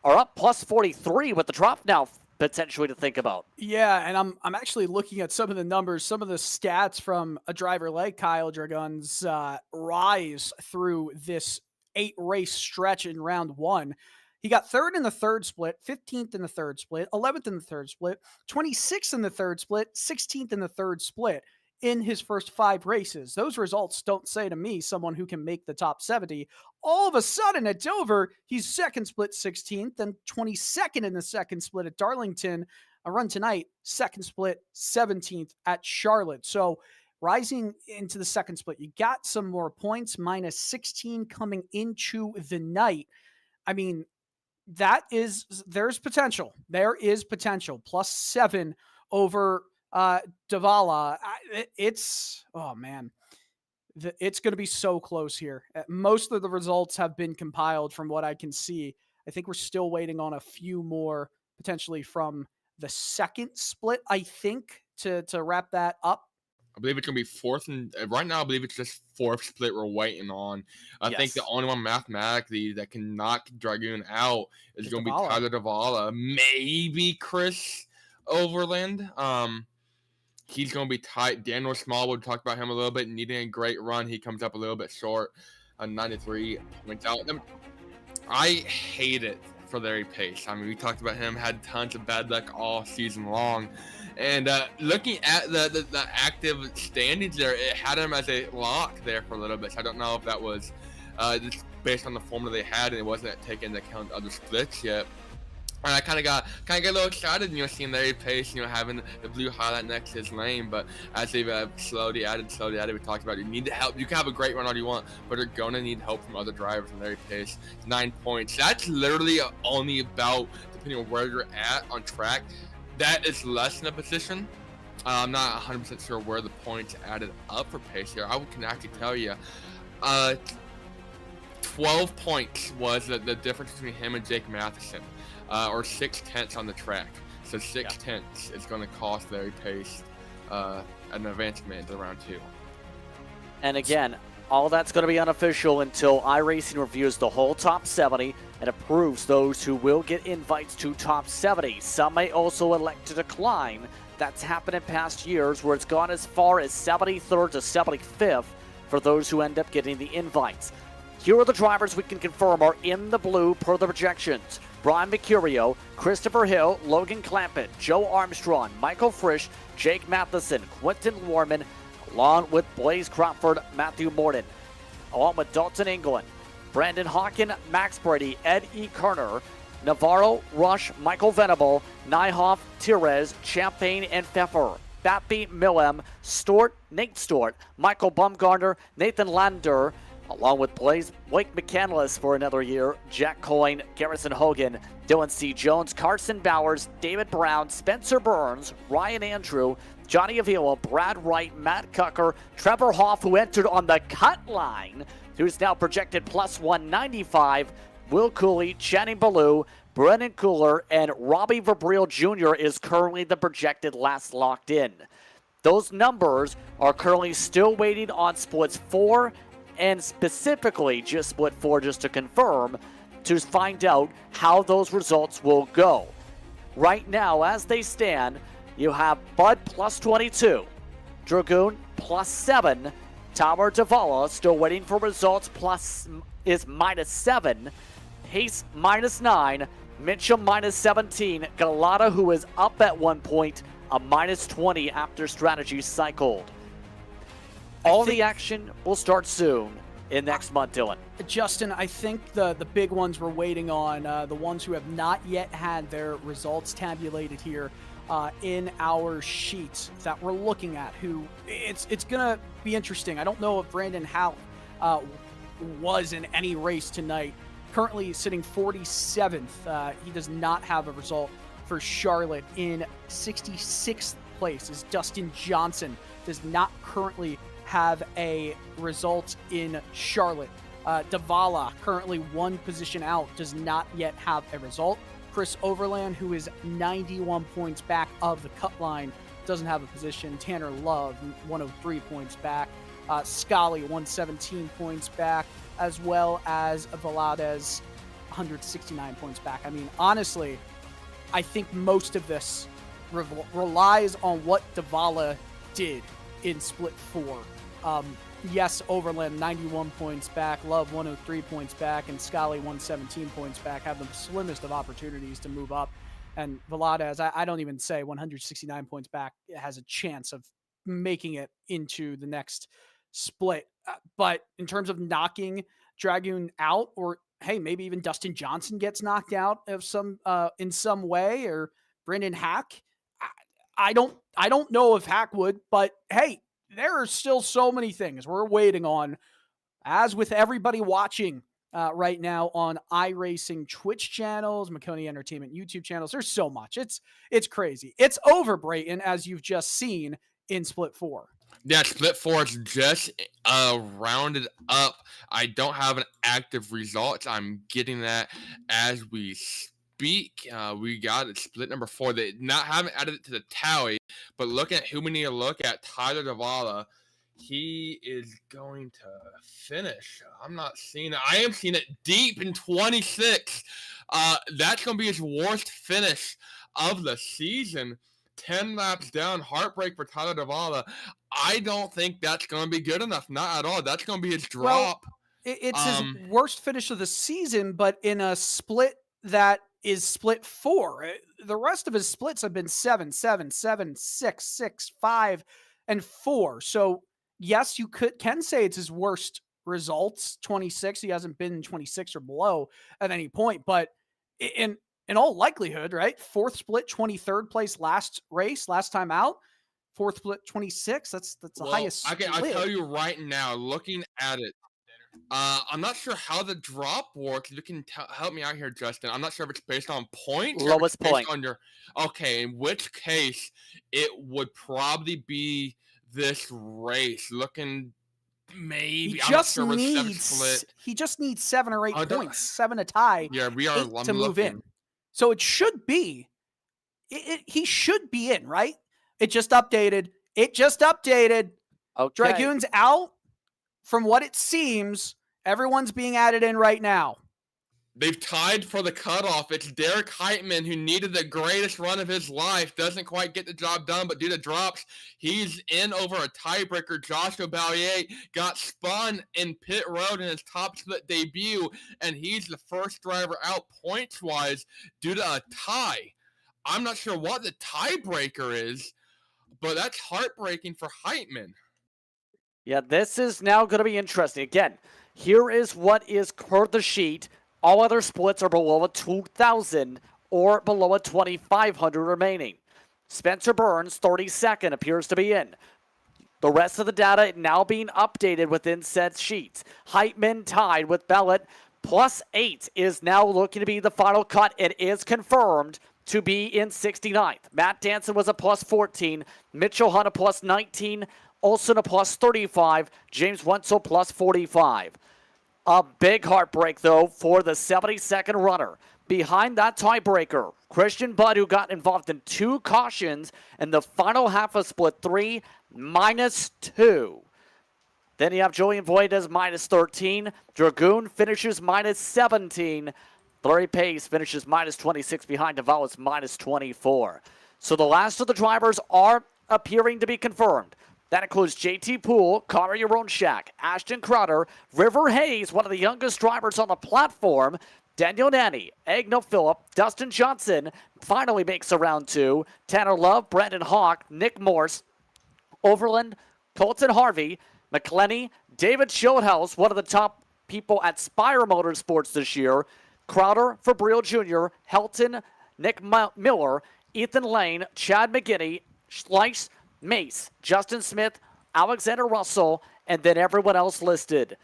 are up +43 with the drop now potentially to think about. Yeah, and I'm actually looking at some of the numbers, some of the stats from a driver like Kyle Dragun's rise through this 8-race stretch in round 1. He got 3rd in the 3rd split, 15th in the 3rd split, 11th in the 3rd split, 26th in the 3rd split, 16th in the 3rd split in his first 5 races. Those results don't say to me someone who can make the top 70. All of a sudden at Dover, he's 2nd split 16th, then 22nd in the 2nd split at Darlington. A run tonight, 2nd split 17th at Charlotte. So rising into the 2nd split, you got some more points, -16 coming into the night. I mean, there's potential. There is potential. +7 over Davala. It's going to be so close here. Most of the results have been compiled from what I can see. I think we're still waiting on a few more potentially from the 2nd split, I think, to wrap that up. I believe it's going to be 4th, and right now I believe it's just 4th split we're waiting on. I think the only one mathematically that can knock Dragoon out is going to be Tyler Davala, maybe Chris Overland. He's going to be tight. Daniel Smallwood, talked about him a little bit, needing a great run. He comes up a little bit short on 93. Went out. I hate it for Larry Pace. I mean, we talked about him, had tons of bad luck all season long. And looking at the active standings there, it had him as a lock there for a little bit. So I don't know if that was just based on the formula they had, and it wasn't taking into account other splits yet. And I kind of got a little excited, seeing Larry Pace, having the blue highlight next to his lane. But as they've slowly added, we talked about, you need help. You can have a great run all you want, but you're going to need help from other drivers. And Larry Pace, 9 points. That's literally only about, depending on where you're at on track, that is less than a position I'm not 100% sure where the points added up for pace here. I can actually tell you. 12 points was the difference between him and Jake Matheson, or 6/10 on the track. So 6/10 is going to cost Larry Pace an advancement in round 2. And again, all that's going to be unofficial until iRacing reviews the whole top 70 and approves those who will get invites to top 70. Some may also elect to decline. That's happened in past years where it's gone as far as 73rd to 75th for those who end up getting the invites. Here are the drivers we can confirm are in the blue per the projections. Brian Mercurio, Christopher Hill, Logan Clampett, Joe Armstrong, Michael Frisch, Jake Matheson, Quentin Lorman, along with Blaze Crawford, Matthew Morden, along with Dalton England, Brandon Hawken, Max Brady, Ed E. Kerner, Navarro, Rush, Michael Venable, Nyhoff, Tires, Champagne, and Pfeffer, Bappy, Millem, Stewart, Nate Stewart, Michael Bumgarner, Nathan Lander, along with Blake McCandless for another year, Jack Coyne, Garrison Hogan, Dylan C. Jones, Carson Bowers, David Brown, Spencer Burns, Ryan Andrew, Johnny Avila, Brad Wright, Matt Cucker, Trevor Hoff, who entered on the cut line, who's now projected plus 195, Will Cooley, Channing Ballou, Brennan Cooler, and Robbie Verbreel Jr. is currently the projected last locked in. Those numbers are currently still waiting on splits 4 and specifically just split 4 just to confirm, to find out how those results will go. Right now, as they stand, you have Bud plus 22, Dragoon plus 7, Tower Davala still waiting for results is minus 7, Pace minus 9, Mitchell minus 17, Galata, who is up at 1 point, a minus 20 after strategy cycled. All the action will start soon in next month, Dylan. Justin, I think the big ones we're waiting on, the ones who have not yet had their results tabulated here in our sheets that we're looking at, who it's going to be interesting. I don't know if Brandon Howe was in any race tonight. Currently sitting 47th. He does not have a result for Charlotte. In 66th place is Dustin Johnson. Does not currently have a result in Charlotte. Davala, currently 1 position out, does not yet have a result. Chris Overland, who is 91 points back of the cut line, doesn't have a position. Tanner Love, 103 points back. Scully, 117 points back, as well as Valadez, 169 points back. I mean, honestly, I think most of this relies on what Davala did in split 4. Yes, Overland 91 points back, Love 103 points back, and Scully 117 points back have the slimmest of opportunities to move up. And Valadez, I don't even say 169 points back has a chance of making it into the next split. But in terms of knocking Dragoon out, or hey, maybe even Dustin Johnson gets knocked out of in some way, or Brendan Hack, I don't know if Hack would, but hey, there are still so many things we're waiting on, as with everybody watching right now on iRacing Twitch channels, Maconi Entertainment YouTube channels. There's so much. It's crazy. It's over, Brayton, as you've just seen in Split 4. Yeah, Split 4 is just rounded up. I don't have an active result. I'm getting that as we speak. We got it, split number 4. They haven't added it to the tally, but looking at who we need to look at, Tyler Davala, he is going to finish. I'm not seeing it. I am seeing it deep in 26. That's going to be his worst finish of the season. 10 laps down, heartbreak for Tyler Davala. I don't think that's going to be good enough. Not at all. That's going to be his drop. Well, it's his worst finish of the season, but in a split that is split 4. The rest of his splits have been 7, 7, 7, 6, 6, 5, and 4. So yes, you can say it's his worst results. 26. He hasn't been 26 or below at any point, but in all likelihood, right? 4th split, 23rd place last time out. 4th split, 26. That's the highest. I'll tell you right now, looking at it, I'm not sure how the drop works. You can help me out here, Justin. I'm not sure if it's based on points or if it's Lowest based point. on your. Okay, in which case it would probably be this race. Looking maybe. I'm not sure where the seven split. He just needs 7 or 8 Oh, points, 7 to tie, yeah, we are. 8 I'm to move in. looking. So it should be he should be in, right? It just updated. Okay. Dragoon's out. From what it seems, everyone's being added in right now. They've tied for the cutoff. It's Derek Heitman, who needed the greatest run of his life. Doesn't quite get the job done, but due to drops, he's in over a tiebreaker. Joshua Ballier got spun in pit road in his top split debut, and he's the first driver out points-wise due to a tie. I'm not sure what the tiebreaker is, but that's heartbreaking for Heitman. Yeah, this is now going to be interesting. Again, here is what is per the sheet. All other splits are below a 2,000 or below a 2,500 remaining. Spencer Burns, 32nd, appears to be in. The rest of the data now being updated within said sheets. Heitman tied with Bellet. +8 is now looking to be the final cut. It is confirmed to be in 69th. Matt Danson was a +14. Mitchell Hunt a +19. Olsen a +35. James Wenzel +45. A big heartbreak, though, for the 72nd runner. Behind that tiebreaker, Christian Budd, who got involved in 2 cautions in the final half of split 3, -2. Then you have Julian Voides -13. Dragoon finishes -17. Larry Pace finishes -26 behind Davalos -24. So the last of the drivers are appearing to be confirmed. That includes JT Poole, Connor Yaronchak, Ashton Crowder, River Hayes, one of the youngest drivers on the platform, Daniel Nanny, Agno Phillip, Dustin Johnson finally makes a round 2, Tanner Love, Brandon Hawk, Nick Morse, Overland, Colton Harvey, McClenny, David Schildhaus, one of the top people at Spire Motorsports this year, Crowder, Fabril Jr., Helton, Nick Miller, Ethan Lane, Chad McGinney, Schleiss, Mace, Justin Smith, Alexander Russell, and then everyone else listed.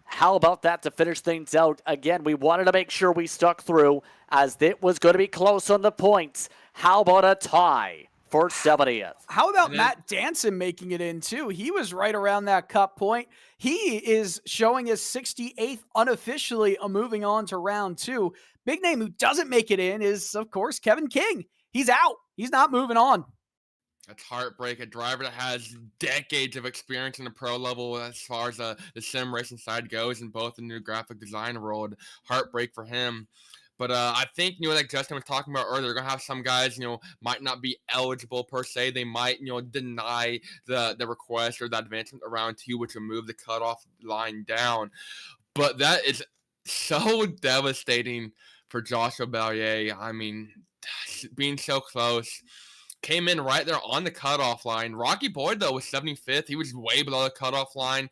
How about that to finish things out? Again, we wanted to make sure we stuck through as it was going to be close on the points. How about a tie for 70th? How about Matt Danson making it in, too? He was right around that cut point. He is showing his 68th unofficially, moving on to round 2. Big name who doesn't make it in is, of course, Kevin King. He's out. He's not moving on. That's heartbreak. A driver that has decades of experience in the pro level as far as the sim racing side goes, in both the new graphic design world. Heartbreak for him. But I think, like Justin was talking about earlier, they're going to have some guys, might not be eligible per se. They might, deny the request or the advancement around 2, which will move the cutoff line down. But that is so devastating for Joshua Ballier. I mean, being so close. Came in right there on the cutoff line. Rocky Boyd, though, was 75th. He was way below the cutoff line.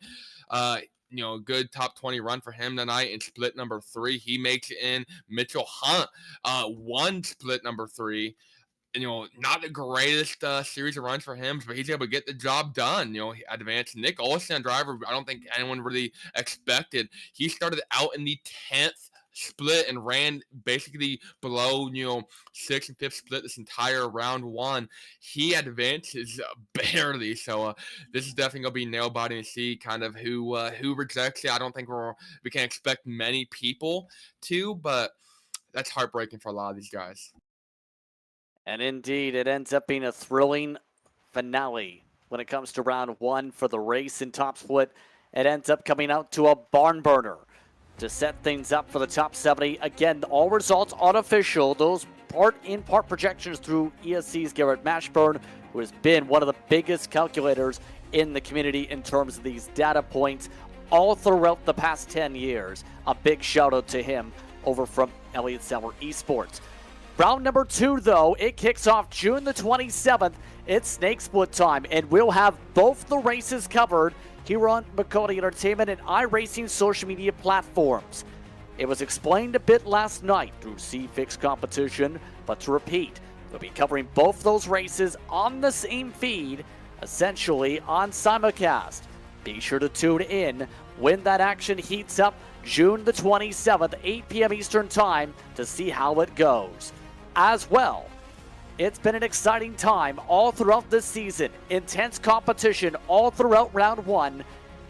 Good top 20 run for him tonight in split number 3. He makes it in. Mitchell Hunt won split number 3. And, not the greatest series of runs for him, but he's able to get the job done. Advanced. Nick Olsen, driver, I don't think anyone really expected. He started out in the 10th split and ran basically below 6th and 5th split this entire round 1. He advances barely, so this is definitely gonna be nail biting to see kind of who rejects it. I don't think we can expect many people to, but that's heartbreaking for a lot of these guys. And indeed, it ends up being a thrilling finale when it comes to round 1 for the race in top split. It ends up coming out to a barn burner to set things up for the top 70. Again, all results unofficial. Those in part projections through ESC's Garrett Mashburn, who has been one of the biggest calculators in the community in terms of these data points all throughout the past 10 years. A big shout out to him over from Elliott Sauer Esports. Round number 2, though, it kicks off June the 27th. It's snake split time, and we'll have both the races covered here on Maconi Entertainment and iRacing social media platforms. It was explained a bit last night through CFix competition, but to repeat, we'll be covering both those races on the same feed, essentially on simulcast. Be sure to tune in when that action heats up June the 27th, 8 p.m. Eastern Time, to see how it goes. As well, it's been an exciting time all throughout this season. Intense competition all throughout round one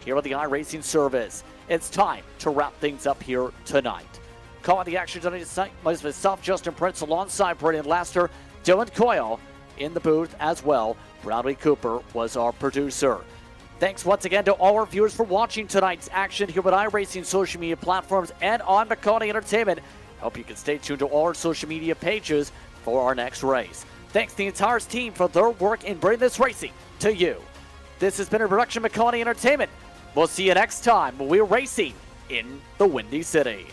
here on the iRacing service. It's time to wrap things up here tonight. Calling the action tonight was myself, Justin Prince, alongside Brendan Laster, Dylan Coyle in the booth as well. Bradley Cooper was our producer. Thanks once again to all our viewers for watching tonight's action here with iRacing social media platforms and on Maconi Entertainment. Hope you can stay tuned to all our social media pages for our next race. Thanks to the entire team for their work in bringing this racing to you. This has been a production of Maconi Entertainment. We'll see you next time when we're racing in the Windy City.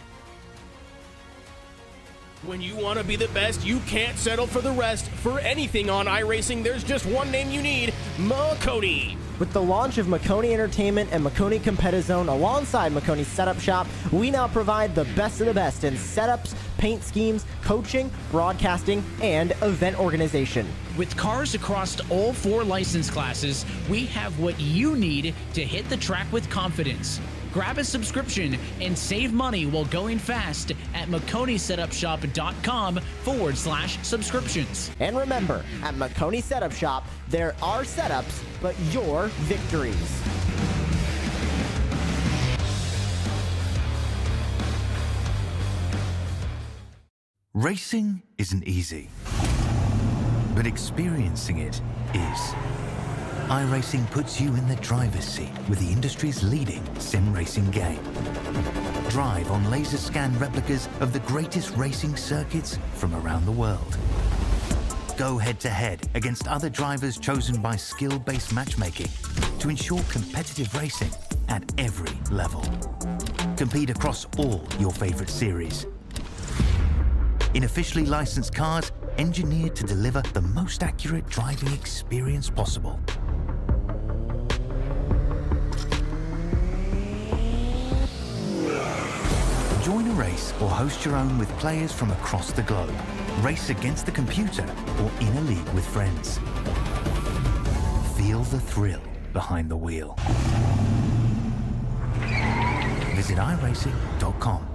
When you want to be the best, you can't settle for the rest. For anything on iRacing, there's just one name you need, Maconi. With the launch of Maconi Entertainment and Maconi Competizone alongside Maconi Setup Shop, we now provide the best of the best in setups, paint schemes, coaching, broadcasting, and event organization. With cars across all 4 license classes, we have what you need to hit the track with confidence. Grab a subscription and save money while going fast at MaconiSetupShop.com/subscriptions. And remember, at Maconi Setup Shop, there are setups, but your victories. Racing isn't easy, but experiencing it is. iRacing puts you in the driver's seat with the industry's leading sim racing game. Drive on laser scan replicas of the greatest racing circuits from around the world. Go head-to-head against other drivers chosen by skill-based matchmaking to ensure competitive racing at every level. Compete across all your favorite series. In officially licensed cars, engineered to deliver the most accurate driving experience possible. Join a race or host your own with players from across the globe. Race against the computer or in a league with friends. Feel the thrill behind the wheel. Visit iRacing.com.